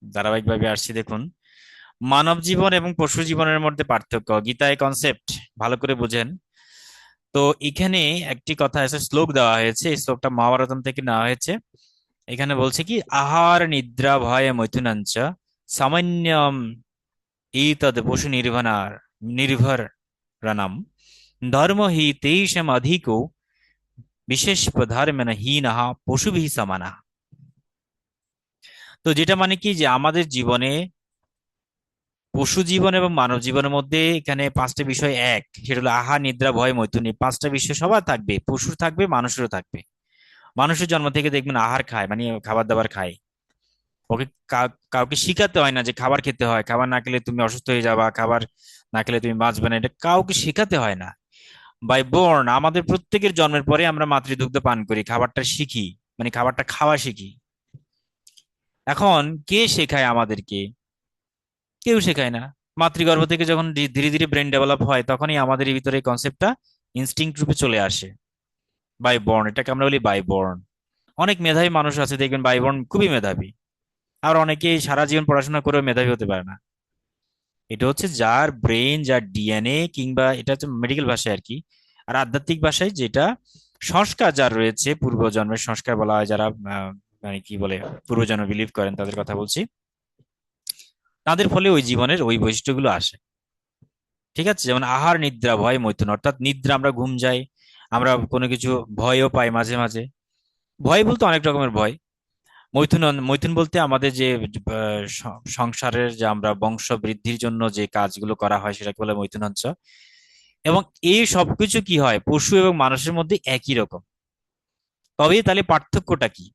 ধারাবাহিকভাবে আসছি। দেখুন, মানব জীবন এবং পশু জীবনের মধ্যে পার্থক্য, গীতায় কনসেপ্ট ভালো করে বুঝেন। তো এখানে একটি কথা আছে, শ্লোক দেওয়া হয়েছে, এই শ্লোকটা মহাভারতম থেকে নেওয়া হয়েছে। এখানে বলছে কি, আহার নিদ্রা ভয় মৈথুনাঞ্চ সামান্যম एतद् पशु निर्भरनम् धर्म हि तेषाम् अधिको विशेष धर्मेण हीनः पशुभिः समानः। তো যেটা মানে কি যে আমাদের জীবনে পশু জীবন এবং মানব জীবনের মধ্যে এখানে পাঁচটা বিষয় এক, সেটা হলো আহার, নিদ্রা, ভয়, মৈথুন। এই পাঁচটা বিষয় সবার থাকবে, পশুর থাকবে, মানুষেরও থাকবে। মানুষের জন্ম থেকে দেখবেন আহার খায়, মানে খাবার দাবার খায়। ওকে কাউকে শিখাতে হয় না যে খাবার খেতে হয়, খাবার না খেলে তুমি অসুস্থ হয়ে যাবা, খাবার না খেলে তুমি বাঁচবে না, এটা কাউকে শেখাতে হয় না। বাই বর্ন আমাদের প্রত্যেকের জন্মের পরে আমরা মাতৃদুগ্ধ পান করি, খাবারটা শিখি, মানে খাবারটা খাওয়া শিখি। এখন কে শেখায় আমাদেরকে? কেউ শেখায় না। মাতৃগর্ভ থেকে যখন ধীরে ধীরে ব্রেন ডেভেলপ হয়, তখনই আমাদের এই ভিতরে কনসেপ্টটা ইনস্টিংক্ট রূপে চলে আসে। বাই বর্ন, এটাকে আমরা বলি বাই বর্ন। অনেক মেধাবী মানুষ আছে দেখবেন বাই বর্ন খুবই মেধাবী, আর অনেকে সারা জীবন পড়াশোনা করেও মেধাবী হতে পারে না। এটা হচ্ছে যার ব্রেন, যার ডিএনএ, কিংবা এটা হচ্ছে মেডিকেল ভাষায় আর কি। আর আধ্যাত্মিক ভাষায় যেটা সংস্কার যার রয়েছে, পূর্বজন্মের সংস্কার বলা হয়, যারা মানে কি বলে পূর্বজন্ম বিলিভ করেন তাদের কথা বলছি, তাদের ফলে ওই জীবনের ওই বৈশিষ্ট্যগুলো আসে। ঠিক আছে, যেমন আহার, নিদ্রা, ভয়, মৈথুন। অর্থাৎ নিদ্রা, আমরা ঘুম যাই, আমরা কোনো কিছু ভয়ও পাই মাঝে মাঝে। ভয় বলতে অনেক রকমের ভয়। মৈথুন, মৈথুন বলতে আমাদের যে সংসারের যে আমরা বংশ বৃদ্ধির জন্য যে কাজগুলো করা হয় সেটাকে বলে মৈথুনঞ্চ। এবং এই সবকিছু কি হয়, পশু এবং মানুষের মধ্যে একই রকম। তবে তাহলে পার্থক্যটা কি?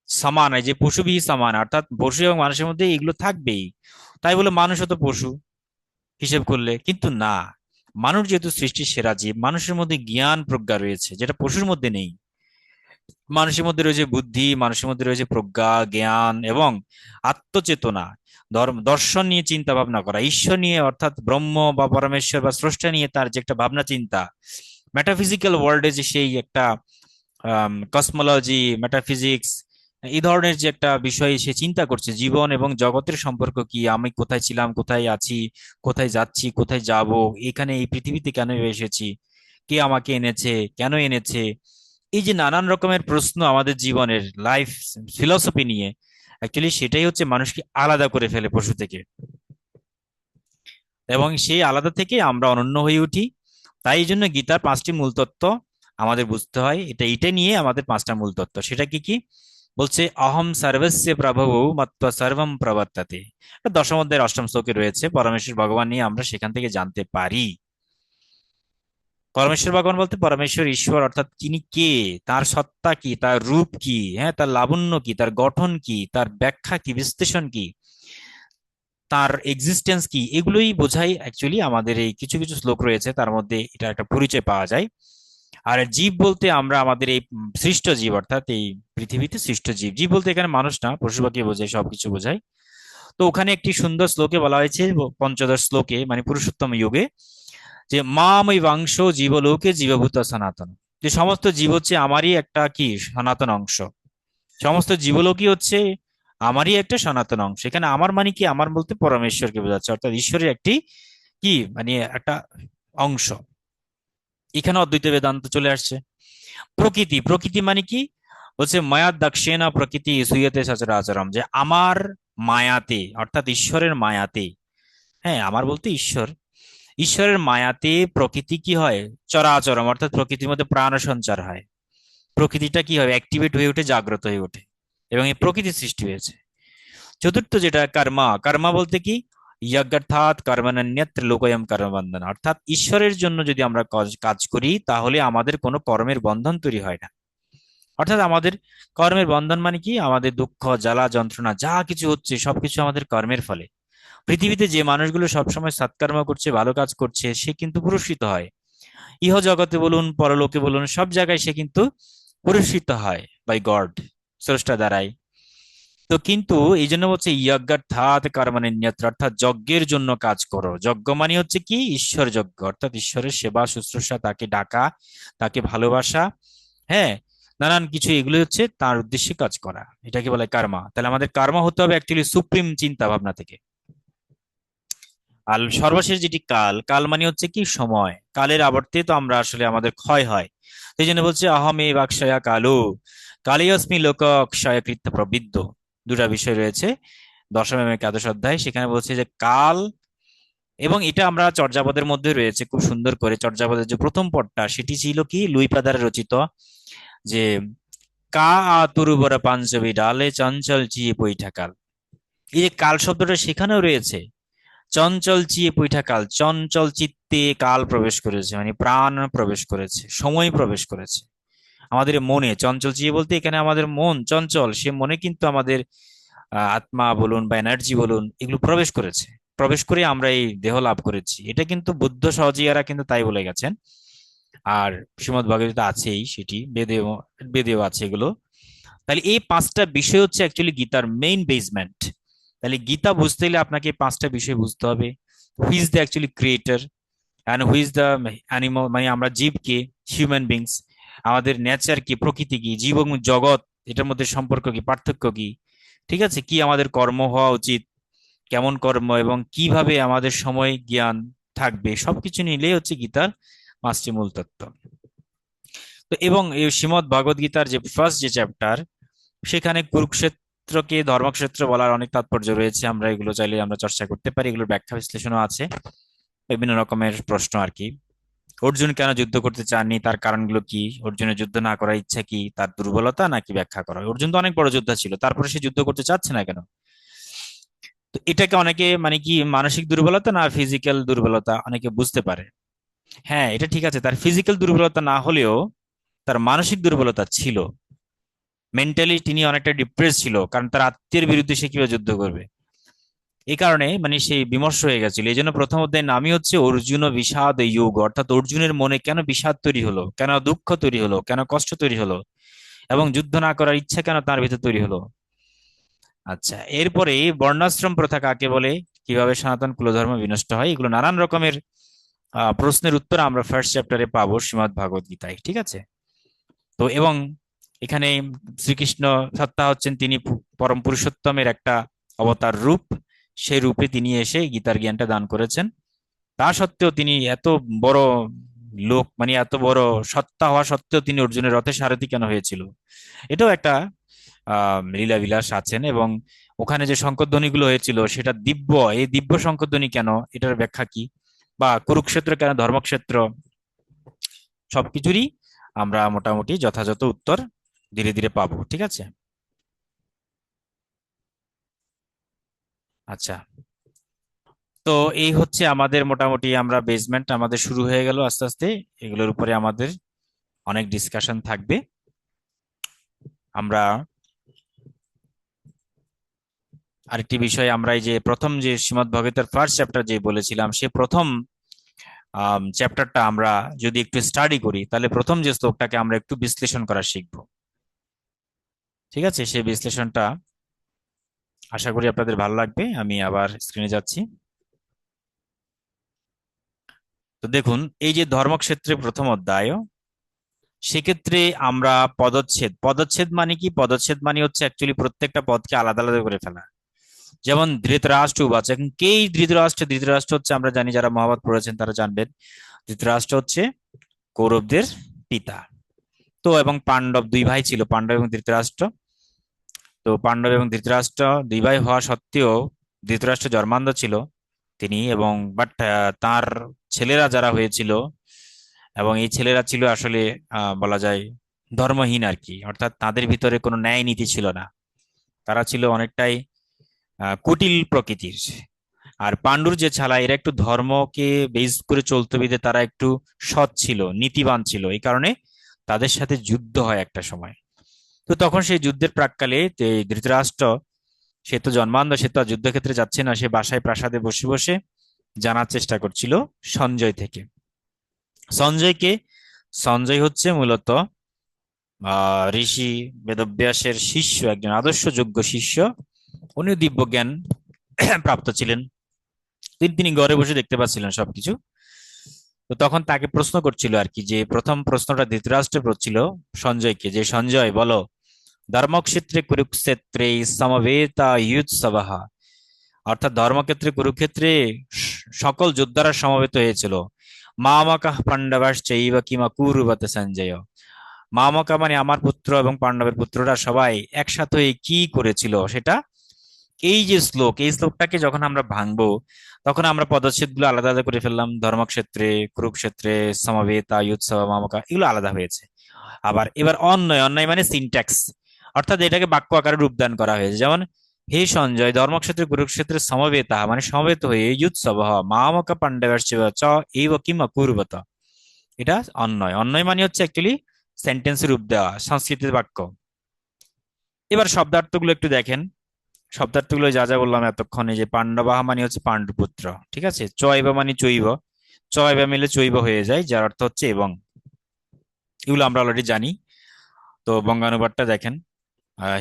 সমান, এই যে পশু বিহি সমান, অর্থাৎ পশু এবং মানুষের মধ্যে এগুলো থাকবেই। তাই বলে মানুষও তো পশু হিসেব করলে কিন্তু না। মানুষ যেহেতু সৃষ্টির সেরা জীব, মানুষের মধ্যে জ্ঞান প্রজ্ঞা রয়েছে, যেটা পশুর মধ্যে নেই। মানুষের মধ্যে রয়েছে বুদ্ধি, মানুষের মধ্যে রয়েছে প্রজ্ঞা, জ্ঞান এবং আত্মচেতনা। দর্শন নিয়ে চিন্তা ভাবনা করা, ঈশ্বর নিয়ে অর্থাৎ ব্রহ্ম বা পরমেশ্বর বা স্রষ্টা নিয়ে তার যে একটা ভাবনা চিন্তা, মেটাফিজিক্যাল ওয়ার্ল্ডে যে সেই একটা কসমোলজি, মেটাফিজিক্স, এই ধরনের যে একটা বিষয় সে চিন্তা করছে, জীবন এবং জগতের সম্পর্ক কি, আমি কোথায় ছিলাম, কোথায় আছি, কোথায় যাচ্ছি, কোথায় যাব, এখানে এই পৃথিবীতে কেন এসেছি, কে আমাকে এনেছে, কেন এনেছে। এই যে নানান রকমের প্রশ্ন আমাদের জীবনের লাইফ ফিলসফি নিয়ে, অ্যাকচুয়ালি সেটাই হচ্ছে মানুষকে আলাদা করে ফেলে পশু থেকে, এবং সেই আলাদা থেকে আমরা অনন্য হয়ে উঠি। তাই এই জন্য গীতার পাঁচটি মূল তত্ত্ব আমাদের বুঝতে হয়। এটা নিয়ে আমাদের পাঁচটা মূল তত্ত্ব, সেটা কি কি বলছে? অহম সর্বস্য প্রভু মত্ত্বা সর্বম প্রবর্ততে। দশম অধ্যায়ের অষ্টম শ্লোকে রয়েছে। পরমেশ্বর ভগবান নিয়ে আমরা সেখান থেকে জানতে পারি। পরমেশ্বর ভগবান বলতে পরমেশ্বর ঈশ্বর, অর্থাৎ তিনি কে, তার সত্তা কি, তার রূপ কি, হ্যাঁ, তার লাবণ্য কি, তার গঠন কি, তার ব্যাখ্যা কি, বিশ্লেষণ কি, তার এক্সিস্টেন্স কি, এগুলোই বোঝাই অ্যাকচুয়ালি আমাদের এই কিছু কিছু শ্লোক রয়েছে, তার মধ্যে এটা একটা পরিচয় পাওয়া যায়। আর জীব বলতে আমরা আমাদের এই সৃষ্ট জীব, অর্থাৎ এই পৃথিবীতে সৃষ্ট জীব। জীব বলতে এখানে মানুষ না, পশু পাখি বোঝায়, সবকিছু বোঝায়। তো ওখানে একটি সুন্দর শ্লোকে বলা হয়েছে, পঞ্চদশ শ্লোকে, মানে পুরুষোত্তম যুগে, যে মাম ওই বাংশ জীবলোকে জীবভূত সনাতন। যে সমস্ত জীব হচ্ছে আমারই একটা কি সনাতন অংশ, সমস্ত জীবলোকই হচ্ছে আমারই একটা সনাতন অংশ। এখানে আমার মানে কি, আমার বলতে পরমেশ্বরকে বোঝাচ্ছে, অর্থাৎ ঈশ্বরের একটি কি মানে একটা অংশ। এখানে অদ্বৈত বেদান্ত চলে আসছে। প্রকৃতি, প্রকৃতি মানে কি বলছে? মায়া দাক্ষেনা প্রকৃতি সুয়তে সচরাচরম, যে আমার মায়াতে, অর্থাৎ ঈশ্বরের মায়াতে, হ্যাঁ আমার বলতে ঈশ্বর, ঈশ্বরের মায়াতে প্রকৃতি কি হয়? চরাচরম, অর্থাৎ প্রকৃতির মধ্যে প্রাণ সঞ্চার হয়। প্রকৃতিটা কি হয়? অ্যাক্টিভেট হয়ে ওঠে, জাগ্রত হয়ে ওঠে, এবং এই প্রকৃতির সৃষ্টি হয়েছে। চতুর্থ যেটা কর্মা, কর্মা বলতে কি? যজ্ঞার্থাৎ কর্মণ্যত্র লোকয়ম কর্মবন্ধন, অর্থাৎ ঈশ্বরের জন্য যদি আমরা কাজ করি তাহলে আমাদের কোনো কর্মের বন্ধন তৈরি হয় না। অর্থাৎ আমাদের কর্মের বন্ধন মানে কি? আমাদের দুঃখ, জ্বালা, যন্ত্রণা যা কিছু হচ্ছে সবকিছু আমাদের কর্মের ফলে। পৃথিবীতে যে মানুষগুলো সবসময় সৎকর্ম করছে, ভালো কাজ করছে, সে কিন্তু পুরস্কৃত হয়। ইহ জগতে বলুন, পরলোকে বলুন, সব জায়গায় সে কিন্তু পুরস্কৃত হয় বাই গড, স্রষ্টা দ্বারাই। তো কিন্তু এই জন্য বলছে যজ্ঞার্থাৎ কর্মণ্যত্র, অর্থাৎ যজ্ঞের জন্য কাজ করো। যজ্ঞ মানে হচ্ছে কি? ঈশ্বর যজ্ঞ, অর্থাৎ ঈশ্বরের সেবা শুশ্রূষা, তাকে ডাকা, তাকে ভালোবাসা, হ্যাঁ, নানান কিছু, এগুলো হচ্ছে তার উদ্দেশ্যে কাজ করা, এটাকে বলে কর্মা। তাহলে আমাদের কর্মা হতে হবে অ্যাকচুয়ালি সুপ্রিম চিন্তা ভাবনা থেকে। আর সর্বশেষ যেটি কাল, কাল মানে হচ্ছে কি? সময়। কালের আবর্তে তো আমরা আসলে আমাদের ক্ষয় হয়, সেই জন্য বলছে অহমে বাক্ষয়া কালো কালেয়স্মি লোক ক্ষয় কৃত্য প্রবৃদ্ধ। দুটা বিষয় রয়েছে দশম এবং একাদশ অধ্যায়, সেখানে বলছে যে কাল এবং এটা আমরা চর্যাপদের মধ্যে রয়েছে খুব সুন্দর করে। চর্যাপদের যে প্রথম পদটা সেটি ছিল কি লুই পাদার রচিত, যে কা আতুরুবরা পাঞ্চবি ডালে চঞ্চল চিয়ে বৈঠাকাল। এই যে কাল শব্দটা সেখানেও রয়েছে, চঞ্চল চিয়ে বৈঠা কাল, চঞ্চল চিত্তে কাল প্রবেশ করেছে, মানে প্রাণ প্রবেশ করেছে, সময় প্রবেশ করেছে আমাদের মনে। চঞ্চল চিয়ে বলতে এখানে আমাদের মন চঞ্চল, সে মনে কিন্তু আমাদের আত্মা বলুন বা এনার্জি বলুন এগুলো প্রবেশ করেছে, প্রবেশ করে আমরা এই দেহ লাভ করেছি। এটা কিন্তু বুদ্ধ সহজিয়ারা কিন্তু তাই বলে গেছেন। আর শ্রীমদ্ ভগবদ্গীতা আছেই, সেটি বেদেও বেদেও আছে এগুলো। তাহলে এই পাঁচটা বিষয় হচ্ছে অ্যাকচুয়ালি গীতার মেইন বেসমেন্ট। তাহলে গীতা বুঝতে গেলে আপনাকে এই পাঁচটা বিষয় বুঝতে হবে। Who is the actually creator, and who is the animal, মানে আমরা জীব কি, হিউম্যান বিংস, আমাদের নেচার কি, প্রকৃতি কি, জীব এবং জগৎ এটার মধ্যে সম্পর্ক কি, পার্থক্য কি, ঠিক আছে, কি আমাদের কর্ম হওয়া উচিত, কেমন কর্ম, এবং কিভাবে আমাদের সময় জ্ঞান থাকবে, সবকিছু নিলেই হচ্ছে গীতার পাঁচটি মূল তত্ত্ব। তো এবং এই শ্রীমদ্ ভগবদ গীতার যে ফার্স্ট যে চ্যাপ্টার, সেখানে কুরুক্ষেত্রকে ধর্মক্ষেত্র বলার অনেক তাৎপর্য রয়েছে। আমরা এগুলো চাইলে আমরা চর্চা করতে পারি, এগুলোর ব্যাখ্যা বিশ্লেষণও আছে, বিভিন্ন রকমের প্রশ্ন আর কি। অর্জুন কেন যুদ্ধ করতে চাননি, তার কারণগুলো কি, অর্জুনের যুদ্ধ না করার ইচ্ছা কি, তার দুর্বলতা নাকি ব্যাখ্যা করা। অর্জুন তো অনেক বড় যোদ্ধা ছিল, তারপরে সে যুদ্ধ করতে চাচ্ছে না কেন। তো এটাকে অনেকে মানে কি মানসিক দুর্বলতা না ফিজিক্যাল দুর্বলতা অনেকে বুঝতে পারে। হ্যাঁ, এটা ঠিক আছে, তার ফিজিক্যাল দুর্বলতা না হলেও তার মানসিক দুর্বলতা ছিল। মেন্টালি তিনি অনেকটা ডিপ্রেস ছিল, কারণ তার আত্মীয়ের বিরুদ্ধে সে কিভাবে যুদ্ধ করবে, এই কারণে মানে সেই বিমর্ষ হয়ে গেছিল। এই জন্য প্রথম অধ্যায়ের নামই হচ্ছে অর্জুন বিষাদ যোগ, অর্থাৎ অর্জুনের মনে কেন বিষাদ তৈরি হলো, কেন দুঃখ তৈরি হলো, কেন কষ্ট তৈরি হলো, এবং যুদ্ধ না করার ইচ্ছা কেন তার ভিতর তৈরি হলো। আচ্ছা, এরপরে বর্ণাশ্রম প্রথা কাকে বলে, কিভাবে সনাতন কুলধর্ম বিনষ্ট হয়, এগুলো নানান রকমের প্রশ্নের উত্তর আমরা ফার্স্ট চ্যাপ্টারে পাবো শ্রীমদ্ ভাগবত গীতায়, ঠিক আছে। তো এবং এখানে শ্রীকৃষ্ণ সত্তা হচ্ছেন, তিনি পরম পুরুষোত্তমের একটা অবতার রূপ, সেই রূপে তিনি এসে গীতার জ্ঞানটা দান করেছেন। তা সত্ত্বেও তিনি এত বড় লোক, মানে এত বড় সত্তা হওয়া সত্ত্বেও তিনি অর্জুনের রথে সারথি কেন হয়েছিল, এটাও একটা লীলা বিলাস আছেন। এবং ওখানে যে শঙ্খধ্বনি গুলো হয়েছিল সেটা দিব্য, এই দিব্য শঙ্খধ্বনি কেন, এটার ব্যাখ্যা কি, বা কুরুক্ষেত্র কেন ধর্মক্ষেত্র, সবকিছুরই আমরা মোটামুটি যথাযথ উত্তর ধীরে ধীরে পাবো, ঠিক আছে। আচ্ছা, তো এই হচ্ছে আমাদের মোটামুটি আমরা বেসমেন্ট আমাদের শুরু হয়ে গেল আস্তে আস্তে। এগুলোর উপরে আমাদের অনেক ডিসকাশন থাকবে। আমরা আরেকটি বিষয়, আমরা এই যে প্রথম যে শ্রীমদ্ ভগবতের ফার্স্ট চ্যাপ্টার যে বলেছিলাম, সে প্রথম চ্যাপ্টারটা আমরা যদি একটু স্টাডি করি, তাহলে প্রথম যে শ্লোকটাকে আমরা একটু বিশ্লেষণ করা শিখবো, ঠিক আছে। সেই বিশ্লেষণটা আশা করি আপনাদের ভালো লাগবে। আমি আবার স্ক্রিনে যাচ্ছি। তো দেখুন, এই যে ধর্মক্ষেত্রে প্রথম অধ্যায়, সেক্ষেত্রে আমরা পদচ্ছেদ, পদচ্ছেদ মানে কি, পদচ্ছেদ মানে হচ্ছে অ্যাকচুয়ালি প্রত্যেকটা পদকে আলাদা আলাদা করে ফেলা। যেমন ধৃতরাষ্ট্র উবাচ, এখন কে ধৃতরাষ্ট্র, ধৃতরাষ্ট্র হচ্ছে আমরা জানি, যারা মহাভারত পড়েছেন তারা জানবেন, ধৃতরাষ্ট্র হচ্ছে কৌরবদের পিতা। তো এবং পাণ্ডব দুই ভাই ছিল, পাণ্ডব এবং ধৃতরাষ্ট্র। তো পাণ্ডব এবং ধৃতরাষ্ট্র দুই ভাই হওয়া সত্ত্বেও ধৃতরাষ্ট্র জন্মান্ধ ছিল তিনি, এবং বাট তার ছেলেরা যারা হয়েছিল, এবং এই ছেলেরা ছিল আসলে বলা যায় ধর্মহীন আর কি, অর্থাৎ তাদের ভিতরে কোনো ন্যায় নীতি ছিল না, তারা ছিল অনেকটাই কুটিল প্রকৃতির। আর পাণ্ডুর যে ছালা, এরা একটু ধর্মকে বেস করে চলতে বিদে তারা একটু সৎ ছিল, নীতিবান ছিল, এই কারণে তাদের সাথে যুদ্ধ হয় একটা সময়। তো তখন সেই যুদ্ধের প্রাক্কালে ধৃতরাষ্ট্র, সে তো জন্মান্ধ, সে তো আর যুদ্ধক্ষেত্রে যাচ্ছে না, সে বাসায় প্রাসাদে বসে বসে জানার চেষ্টা করছিল সঞ্জয় থেকে। সঞ্জয়কে, সঞ্জয় হচ্ছে মূলত ঋষি বেদব্যাসের শিষ্য, একজন আদর্শযোগ্য শিষ্য। উনি দিব্য জ্ঞান প্রাপ্ত ছিলেন, তিনি ঘরে বসে দেখতে পাচ্ছিলেন সবকিছু। তো তখন তাকে প্রশ্ন করছিল আর কি, যে প্রথম প্রশ্নটা ধৃতরাষ্ট্র করছিল সঞ্জয়কে, যে সঞ্জয় বলো, ধর্মক্ষেত্রে কুরুক্ষেত্রে সমবেতা ইয়ুৎসবঃ, অর্থাৎ ধর্মক্ষেত্রে কুরুক্ষেত্রে সকল যোদ্ধারা সমবেত হয়েছিল। মামকাঃ পাণ্ডবাশ্চৈব কিম অকুর্বত সঞ্জয়, মামকা মানে আমার পুত্র এবং পাণ্ডবের পুত্ররা সবাই একসাথে হয়ে কি করেছিল সেটা এই শ্লোকটাকে যখন আমরা ভাঙবো, তখন আমরা পদচ্ছেদ গুলো আলাদা আলাদা করে ফেললাম। ধর্মক্ষেত্রে, কুরুক্ষেত্রে, সমবেতা, ইয়ুৎসব, মামকা, এগুলো আলাদা হয়েছে। আবার এবার অন্যয়, অন্যয় মানে সিনট্যাক্স, অর্থাৎ এটাকে বাক্য আকারে রূপদান করা হয়েছে। যেমন হে সঞ্জয়, ধর্মক্ষেত্রে কুরুক্ষেত্রে সমবেতা মানে সমবেত হয়ে, ইয়ুৎসব মামকা পাণ্ডবাশ্চ চ এইব কিম অকুর্বত, এটা অন্যয়। অন্যয় মানে হচ্ছে অ্যাকচুয়ালি সেন্টেন্স রূপ দেওয়া সংস্কৃতের বাক্য। এবার শব্দার্থগুলো একটু দেখেন। শব্দার্থগুলো যা যা বললাম এতক্ষণে, যে পাণ্ডবাহা মানে হচ্ছে পাণ্ডুপুত্র, ঠিক আছে। চৈব মানে চৈব, চৈব মিলে চৈব হয়ে যায়, যার অর্থ হচ্ছে এবং। এগুলো আমরা অলরেডি জানি। তো বঙ্গানুবাদটা দেখেন।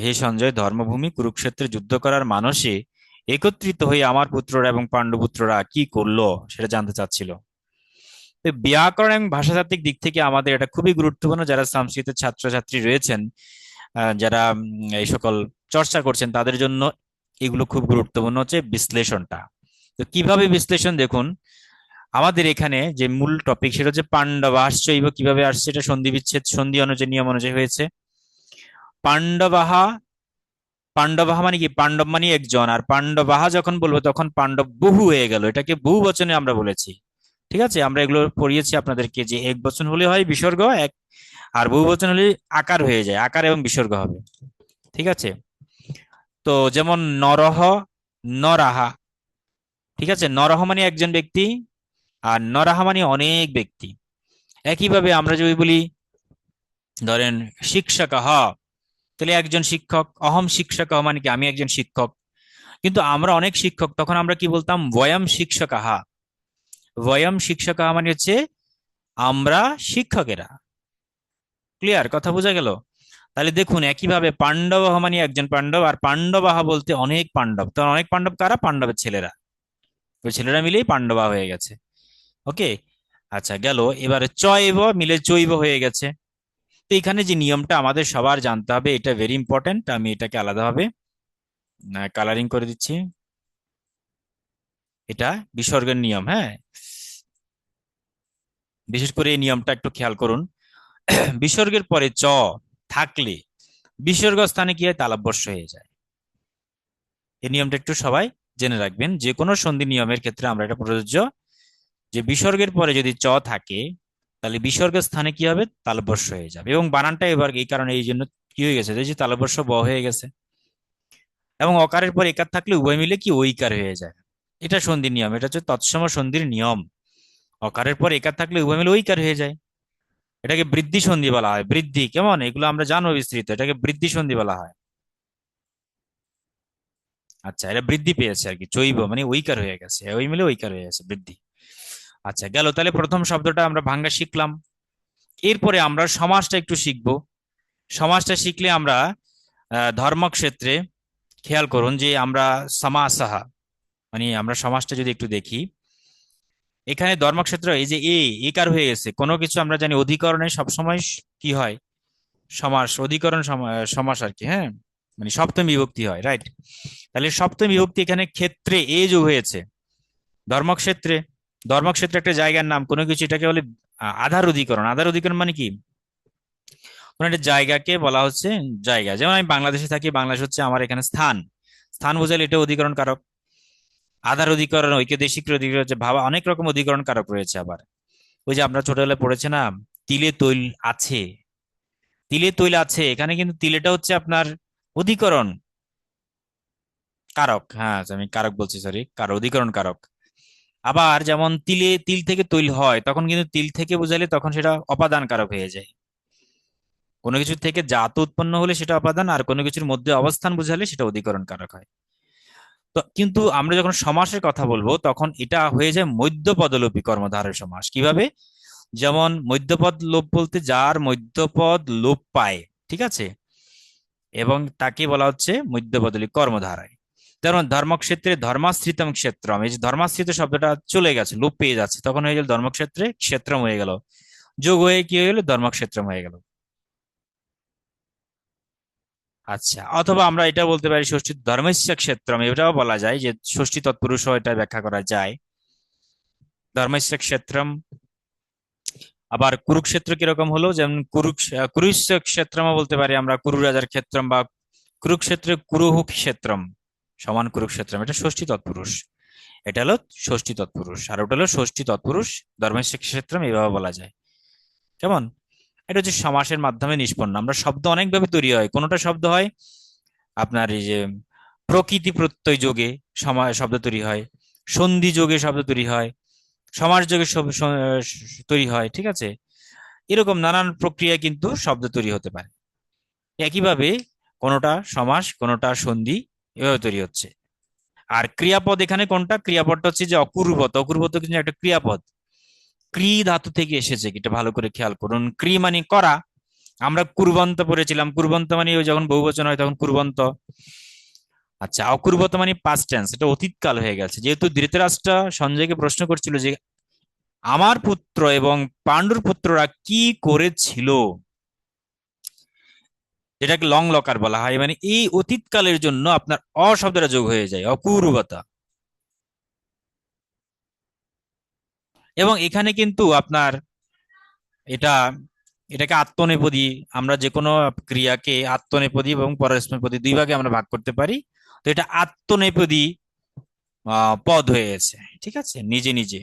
হে সঞ্জয়, ধর্মভূমি কুরুক্ষেত্রে যুদ্ধ করার মানসে একত্রিত হয়ে আমার পুত্ররা এবং পাণ্ডুপুত্ররা কি করলো সেটা জানতে চাচ্ছিল। তো ব্যাকরণ এবং ভাষাতাত্ত্বিক দিক থেকে আমাদের এটা খুবই গুরুত্বপূর্ণ। যারা সংস্কৃতের ছাত্রছাত্রী রয়েছেন, যারা এই সকল চর্চা করছেন, তাদের জন্য এগুলো খুব গুরুত্বপূর্ণ হচ্ছে বিশ্লেষণটা। তো কিভাবে বিশ্লেষণ, দেখুন আমাদের এখানে যে মূল টপিক সেটা হচ্ছে পাণ্ডবাশ্চৈব কিভাবে আসছে, এটা সন্ধি বিচ্ছেদ সন্ধি অনুযায়ী নিয়ম অনুযায়ী হয়েছে। পাণ্ডবাহা, পাণ্ডবাহা মানে কি, পাণ্ডব মানে একজন, আর পাণ্ডবাহা যখন বলবো তখন পাণ্ডব বহু হয়ে গেল, এটাকে বহু বচনে আমরা বলেছি। ঠিক আছে, আমরা এগুলো পড়িয়েছি আপনাদেরকে, যে এক বচন হলে হয় বিসর্গ এক, আর বহু বচন হলে আকার হয়ে যায়, আকার এবং বিসর্গ হবে। ঠিক আছে, তো যেমন নরহ, নরাহা, ঠিক আছে, নরহ মানে একজন ব্যক্তি, আর নরাহা মানে অনেক ব্যক্তি। একইভাবে আমরা যদি বলি, ধরেন শিক্ষক তাহলে একজন শিক্ষক, অহম শিক্ষক মানে কি, আমি একজন শিক্ষক। কিন্তু আমরা অনেক শিক্ষক, তখন আমরা কি বলতাম, বয়ম শিক্ষক। বয়ম শিক্ষক মানে হচ্ছে আমরা শিক্ষকেরা। ক্লিয়ার, কথা বোঝা গেল? তাহলে দেখুন একইভাবে পাণ্ডবাহ মানে একজন পাণ্ডব, আর পাণ্ডবাহা বলতে অনেক পাণ্ডব। তো অনেক পাণ্ডব কারা? পাণ্ডবের ছেলেরা, ওই ছেলেরা মিলেই পাণ্ডবা হয়ে গেছে। ওকে, আচ্ছা গেল। এবারে চৈব মিলে জৈব হয়ে গেছে। তো এখানে যে নিয়মটা আমাদের সবার জানতে হবে, এটা ভেরি ইম্পর্টেন্ট। আমি এটাকে আলাদাভাবে কালারিং করে দিচ্ছি। এটা বিসর্গের নিয়ম, হ্যাঁ, বিশেষ করে এই নিয়মটা একটু খেয়াল করুন। বিসর্গের পরে চ থাকলে বিসর্গ স্থানে কি হয়, তালব্যস্য হয়ে যায়। এই নিয়মটা একটু সবাই জেনে রাখবেন, যে কোনো সন্ধি নিয়মের ক্ষেত্রে আমরা এটা প্রযোজ্য, যে বিসর্গের পরে যদি চ থাকে তাহলে বিসর্গের স্থানে কি হবে, তালব্যস্য হয়ে যাবে। এবং বানানটা এবার এই কারণে এই জন্য কি হয়ে গেছে, যে তালব্যস্য ব হয়ে গেছে। এবং অকারের পর একার থাকলে উভয় মিলে কি ঐকার হয়ে যায়। এটা সন্ধির নিয়ম, এটা হচ্ছে তৎসম সন্ধির নিয়ম। অকারের পর একার থাকলে উভয় মিলে ঐকার হয়ে যায়। এটাকে বৃদ্ধি সন্ধি বলা হয়। বৃদ্ধি কেমন, এগুলো আমরা জানবো বিস্তৃত, এটাকে বৃদ্ধি সন্ধি বলা হয়। আচ্ছা, এটা বৃদ্ধি পেয়েছে আর কি, চৈব মানে ঐকার হয়ে গেছে, ওই মিলে ঐকার হয়ে গেছে, বৃদ্ধি। আচ্ছা গেল, তাহলে প্রথম শব্দটা আমরা ভাঙ্গা শিখলাম। এরপরে আমরা সমাসটা একটু শিখবো। সমাসটা শিখলে আমরা ধর্মক্ষেত্রে খেয়াল করুন, যে আমরা সমাসাহা মানে আমরা সমাসটা যদি একটু দেখি, এখানে ধর্মক্ষেত্র এই যে একার হয়ে গেছে, কোনো কিছু আমরা জানি অধিকরণে সবসময় কি হয়, সমাস, অধিকরণ সমাস আর কি, হ্যাঁ, মানে সপ্তমী বিভক্তি হয়, রাইট। তাহলে সপ্তমী বিভক্তি এখানে ক্ষেত্রে যোগ হয়েছে। ধর্মক্ষেত্রে, ধর্মক্ষেত্রে একটা জায়গার নাম, কোনো কিছু, এটাকে বলে আধার অধিকরণ। আধার অধিকরণ মানে কি, কোন একটা জায়গাকে বলা হচ্ছে জায়গা। যেমন আমি বাংলাদেশে থাকি, বাংলাদেশ হচ্ছে আমার এখানে স্থান, স্থান বোঝালে এটা অধিকরণ কারক। আধার অধিকরণ, ঐক্যদেশিক অধিকরণ হচ্ছে ভাবা, অনেক রকম অধিকরণ কারক রয়েছে। আবার ওই যে আমরা ছোটবেলায় পড়েছি না, তিলে তৈল আছে, তিলে তৈল আছে, এখানে কিন্তু তিলেটা হচ্ছে আপনার অধিকরণ কারক। হ্যাঁ আমি কারক বলছি, সরি, অধিকরণ কারক। আবার যেমন তিল থেকে তৈল হয়, তখন কিন্তু তিল থেকে বোঝালে তখন সেটা অপাদান কারক হয়ে যায়। কোনো কিছু থেকে জাত উৎপন্ন হলে সেটা অপাদান, আর কোনো কিছুর মধ্যে অবস্থান বোঝালে সেটা অধিকরণ কারক হয়। তো কিন্তু আমরা যখন সমাসের কথা বলবো, তখন এটা হয়ে যায় মধ্যপদলোপী কর্মধারয় সমাস। কিভাবে? যেমন মধ্যপদ লোপ বলতে যার মধ্যপদ লোপ পায়, ঠিক আছে, এবং তাকে বলা হচ্ছে মধ্যপদলোপী কর্মধারায়। যেমন ধর্মক্ষেত্রে ধর্মাশ্রিতম ক্ষেত্রম, এই যে ধর্মাশ্রিত শব্দটা চলে গেছে, লোপ পেয়ে যাচ্ছে, তখন হয়ে গেল ধর্মক্ষেত্রে ক্ষেত্রম হয়ে গেল, যোগ হয়ে কি হয়ে গেল, ধর্মক্ষেত্রম হয়ে গেল। আচ্ছা, অথবা আমরা এটা বলতে পারি ষষ্ঠী ধর্মস্য ক্ষেত্রম, এটাও বলা যায় যে ষষ্ঠী তৎপুরুষ এটা ব্যাখ্যা করা যায়, ধর্মস্য ক্ষেত্রম। আবার কুরুক্ষেত্র কিরকম হলো, যেমন কুরুস্য ক্ষেত্রম বলতে পারি আমরা, কুরু রাজার ক্ষেত্রম, বা কুরুক্ষেত্রে কুরুহু ক্ষেত্রম, সমান কুরুক্ষেত্রম, এটা ষষ্ঠী তৎপুরুষ। এটা হলো ষষ্ঠী তৎপুরুষ, আর ওটা হলো ষষ্ঠী তৎপুরুষ ধর্মক্ষেত্রম, এইভাবে বলা যায়। কেমন? এটা হচ্ছে সমাসের মাধ্যমে নিষ্পন্ন। আমরা শব্দ অনেকভাবে তৈরি হয়, কোনোটা শব্দ হয় আপনার এই যে প্রকৃতি প্রত্যয় যোগে শব্দ তৈরি হয়, সন্ধি যোগে শব্দ তৈরি হয়, সমাস যোগে তৈরি হয়, ঠিক আছে? এরকম নানান প্রক্রিয়ায় কিন্তু শব্দ তৈরি হতে পারে। একইভাবে কোনোটা সমাস, কোনোটা সন্ধি, এভাবে তৈরি হচ্ছে। আর ক্রিয়াপদ এখানে কোনটা? ক্রিয়াপদটা হচ্ছে যে অকুর্বত। অকুর্বত কিন্তু একটা ক্রিয়াপদ, ক্রি ধাতু থেকে এসেছে, এটা ভালো করে খেয়াল করুন। ক্রি মানে করা। আমরা কুর্বন্ত পড়েছিলাম, কুর্বন্ত মানে ওই যখন বহুবচন হয় তখন কুর্বন্ত। আচ্ছা, অকুর্বত মানে পাস্ট টেন্স, এটা অতীতকাল হয়ে গেছে। যেহেতু ধৃতরাষ্ট্র সঞ্জয়কে প্রশ্ন করছিল যে আমার পুত্র এবং পাণ্ডুর পুত্ররা কি করেছিল, যেটাকে লং লকার বলা হয়, মানে এই অতীতকালের জন্য আপনার শব্দটা যোগ হয়ে যায়, অকুর্বতা। এবং এখানে কিন্তু আপনার এটা এটাকে আত্মনেপদী, আমরা যে কোনো ক্রিয়াকে আত্মনেপদী এবং পরস্মৈপদী দুই ভাগে আমরা ভাগ করতে পারি। তো এটা আত্মনেপদী পদ হয়ে গেছে, ঠিক আছে, নিজে নিজে।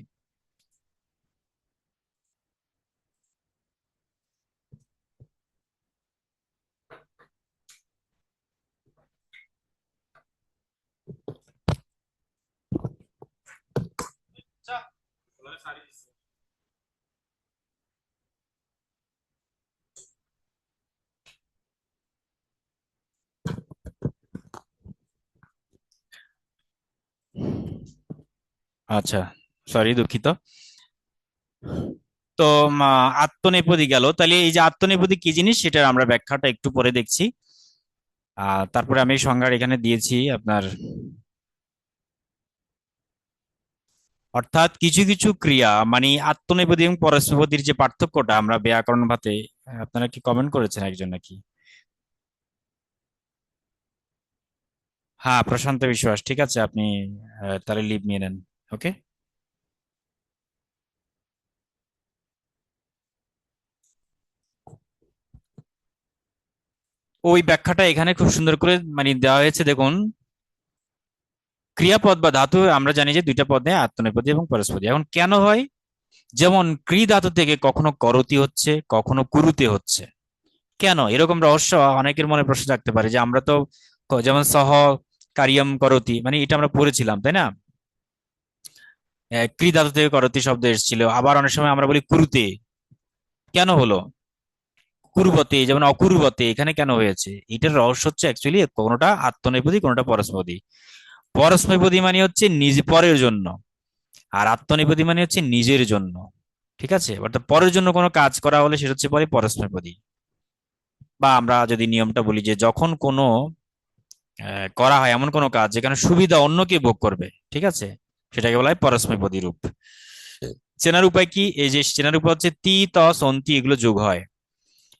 আচ্ছা, সরি, দুঃখিত। তো আত্মনেপদী গেল, তাহলে এই যে আত্মনেপদী কি জিনিস সেটার আমরা ব্যাখ্যাটা একটু পরে দেখছি। তারপরে আমি সংজ্ঞা এখানে দিয়েছি আপনার, অর্থাৎ কিছু কিছু ক্রিয়া মানে আত্মনেপদী এবং পরস্মৈপদীর যে পার্থক্যটা আমরা ব্যাকরণ ভাতে, আপনারা কি কমেন্ট করেছেন একজন নাকি? হ্যাঁ, প্রশান্ত বিশ্বাস, ঠিক আছে, আপনি তাহলে লিভ নিয়ে নেন। ওকে। ওই ব্যাখ্যাটা এখানে খুব সুন্দর করে মানে দেওয়া হয়েছে, দেখুন। ক্রিয়াপদ বা ধাতু আমরা জানি যে দুইটা পদে, আত্মনেপদী এবং পরস্পদী। এখন কেন হয়? যেমন ক্রি ধাতু থেকে কখনো করতি হচ্ছে, কখনো কুরুতে হচ্ছে। কেন? এরকম রহস্য অনেকের মনে প্রশ্ন থাকতে পারে যে আমরা তো যেমন সহ কারিয়ম করতি, মানে এটা আমরা পড়েছিলাম, তাই না? ক্রি ধাতু থেকে করতি শব্দ এসেছিল। আবার অনেক সময় আমরা বলি কুরুতে, কেন হলো? কুর্বতে, যেমন অকুর্বতে, এখানে কেন হয়েছে? এটার রহস্য হচ্ছে অ্যাকচুয়ালি কোনোটা আত্মনেপদী, কোনোটা পরস্মৈপদী। পরস্মৈপদী মানে হচ্ছে নিজ পরের জন্য, আর আত্মনেপদী মানে হচ্ছে নিজের জন্য, ঠিক আছে? অর্থাৎ পরের জন্য কোনো কাজ করা হলে সেটা হচ্ছে পরে পরস্মৈপদী। বা আমরা যদি নিয়মটা বলি যে যখন কোনো করা হয় এমন কোনো কাজ যেখানে সুবিধা অন্যকে ভোগ করবে, ঠিক আছে, সেটাকে বলা হয় পরস্মৈপদী রূপ। চেনার উপায় কি? এই যে চেনার উপায় হচ্ছে তি ত সন্তি, এগুলো যোগ হয়।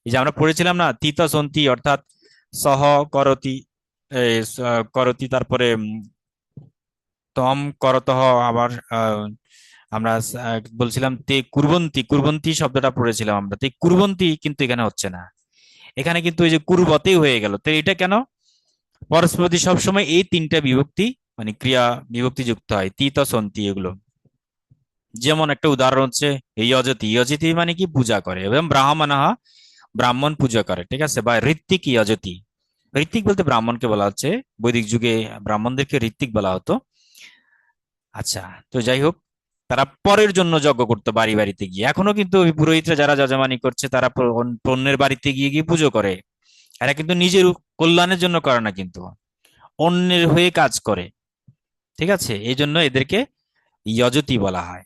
এই যে আমরা পড়েছিলাম না, তি ত সন্তি, অর্থাৎ সহ করতি, করতি, তারপরে তম করতহ, আবার আমরা বলছিলাম তে কুর্বন্তি, কুর্বন্তি শব্দটা পড়েছিলাম আমরা, তে কুর্বন্তি কিন্তু এখানে হচ্ছে না, এখানে কিন্তু এই যে কুর্বতেই হয়ে গেল। তো এটা কেন? পরস্পরতি সবসময় এই তিনটা বিভক্তি মানে ক্রিয়া বিভক্তি যুক্ত হয়, তি ত সন্তি এগুলো। যেমন একটা উদাহরণ হচ্ছে ইয়জতি, ইয়জতি মানে কি? পূজা করে। এবং ব্রাহ্মণাহ, ব্রাহ্মণ পূজা করে, ঠিক আছে। বা ঋত্বিক ইয়জতি, ঋত্বিক বলতে ব্রাহ্মণকে বলা হচ্ছে, বৈদিক যুগে ব্রাহ্মণদেরকে ঋত্বিক বলা হতো। আচ্ছা, তো যাই হোক, তারা পরের জন্য যজ্ঞ করতো বাড়ি বাড়িতে গিয়ে। এখনো কিন্তু ওই পুরোহিতরা যারা যজমানি করছে তারা অন্যের বাড়িতে গিয়ে গিয়ে পুজো করে। এরা কিন্তু নিজের কল্যাণের জন্য করে না, কিন্তু অন্যের হয়ে কাজ করে, ঠিক আছে। এই জন্য এদেরকে যজতি বলা হয়।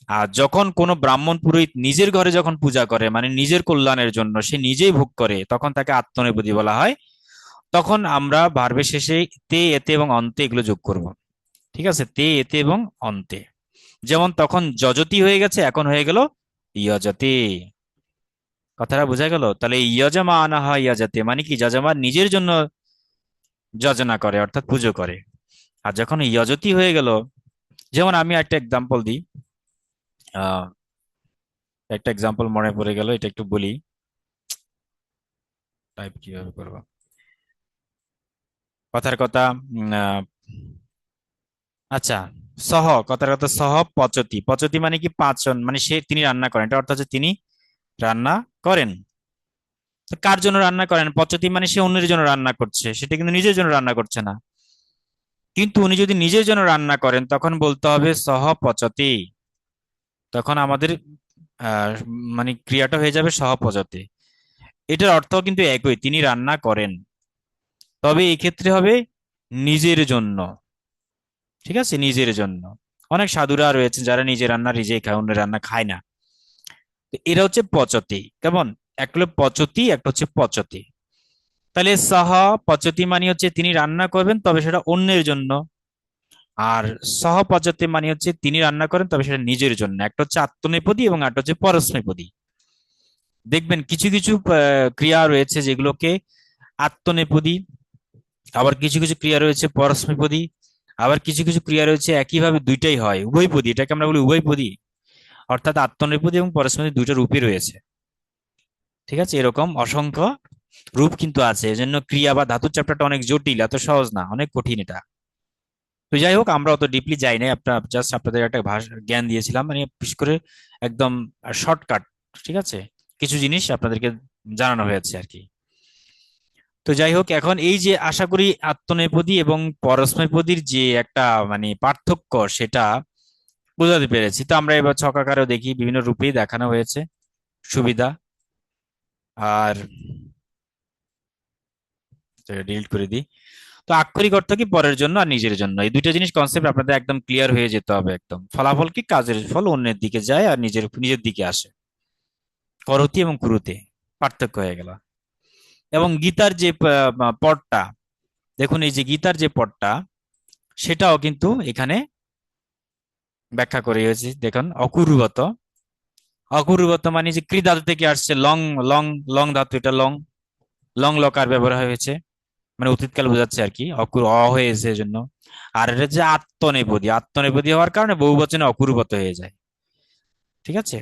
আর যখন কোনো ব্রাহ্মণ পুরোহিত নিজের ঘরে যখন পূজা করে, মানে নিজের কল্যাণের জন্য, সে নিজেই ভোগ করে, তখন তাকে আত্মনেপদী বলা হয়। তখন আমরা ভার্বের শেষে তে, এতে এবং অন্তে এগুলো যোগ করব, ঠিক আছে, তে, এতে এবং অন্তে। যেমন তখন যজতি হয়ে গেছে, এখন হয়ে গেল ইয়জতে। কথাটা বোঝা গেল? তাহলে ইয়জমা আনা হয় ইয়জতে, মানে কি যজমান নিজের জন্য যজনা করে, অর্থাৎ পুজো করে। আর যখন ইয়জতি হয়ে গেল, যেমন আমি একটা এক্সাম্পল দিই, আহ একটা এক্সাম্পল মনে পড়ে গেল, এটা একটু বলি। টাইপ কিভাবে করবো? কথার কথা, আচ্ছা, সহ, কথার কথা সহ পচতি, পচতি মানে কি পাচন, মানে তিনি রান্না করেন, এটা অর্থ হচ্ছে তিনি রান্না করেন। তো কার জন্য রান্না করেন? পচতি মানে সে অন্যের জন্য রান্না করছে, সেটা কিন্তু নিজের জন্য রান্না করছে না। কিন্তু উনি যদি নিজের জন্য রান্না করেন তখন বলতে হবে সহ পচতি। তখন আমাদের আহ মানে ক্রিয়াটা হয়ে যাবে সহ পচতি। এটার অর্থ কিন্তু একই, তিনি রান্না করেন, তবে এই ক্ষেত্রে হবে নিজের জন্য। ঠিক আছে, নিজের জন্য। অনেক সাধুরা রয়েছে যারা নিজের রান্না নিজেই খায়, অন্যের রান্না খায় না। তো এরা হচ্ছে পচতি। কেমন? একটা হলো পচতি, একটা হচ্ছে পচতি। তাহলে সহ পচতি মানে হচ্ছে তিনি রান্না করবেন, তবে সেটা অন্যের জন্য। আর সহ পচতি মানে হচ্ছে তিনি রান্না করেন, তবে সেটা নিজের জন্য। একটা হচ্ছে আত্মনেপদী এবং একটা হচ্ছে পরস্মৈপদী। দেখবেন কিছু কিছু ক্রিয়া রয়েছে যেগুলোকে আত্মনেপদী, আবার কিছু কিছু ক্রিয়া রয়েছে পরস্মৈপদী, আবার কিছু কিছু ক্রিয়া রয়েছে একইভাবে দুইটাই হয়, উভয়পদী, এটাকে আমরা বলি উভয়পদী। অর্থাৎ আত্মনেপদী এবং পরস্মৈপদী দুইটা রূপই রয়েছে। ঠিক আছে, এরকম অসংখ্য রূপ কিন্তু আছে। এজন্য ক্রিয়া বা ধাতুর চ্যাপ্টারটা অনেক জটিল, এত সহজ না, অনেক কঠিন এটা। তো যাই হোক, আমরা অত ডিপলি যাই নাই, আপনার জাস্ট আপনাদের একটা ভাষা জ্ঞান দিয়েছিলাম, মানে বিশেষ করে একদম শর্টকাট। ঠিক আছে, কিছু জিনিস আপনাদেরকে জানানো হয়েছে আর কি। তো যাই হোক, এখন এই যে আশা করি আত্মনেপদী এবং পরস্মৈপদীর যে একটা মানে পার্থক্য সেটা বোঝাতে পেরেছি। তো আমরা এবার ছকাকারেও দেখি, বিভিন্ন রূপেই দেখানো হয়েছে, সুবিধা। আর ডিলিট করে দিই। তো আক্ষরিক অর্থ কি পরের জন্য আর নিজের জন্য, এই দুইটা জিনিস কনসেপ্ট আপনাদের একদম ক্লিয়ার হয়ে যেতে হবে। একদম ফলাফল কি, কাজের ফল অন্যের দিকে যায় আর নিজের নিজের দিকে আসে। করতি এবং কুরুতে পার্থক্য হয়ে গেল। এবং গীতার যে পদটা, দেখুন এই যে গীতার যে পদটা, সেটাও কিন্তু এখানে ব্যাখ্যা করে হয়েছে। দেখুন অকুরুবত, অকুরুবত মানে যে কৃ ধাতু থেকে আসছে, লং লং লং ধাতু, এটা লং, লং লকার ব্যবহার হয়েছে, মানে অতীতকাল বোঝাচ্ছে আর কি, হয়েছে এজন্য। আর এটা যে আত্মনেপদী, আত্মনেপদী হওয়ার কারণে বহু বচনে অকুরুবত হয়ে যায়। ঠিক আছে,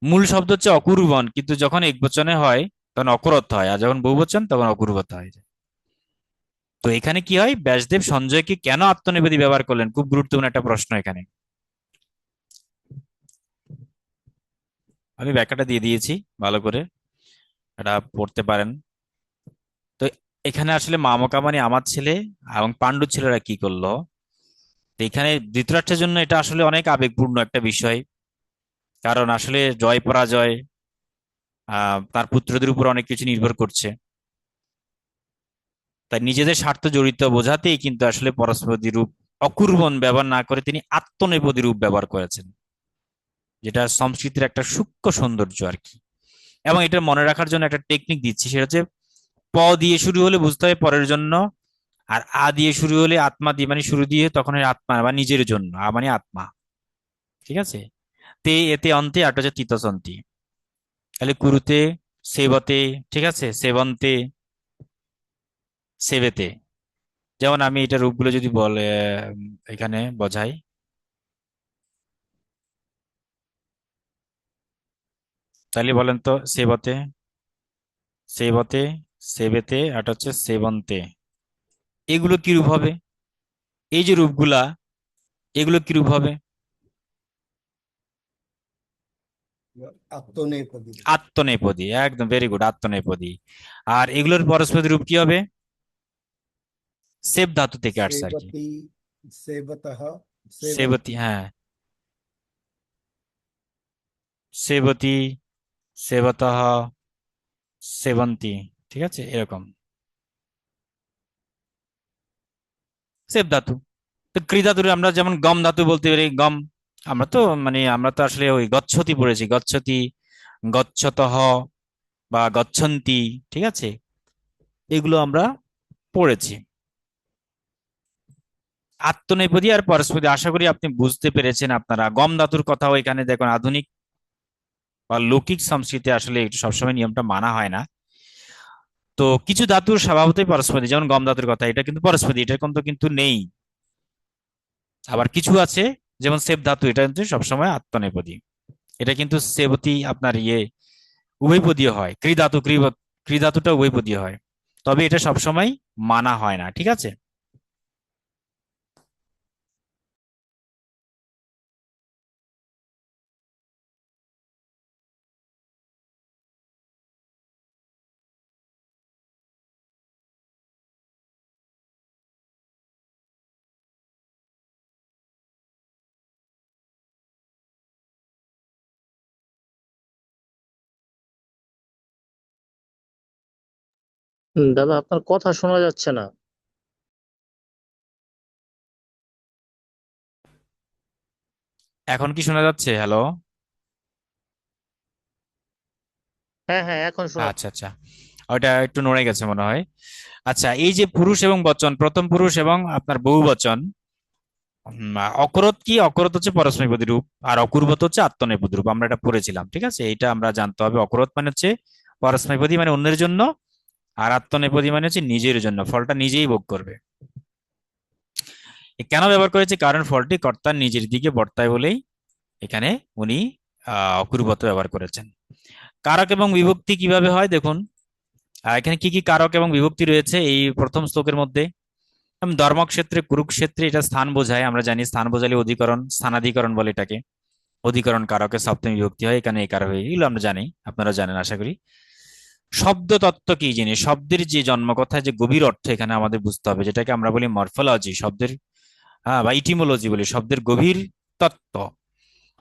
মূল শব্দ হচ্ছে অকুরুবন, কিন্তু যখন এক বচনে হয় তখন অকুরত হয়, আর যখন বহু বচন তখন অকুরুবত হয়ে যায়। তো এখানে কি হয়, ব্যাসদেব সঞ্জয়কে কেন আত্মনেপদী ব্যবহার করলেন, খুব গুরুত্বপূর্ণ একটা প্রশ্ন এখানে। আমি ব্যাখ্যাটা দিয়ে দিয়েছি, ভালো করে এটা পড়তে পারেন। তো এখানে আসলে মামকা মানে আমার ছেলে এবং পাণ্ডু ছেলেরা কি করলো, তো এখানে ধৃতরাষ্ট্রের জন্য এটা আসলে অনেক আবেগপূর্ণ একটা বিষয়। কারণ আসলে জয় পরাজয় তার পুত্রদের উপর অনেক কিছু নির্ভর করছে। তাই নিজেদের স্বার্থ জড়িত বোঝাতেই কিন্তু আসলে পরস্পরী রূপ অকুর্বন ব্যবহার না করে তিনি আত্মনেপদী রূপ ব্যবহার করেছেন, যেটা সংস্কৃতির একটা সূক্ষ্ম সৌন্দর্য আর কি। এবং এটা মনে রাখার জন্য একটা টেকনিক দিচ্ছি, সেটা হচ্ছে প দিয়ে শুরু হলে বুঝতে হবে পরের জন্য, আর আ দিয়ে শুরু হলে, আত্মা দিয়ে মানে শুরু দিয়ে, তখন হয় আত্মা বা নিজের জন্য, আ মানে আত্মা। ঠিক আছে, তে এতে অন্তে, আট হচ্ছে তৃতীয়সন্তি। তাহলে কুরুতে, সেবতে, ঠিক আছে, সেবন্তে, সেবেতে। যেমন আমি এটা রূপগুলো যদি বলে এখানে বোঝাই, তাহলে বলেন তো, সেবতে, সেবতে, সেবেতে, আর হচ্ছে সেবন্তে, এগুলো কি রূপ হবে? এই যে রূপগুলা, এগুলো কি রূপ হবে? আত্মনেপদী। আত্মনেপদী, একদম ভেরি গুড, আত্মনেপদী। আর এগুলোর পরস্পর রূপ কি হবে? সেব ধাতু থেকে আসছে আর কি। সেবতি, সেবতঃ, সেবতী, সেবন্তি। হ্যাঁ, সেবতী, সেবতঃ, সেবন্তী। ঠিক আছে, এরকম সেব ধাতু। তো কৃ ধাতুর আমরা যেমন গম ধাতু বলতে পারি, গম। আমরা তো আসলে ওই গচ্ছতি পড়েছি, গচ্ছতি, গচ্ছতঃ বা গচ্ছন্তি। ঠিক আছে, এগুলো আমরা পড়েছি। আত্মনেপদী আর পরস্পরী, আশা করি আপনি বুঝতে পেরেছেন। আপনারা গম ধাতুর কথাও এখানে দেখুন, আধুনিক বা লৌকিক সংস্কৃতি আসলে একটু সবসময় নিয়মটা মানা হয় না। তো কিছু ধাতুর স্বভাবতই পরস্পরী, যেমন গম ধাতুর কথা, এটা কিন্তু পরস্পরী, এটার কিন্তু কিন্তু নেই। আবার কিছু আছে, যেমন সেব ধাতু, এটা কিন্তু সবসময় আত্মনেপদী। এটা কিন্তু সেবতী আপনার উভয়পদীয় হয়। কৃ ধাতুটা উভয়পদীয় হয়, তবে এটা সবসময় মানা হয় না। ঠিক আছে। দাদা আপনার কথা শোনা যাচ্ছে না। এখন কি শোনা যাচ্ছে? হ্যালো? হ্যাঁ হ্যাঁ, এখন শোনা। আচ্ছা আচ্ছা, ওটা একটু নড়ে গেছে মনে হয়। আচ্ছা, এই যে পুরুষ এবং বচন, প্রথম পুরুষ এবং আপনার বহু বচন, অকরত কি? অকরত হচ্ছে পরস্মৈপদী রূপ, আর অকুর্বত হচ্ছে আত্মনেপদী রূপ। আমরা এটা পড়েছিলাম, ঠিক আছে? এটা আমরা জানতে হবে। অকরত মানে হচ্ছে পরস্মৈপদী, মানে অন্যের জন্য, আর আত্মনেপদী মানে হচ্ছে নিজের জন্য, ফলটা নিজেই ভোগ করবে। এ কেন ব্যবহার করেছে? কারণ ফলটি কর্তার নিজের দিকে বর্তায় বলেই এখানে উনি অকুর্বত ব্যবহার করেছেন। কারক এবং বিভক্তি কিভাবে হয় দেখুন। এখানে কি কি কারক এবং বিভক্তি রয়েছে এই প্রথম শ্লোকের মধ্যে? যেমন ধর্মক্ষেত্রে, কুরুক্ষেত্রে, এটা স্থান বোঝায়। আমরা জানি স্থান বোঝালে অধিকরণ, স্থানাধিকরণ বলে এটাকে। অধিকরণ কারকে সপ্তমী বিভক্তি হয়, এখানে এই কারক হয়ে, এগুলো আমরা জানি, আপনারা জানেন আশা করি। শব্দ তত্ত্ব কি জিনিস, শব্দের যে জন্মকথা, যে গভীর অর্থ এখানে আমাদের বুঝতে হবে, যেটাকে আমরা বলি মরফোলজি শব্দের, হ্যাঁ, বা ইটিমোলজি বলি, শব্দের গভীর তত্ত্ব।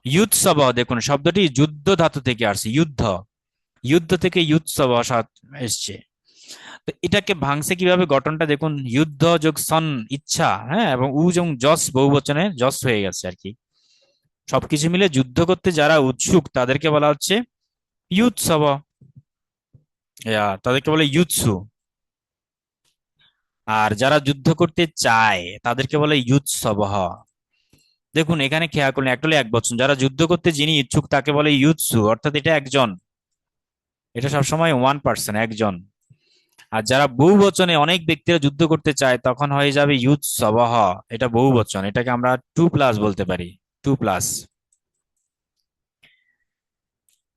ইউৎসব, দেখুন শব্দটি যুদ্ধ ধাতু থেকে আসছে, যুদ্ধ, যুদ্ধ থেকে ইউৎসব এসছে। তো এটাকে ভাঙছে কিভাবে, গঠনটা দেখুন। যুদ্ধ যোগ সন, ইচ্ছা, হ্যাঁ, এবং উ এবং যশ, বহু বচনে যশ হয়ে গেছে আর কি। সবকিছু মিলে যুদ্ধ করতে যারা উৎসুক তাদেরকে বলা হচ্ছে ইউৎসব, তাদেরকে বলে ইউৎসু। আর যারা যুদ্ধ করতে চায় তাদেরকে বলে ইউৎসব। দেখুন এখানে খেয়াল করলেন, একটা হলো এক বচন, যারা যুদ্ধ করতে যিনি ইচ্ছুক তাকে বলে ইউৎসু, অর্থাৎ এটা একজন, এটা সবসময় ওয়ান পার্সন, একজন। আর যারা বহু বচনে অনেক ব্যক্তিরা যুদ্ধ করতে চায় তখন হয়ে যাবে ইউৎসবহ, এটা বহু বচন, এটাকে আমরা টু প্লাস বলতে পারি, টু প্লাস।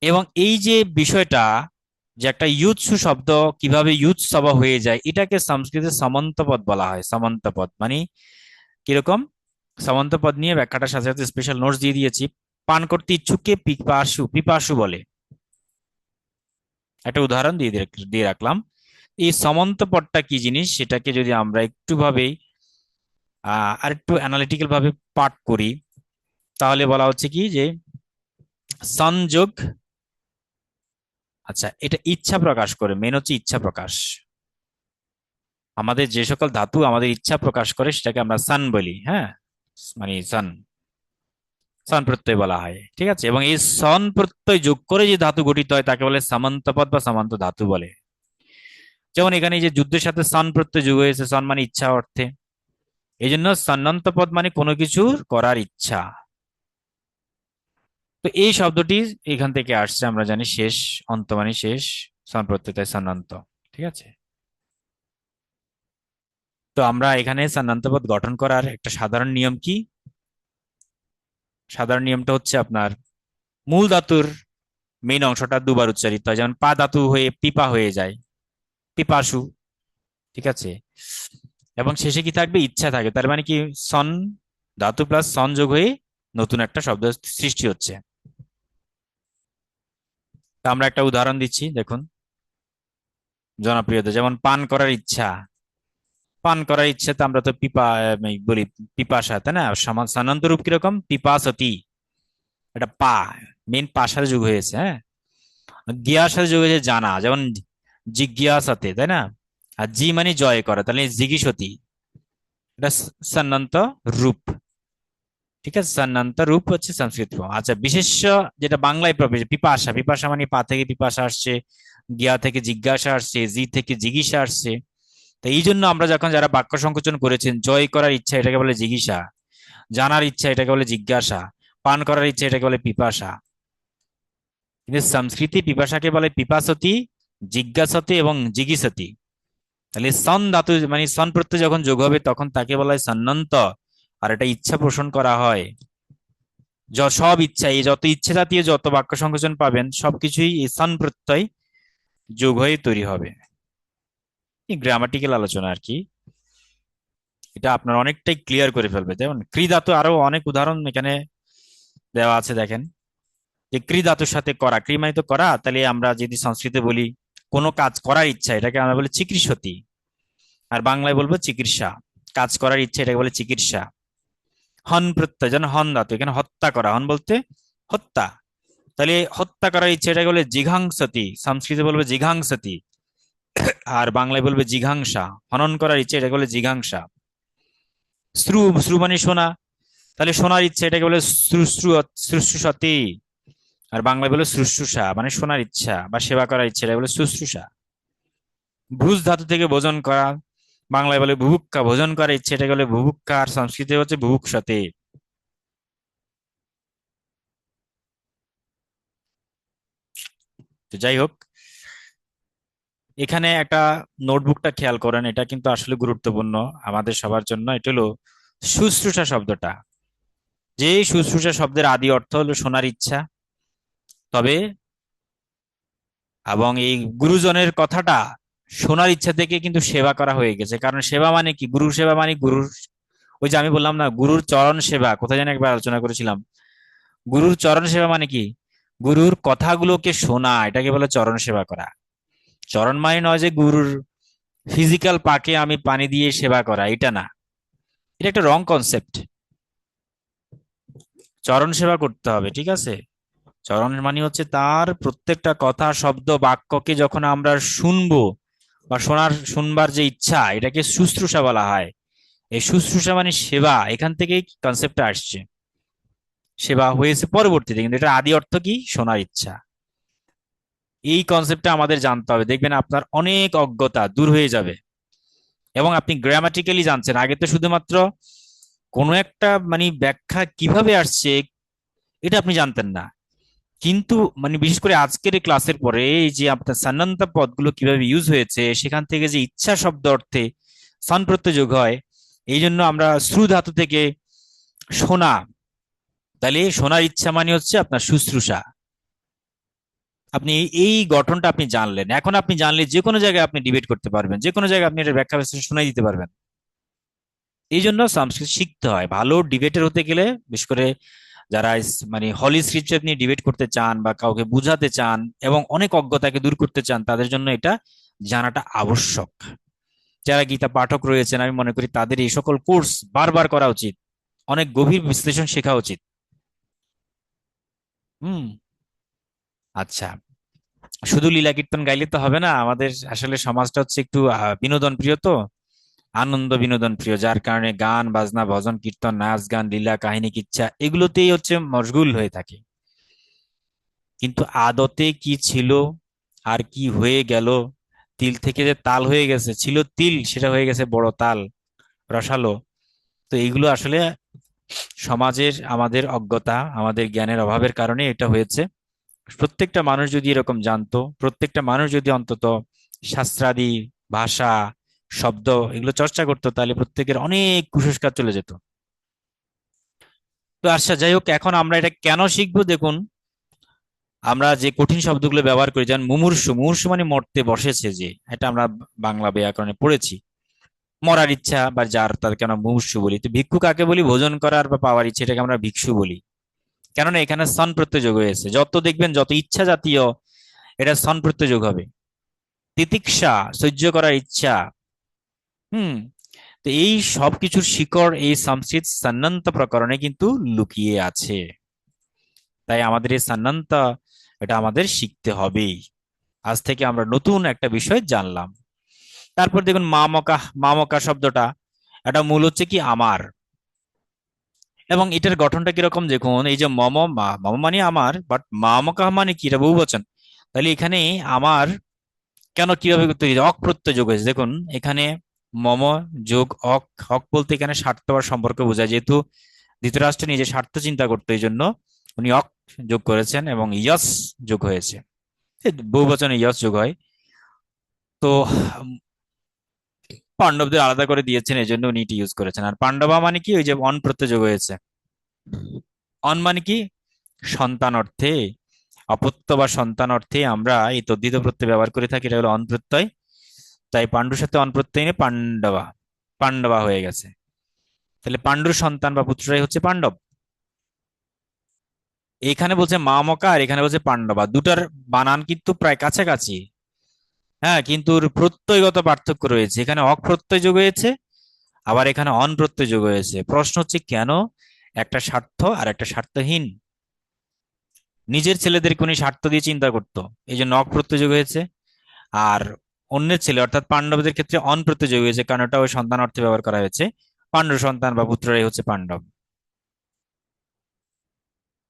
এবং এই যে বিষয়টা, যে একটা ইউৎসু শব্দ কিভাবে ইউৎসব হয়ে যায়, এটাকে সংস্কৃতে সমন্তপদ বলা হয়। সমন্তপদ মানে কিরকম? সমন্তপদ নিয়ে ব্যাখ্যাটার সাথে সাথে স্পেশাল নোটস দিয়ে দিয়েছি। পান করতে ইচ্ছুককে পিপাসু, পিপাসু বলে। একটা উদাহরণ দিয়ে রাখলাম। এই সমন্তপদটা কি জিনিস সেটাকে যদি আমরা একটু ভাবেই আর একটু অ্যানালিটিক্যাল ভাবে পাঠ করি, তাহলে বলা হচ্ছে কি যে সংযোগ, আচ্ছা, এটা ইচ্ছা প্রকাশ করে, মেন হচ্ছে ইচ্ছা প্রকাশ। আমাদের যে সকল ধাতু আমাদের ইচ্ছা প্রকাশ করে সেটাকে আমরা সান বলি, হ্যাঁ, মানে সান, সন প্রত্যয় বলা হয়, ঠিক আছে? এবং এই সন প্রত্যয় যোগ করে যে ধাতু গঠিত হয় তাকে বলে সামন্তপদ বা সামন্ত ধাতু বলে। যেমন এখানে এই যে যুদ্ধের সাথে সন প্রত্যয় যোগ হয়েছে, সন মানে ইচ্ছা অর্থে, এই জন্য সন্ন্যন্ত পদ মানে কোনো কিছুর করার ইচ্ছা। তো এই শব্দটি এখান থেকে আসছে, আমরা জানি শেষ, অন্ত মানে শেষ, সন প্রত্যয়, তাই সন্ন্যন্ত, ঠিক আছে? তো আমরা এখানে সন্ন্যন্ত পদ গঠন করার একটা সাধারণ নিয়ম কি? সাধারণ নিয়মটা হচ্ছে আপনার মূল ধাতুর মেইন অংশটা দুবার উচ্চারিত হয়, যেমন পা ধাতু হয়ে পিপা হয়ে যায়, পিপাসু, ঠিক আছে? এবং শেষে কি থাকবে? ইচ্ছা থাকবে। তার মানে কি, সন ধাতু প্লাস সন যোগ হয়ে নতুন একটা শব্দ সৃষ্টি হচ্ছে। তা আমরা একটা উদাহরণ দিচ্ছি দেখুন, জনপ্রিয়তা, যেমন পান করার ইচ্ছা। পান করার ইচ্ছা তো আমরা তো বলি পিপাসা, তাই না? সানান্ত রূপ কিরকম? পিপাসতি, এটা পা, মেন পাশার যুগ হয়েছে, হ্যাঁ। গিয়াসার যুগ হয়েছে জানা, যেমন জিজ্ঞাসাতে, তাই না? আর জি মানে জয় করা, তাহলে জিগিসতি, এটা সন্ন্যন্ত রূপ, ঠিক আছে? সন্ন্যন্ত রূপ হচ্ছে সংস্কৃত form। আচ্ছা, বিশেষ্য যেটা বাংলায় প্রবেশ, পিপাসা, পিপাসা মানে পা থেকে পিপাসা আসছে, গিয়া থেকে জিজ্ঞাসা আসছে, জি থেকে জিজ্ঞাসা আসছে। তো এই জন্য আমরা যখন যারা বাক্য সংকোচন করেছেন, জয় করার ইচ্ছা এটাকে বলে জিজ্ঞাসা, জানার ইচ্ছা এটাকে বলে জিজ্ঞাসা, পান করার ইচ্ছা এটাকে বলে পিপাসা। কিন্তু সংস্কৃতি পিপাসাকে বলে পিপাসতি, জিজ্ঞাসতি এবং জিগিসতি। তাহলে সন ধাতু মানে সন প্রত্যয় যখন যোগ হবে তখন তাকে বলা হয় সন্ন্যন্ত। আর এটা ইচ্ছা পোষণ করা হয়, সব ইচ্ছা, এই যত ইচ্ছে জাতীয় যত বাক্য সংকোচন পাবেন সবকিছুই এই সন প্রত্যয় যোগ হয়ে তৈরি হবে। গ্রামাটিক্যাল আলোচনা আর কি, এটা আপনার অনেকটাই ক্লিয়ার করে ফেলবে। যেমন ক্রি ধাতু, আরো অনেক উদাহরণ এখানে দেওয়া আছে দেখেন, যে ক্রি ধাতুর সাথে করা, ক্রি মানে তো করা, তাহলে আমরা যদি সংস্কৃতে বলি কোনো কাজ করার ইচ্ছা এটাকে আমরা বলি চিকিৎসতি, আর বাংলায় বলবো চিকিৎসা। কাজ করার ইচ্ছা এটাকে বলে চিকিৎসা। হন প্রত্যয়, যেন হন ধাতু, এখানে হত্যা করা, হন বলতে হত্যা, তাহলে হত্যা করার ইচ্ছা এটাকে বলে জিঘাংসতি, সংস্কৃতে বলবো জিঘাংসতি। আর বাংলায় বলবে জিঘাংসা, হনন করার ইচ্ছে, এটাকে বলে জিঘাংসা। শ্রু, শ্রু মানে শোনা, তাহলে শোনার ইচ্ছে, এটাকে বলে শ্রুশ্রুষতি। আর বাংলায় বলে শুশ্রূষা, মানে শোনার ইচ্ছা বা সেবা করার ইচ্ছা, এটা বলে শুশ্রূষা। ভুজ ধাতু থেকে ভোজন করা, বাংলায় বলে বুভুক্ষা, ভোজন করার ইচ্ছে, এটাকে বলে বুভুক্ষা, আর সংস্কৃতে হচ্ছে বুভুক্ষতে। তো যাই হোক, এখানে একটা নোটবুকটা খেয়াল করেন, এটা কিন্তু আসলে গুরুত্বপূর্ণ আমাদের সবার জন্য। এটা হলো শুশ্রূষা শব্দটা। যে শুশ্রূষা শব্দের আদি অর্থ হলো শোনার ইচ্ছা, তবে এবং এই গুরুজনের কথাটা শোনার ইচ্ছা থেকে কিন্তু সেবা করা হয়ে গেছে। কারণ সেবা মানে কি, গুরুর সেবা মানে গুরুর, ওই যে আমি বললাম না, গুরুর চরণ সেবা, কোথায় যেন একবার আলোচনা করেছিলাম। গুরুর চরণ সেবা মানে কি, গুরুর কথাগুলোকে শোনা, এটাকে বলে চরণ সেবা করা। চরণ মানে নয় যে গুরুর ফিজিক্যাল পাকে আমি পানি দিয়ে সেবা করা, এটা না, এটা একটা রং কনসেপ্ট। চরণ সেবা করতে হবে, ঠিক আছে। চরণ মানে হচ্ছে তার প্রত্যেকটা কথা, শব্দ, বাক্যকে যখন আমরা শুনবো বা শুনবার যে ইচ্ছা, এটাকে শুশ্রূষা বলা হয়। এই শুশ্রূষা মানে সেবা, এখান থেকেই কনসেপ্টটা আসছে। সেবা হয়েছে পরবর্তীতে, কিন্তু এটা আদি অর্থ কি, শোনার ইচ্ছা। এই কনসেপ্টটা আমাদের জানতে হবে, দেখবেন আপনার অনেক অজ্ঞতা দূর হয়ে যাবে। এবং আপনি গ্রামাটিক্যালি জানছেন, আগে তো শুধুমাত্র কোনো একটা মানে ব্যাখ্যা কিভাবে আসছে এটা আপনি জানতেন না। কিন্তু মানে বিশেষ করে আজকের এই ক্লাসের পরে এই যে আপনার সান্নান্ত পদগুলো কিভাবে ইউজ হয়েছে, সেখান থেকে যে ইচ্ছা শব্দ অর্থে সন প্রত্যয় যোগ হয়, এই জন্য আমরা শ্রু ধাতু থেকে শোনা, তাহলে শোনার ইচ্ছা মানে হচ্ছে আপনার শুশ্রূষা। আপনি এই গঠনটা আপনি জানলেন, এখন আপনি জানলে যে কোনো জায়গায় আপনি ডিবেট করতে পারবেন, যে কোনো জায়গায় আপনি এটা ব্যাখ্যা বিশ্লেষণ শোনাই দিতে পারবেন। এই জন্য সংস্কৃত শিখতে হয়। ভালো ডিবেটার হতে গেলে, বিশেষ করে যারা মানে হলি স্ক্রিপচার নিয়ে ডিবেট করতে চান বা কাউকে বুঝাতে চান এবং অনেক অজ্ঞতাকে দূর করতে চান, তাদের জন্য এটা জানাটা আবশ্যক। যারা গীতা পাঠক রয়েছেন, আমি মনে করি তাদের এই সকল কোর্স বারবার করা উচিত, অনেক গভীর বিশ্লেষণ শেখা উচিত। হুম। আচ্ছা, শুধু লীলা কীর্তন গাইলে তো হবে না, আমাদের আসলে সমাজটা হচ্ছে একটু বিনোদন প্রিয়, তো আনন্দ বিনোদন প্রিয়, যার কারণে গান বাজনা, ভজন কীর্তন, নাচ গান, লীলা কাহিনী, কিচ্ছা, এগুলোতেই হচ্ছে মশগুল হয়ে থাকে। কিন্তু আদতে কি ছিল আর কি হয়ে গেল, তিল থেকে যে তাল হয়ে গেছে, ছিল তিল সেটা হয়ে গেছে বড় তাল, রসালো। তো এইগুলো আসলে সমাজের আমাদের অজ্ঞতা, আমাদের জ্ঞানের অভাবের কারণে এটা হয়েছে। প্রত্যেকটা মানুষ যদি এরকম জানতো, প্রত্যেকটা মানুষ যদি অন্তত শাস্ত্রাদি, ভাষা, শব্দ এগুলো চর্চা করতো, তাহলে প্রত্যেকের অনেক কুসংস্কার চলে যেত। তো আচ্ছা, যাই হোক, এখন আমরা এটা কেন শিখবো দেখুন। আমরা যে কঠিন শব্দগুলো ব্যবহার করি, যেমন মুমূর্ষু, মুমূর্ষু মানে মরতে বসেছে, যে এটা আমরা বাংলা ব্যাকরণে পড়েছি। মরার ইচ্ছা বা যার, তাদেরকে আমরা মুমূর্ষু বলি। তো ভিক্ষু কাকে বলি, ভোজন করার বা পাওয়ার ইচ্ছা, এটাকে আমরা ভিক্ষু বলি। কেননা এখানে সন প্রত্যয় যোগ হয়েছে। যত দেখবেন যত ইচ্ছা জাতীয়, এটা সন প্রত্যয় যোগ হবে। তিতিক্ষা, সহ্য করার ইচ্ছা। হুম। তো এই সব কিছুর শিকড় এই সংস্কৃত সন্ন্যন্ত প্রকরণে কিন্তু লুকিয়ে আছে। তাই আমাদের এই সন্ন্যন্ত, এটা আমাদের শিখতে হবেই। আজ থেকে আমরা নতুন একটা বিষয় জানলাম। তারপর দেখুন মামকা, মামকা শব্দটা, এটা মূল হচ্ছে কি আমার, এবং এটার গঠনটা কিরকম দেখুন। এই যে মম, মম মানে আমার, বাট মামকা মানে কি, এটা বহুবচন। তাহলে এখানে আমার কেন, কিভাবে তৈরি, অক প্রত্যয় যোগ হয়েছে। দেখুন এখানে মম যোগ অক, হক বলতে এখানে স্বার্থ বা সম্পর্ক বোঝায়। যেহেতু ধৃতরাষ্ট্র নিজে স্বার্থ চিন্তা করতো, এই জন্য উনি অক যোগ করেছেন এবং ইয়স যোগ হয়েছে। বহুবচনে ইয়স যোগ হয়। তো পাণ্ডবদের আলাদা করে দিয়েছেন, এই জন্য উনি এটি ইউজ করেছেন। আর পাণ্ডবা মানে কি, ওই যে অন প্রত্যয় যোগ হয়েছে। অন মানে কি, সন্তান অর্থে, অপত্য বা সন্তান অর্থে আমরা এই তদ্ধিত প্রত্যয় ব্যবহার করে থাকি, এটা হলো অন প্রত্যয়। তাই পাণ্ডুর সাথে অন প্রত্যয় নিয়ে পাণ্ডবা, পাণ্ডবা হয়ে গেছে। তাহলে পাণ্ডুর সন্তান বা পুত্ররাই হচ্ছে পাণ্ডব। এখানে বলছে মামকা আর এখানে বলছে পাণ্ডবা, দুটার বানান কিন্তু প্রায় কাছাকাছি। হ্যাঁ, কিন্তু প্রত্যয়গত পার্থক্য রয়েছে। এখানে অক প্রত্যয় যোগ হয়েছে, আবার এখানে অন প্রত্যয় যোগ হয়েছে। প্রশ্ন হচ্ছে কেন, একটা স্বার্থ আর একটা স্বার্থহীন। নিজের ছেলেদেরকে উনি স্বার্থ দিয়ে চিন্তা করতো, এই জন্য অক প্রত্যয় যোগ হয়েছে। আর অন্যের ছেলে, অর্থাৎ পাণ্ডবদের ক্ষেত্রে অন প্রত্যয় হয়েছে, কারণ ওটা ওই সন্তান অর্থে ব্যবহার করা হয়েছে। পাণ্ডব সন্তান বা পুত্ররাই হচ্ছে পাণ্ডব।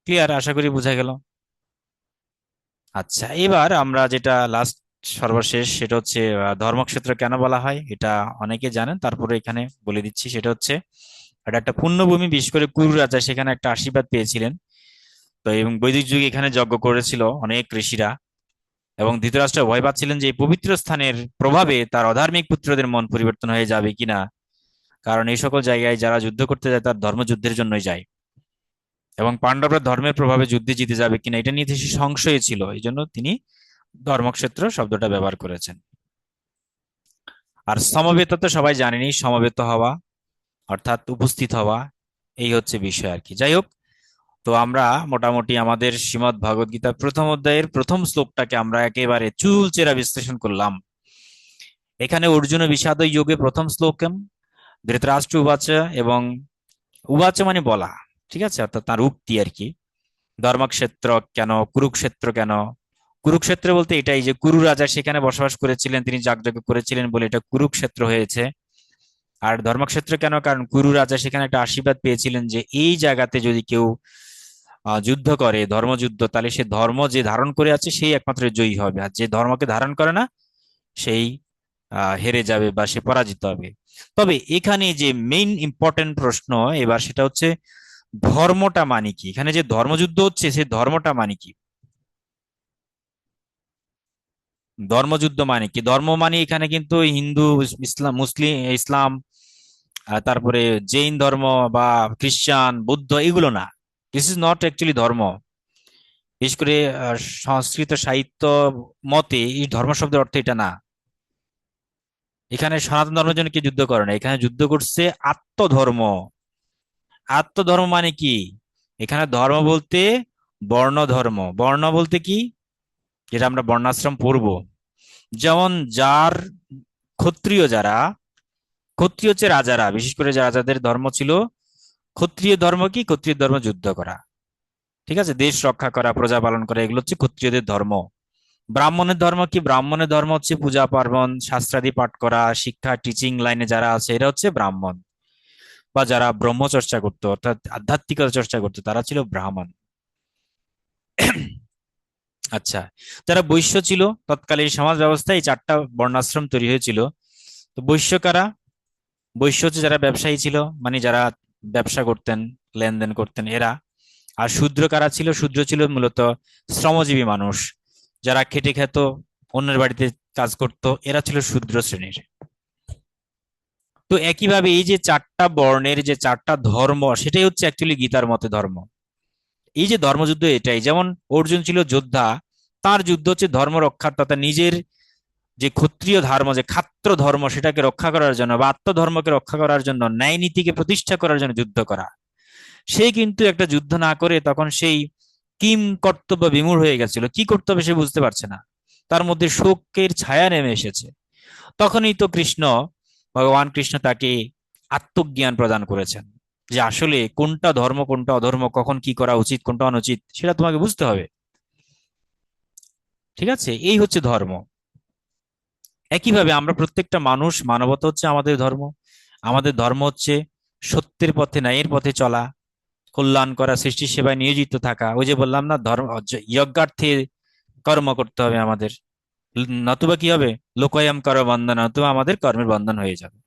ক্লিয়ার? আশা করি বোঝা গেল। আচ্ছা, এবার আমরা যেটা লাস্ট সর্বশেষ, সেটা হচ্ছে ধর্মক্ষেত্র কেন বলা হয়, এটা অনেকে জানেন, তারপরে এখানে বলে দিচ্ছি। সেটা হচ্ছে এটা একটা পুণ্যভূমি, বিশেষ করে কুরু রাজা সেখানে একটা আশীর্বাদ পেয়েছিলেন। তো এবং বৈদিক যুগে এখানে যজ্ঞ করেছিল অনেক ঋষিরা, এবং ধৃতরাষ্ট্র ভয় পাচ্ছিলেন যে এই পবিত্র স্থানের প্রভাবে তার অধার্মিক পুত্রদের মন পরিবর্তন হয়ে যাবে কিনা, কারণ এই সকল জায়গায় যারা যুদ্ধ করতে যায় তার ধর্মযুদ্ধের জন্যই যায়, এবং পাণ্ডবরা ধর্মের প্রভাবে যুদ্ধে জিতে যাবে কিনা এটা নিয়ে সে সংশয়ে ছিল, এই জন্য তিনি ধর্মক্ষেত্র শব্দটা ব্যবহার করেছেন। আর সমবেত তো সবাই জানেনি, সমবেত হওয়া অর্থাৎ উপস্থিত হওয়া, এই হচ্ছে বিষয় আর কি। যাই হোক, তো আমরা মোটামুটি আমাদের শ্রীমদ্ ভগবদ গীতার প্রথম অধ্যায়ের প্রথম শ্লোকটাকে আমরা একেবারে চুলচেরা বিশ্লেষণ করলাম। এখানে অর্জুন বিষাদ যোগে প্রথম শ্লোকম ধৃতরাষ্ট্র উবাচ, এবং উবাচ মানে বলা, ঠিক আছে, অর্থাৎ তার উক্তি আর কি। ধর্মক্ষেত্র কেন, কুরুক্ষেত্র কেন? কুরুক্ষেত্র বলতে এটাই যে কুরু রাজা সেখানে বসবাস করেছিলেন, তিনি যাগযজ্ঞ করেছিলেন বলে এটা কুরুক্ষেত্র হয়েছে। আর ধর্মক্ষেত্র কেন? কারণ কুরু রাজা সেখানে একটা আশীর্বাদ পেয়েছিলেন যে এই জায়গাতে যদি কেউ যুদ্ধ করে, ধর্মযুদ্ধ, তাহলে সে ধর্ম যে ধারণ করে আছে সেই একমাত্র জয়ী হবে, আর যে ধর্মকে ধারণ করে না সেই হেরে যাবে বা সে পরাজিত হবে। তবে এখানে যে মেইন ইম্পর্টেন্ট প্রশ্ন এবার, সেটা হচ্ছে ধর্মটা মানে কি? এখানে যে ধর্মযুদ্ধ হচ্ছে সে ধর্মটা মানে কি? ধর্মযুদ্ধ মানে কি? ধর্ম মানে এখানে কিন্তু হিন্দু, ইসলাম, মুসলিম, ইসলাম, তারপরে জৈন ধর্ম বা খ্রিস্টান, বৌদ্ধ, এগুলো না। দিস ইজ নট অ্যাকচুয়ালি ধর্ম। বিশেষ করে সংস্কৃত সাহিত্য মতে এই ধর্ম শব্দের অর্থ এটা না। এখানে সনাতন ধর্মের জন্য কি যুদ্ধ করে না, এখানে যুদ্ধ করছে আত্মধর্ম। আত্মধর্ম মানে কি? এখানে ধর্ম বলতে বর্ণ ধর্ম। বর্ণ বলতে কি? যেটা আমরা বর্ণাশ্রম পড়বো। যেমন যার ক্ষত্রিয় যারা, ক্ষত্রিয় হচ্ছে রাজারা, বিশেষ করে রাজাদের ধর্ম ছিল ক্ষত্রিয় ধর্ম। কি ক্ষত্রিয় ধর্ম? যুদ্ধ করা, ঠিক আছে, দেশ রক্ষা করা, প্রজা পালন করা, এগুলো হচ্ছে ক্ষত্রিয়দের ধর্ম। ব্রাহ্মণের ধর্ম কি? ব্রাহ্মণের ধর্ম হচ্ছে পূজা পার্বণ, শাস্ত্রাদি পাঠ করা, শিক্ষা টিচিং লাইনে যারা আছে এরা হচ্ছে ব্রাহ্মণ, বা যারা ব্রহ্মচর্চা করতো অর্থাৎ আধ্যাত্মিকতা চর্চা করতো তারা ছিল ব্রাহ্মণ। আচ্ছা, যারা বৈশ্য ছিল, তৎকালীন সমাজ ব্যবস্থায় এই চারটা বর্ণাশ্রম তৈরি হয়েছিল। তো বৈশ্য কারা? বৈশ্য হচ্ছে যারা ব্যবসায়ী ছিল, মানে যারা ব্যবসা করতেন, লেনদেন করতেন, এরা। আর শূদ্র কারা ছিল? শূদ্র ছিল মূলত শ্রমজীবী মানুষ, যারা খেটে খেত, অন্যের বাড়িতে কাজ করত, এরা ছিল শূদ্র শ্রেণীর। তো একইভাবে এই যে চারটা বর্ণের যে চারটা ধর্ম, সেটাই হচ্ছে অ্যাকচুয়ালি গীতার মতে ধর্ম। এই যে ধর্মযুদ্ধ, এটাই যেমন অর্জুন ছিল যোদ্ধা, তার যুদ্ধ হচ্ছে ধর্ম রক্ষার, তথা নিজের যে ক্ষত্রিয় ধর্ম, যে খাত্র ধর্ম, সেটাকে রক্ষা করার জন্য বা আত্মধর্মকে রক্ষা করার জন্য, ন্যায় নীতিকে প্রতিষ্ঠা করার জন্য যুদ্ধ করা। সে কিন্তু একটা যুদ্ধ না করে তখন সেই কিম কর্তব্য বিমূঢ় হয়ে গেছিল, কি করতে হবে সে বুঝতে পারছে না, তার মধ্যে শোকের ছায়া নেমে এসেছে। তখনই তো কৃষ্ণ, ভগবান কৃষ্ণ তাকে আত্মজ্ঞান প্রদান করেছেন, যে আসলে কোনটা ধর্ম কোনটা অধর্ম, কখন কি করা উচিত কোনটা অনুচিত সেটা তোমাকে বুঝতে হবে। ঠিক আছে, এই হচ্ছে ধর্ম। একইভাবে আমরা প্রত্যেকটা মানুষ, মানবতা হচ্ছে আমাদের ধর্ম। আমাদের ধর্ম হচ্ছে সত্যের পথে, ন্যায়ের পথে চলা, কল্যাণ করা, সৃষ্টির সেবায় নিয়োজিত থাকা। ওই যে বললাম না, ধর্ম যজ্ঞার্থে কর্ম করতে হবে আমাদের, নতুবা কি হবে? লোকায়াম কর বন্ধন, নতুবা আমাদের কর্মের বন্ধন হয়ে যাবে।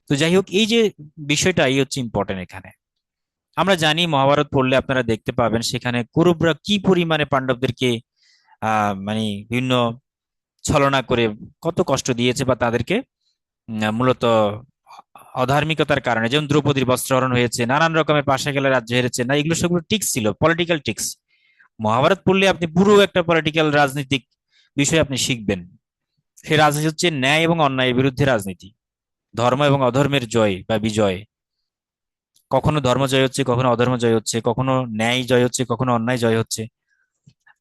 তো যাই হোক, এই যে বিষয়টা, এই হচ্ছে ইম্পর্টেন্ট এখানে। আমরা জানি মহাভারত পড়লে আপনারা দেখতে পাবেন সেখানে কৌরবরা কি পরিমাণে পাণ্ডবদেরকে মানে বিভিন্ন ছলনা করে কত কষ্ট দিয়েছে, বা তাদেরকে মূলত অধার্মিকতার কারণে, যেমন দ্রৌপদীর বস্ত্রহরণ হয়েছে, নানান রকমের পাশা গেলে রাজ্য হেরেছে না, এগুলো সবগুলো টিক্স ছিল, পলিটিক্যাল টিক্স। মহাভারত পড়লে আপনি পুরো একটা পলিটিক্যাল রাজনৈতিক বিষয় আপনি শিখবেন। সেই রাজনীতি হচ্ছে ন্যায় এবং অন্যায়ের বিরুদ্ধে রাজনীতি, ধর্ম এবং অধর্মের জয় বা বিজয়। কখনো ধর্ম জয় হচ্ছে, কখনো অধর্ম জয় হচ্ছে, কখনো ন্যায় জয় হচ্ছে, কখনো অন্যায় জয় হচ্ছে।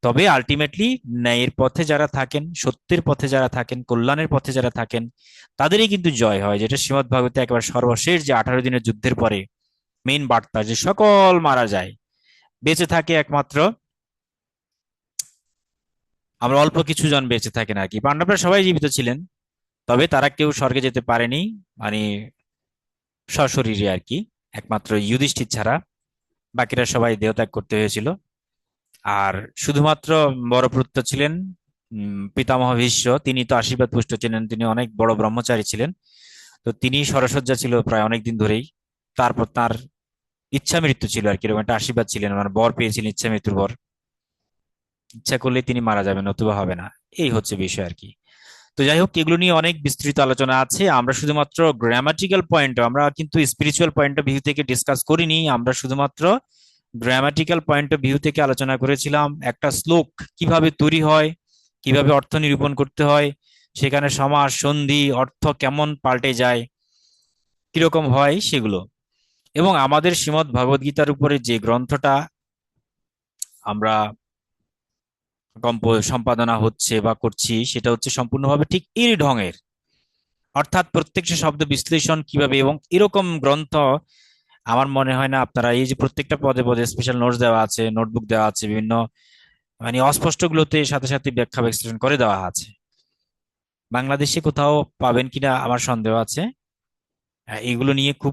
তবে আলটিমেটলি ন্যায়ের পথে যারা থাকেন, সত্যের পথে যারা থাকেন, কল্যাণের পথে যারা থাকেন, তাদেরই কিন্তু জয় হয়। যেটা শ্রীমদ্ ভাগবতে একেবারে সর্বশেষ যে 18 দিনের যুদ্ধের পরে মেইন বার্তা, যে সকল মারা যায়, বেঁচে থাকে একমাত্র আমরা অল্প কিছু জন বেঁচে থাকেন আর কি। পাণ্ডবরা সবাই জীবিত ছিলেন, তবে তারা কেউ স্বর্গে যেতে পারেনি, মানে সশরীরে আর কি, একমাত্র যুধিষ্ঠির ছাড়া। বাকিরা সবাই দেহত্যাগ করতে হয়েছিল। আর শুধুমাত্র বড় পুত্র ছিলেন পিতামহ ভীষ্ম, তিনি তো আশীর্বাদ পুষ্ট ছিলেন, তিনি অনেক বড় ব্রহ্মচারী ছিলেন। তো তিনি শরশয্যা ছিল প্রায় অনেক দিন ধরেই। তারপর তার ইচ্ছা মৃত্যু ছিল আর কি, এরকম একটা আশীর্বাদ ছিলেন, মানে বর পেয়েছিলেন, ইচ্ছা মৃত্যুর বর। ইচ্ছা করলে তিনি মারা যাবেন, নতুবা হবে না। এই হচ্ছে বিষয় আর কি। তো যাই হোক, এগুলো নিয়ে অনেক বিস্তৃত আলোচনা আছে। আমরা শুধুমাত্র গ্রামাটিক্যাল পয়েন্ট, আমরা কিন্তু স্পিরিচুয়াল পয়েন্ট অফ ভিউ থেকে ডিসকাস করিনি, আমরা শুধুমাত্র গ্রামাটিক্যাল পয়েন্ট অফ ভিউ থেকে আলোচনা করেছিলাম। একটা শ্লোক কিভাবে তৈরি হয়, কিভাবে অর্থ নিরূপণ করতে হয়, সেখানে সমাস সন্ধি অর্থ কেমন পাল্টে যায়, কিরকম হয় সেগুলো। এবং আমাদের শ্রীমদ্ ভগবদ গীতার উপরে যে গ্রন্থটা আমরা সম্পাদনা হচ্ছে বা করছি, সেটা হচ্ছে সম্পূর্ণভাবে ঠিক এই ঢঙের, অর্থাৎ প্রত্যেকটা শব্দ বিশ্লেষণ কিভাবে, এবং এরকম গ্রন্থ আমার মনে হয় না আপনারা, এই যে প্রত্যেকটা পদে পদে স্পেশাল নোটস দেওয়া আছে, নোটবুক দেওয়া আছে, বিভিন্ন মানে অস্পষ্ট গুলোতে সাথে সাথে ব্যাখ্যা বিশ্লেষণ করে দেওয়া আছে, বাংলাদেশে কোথাও পাবেন কিনা আমার সন্দেহ আছে। এগুলো নিয়ে খুব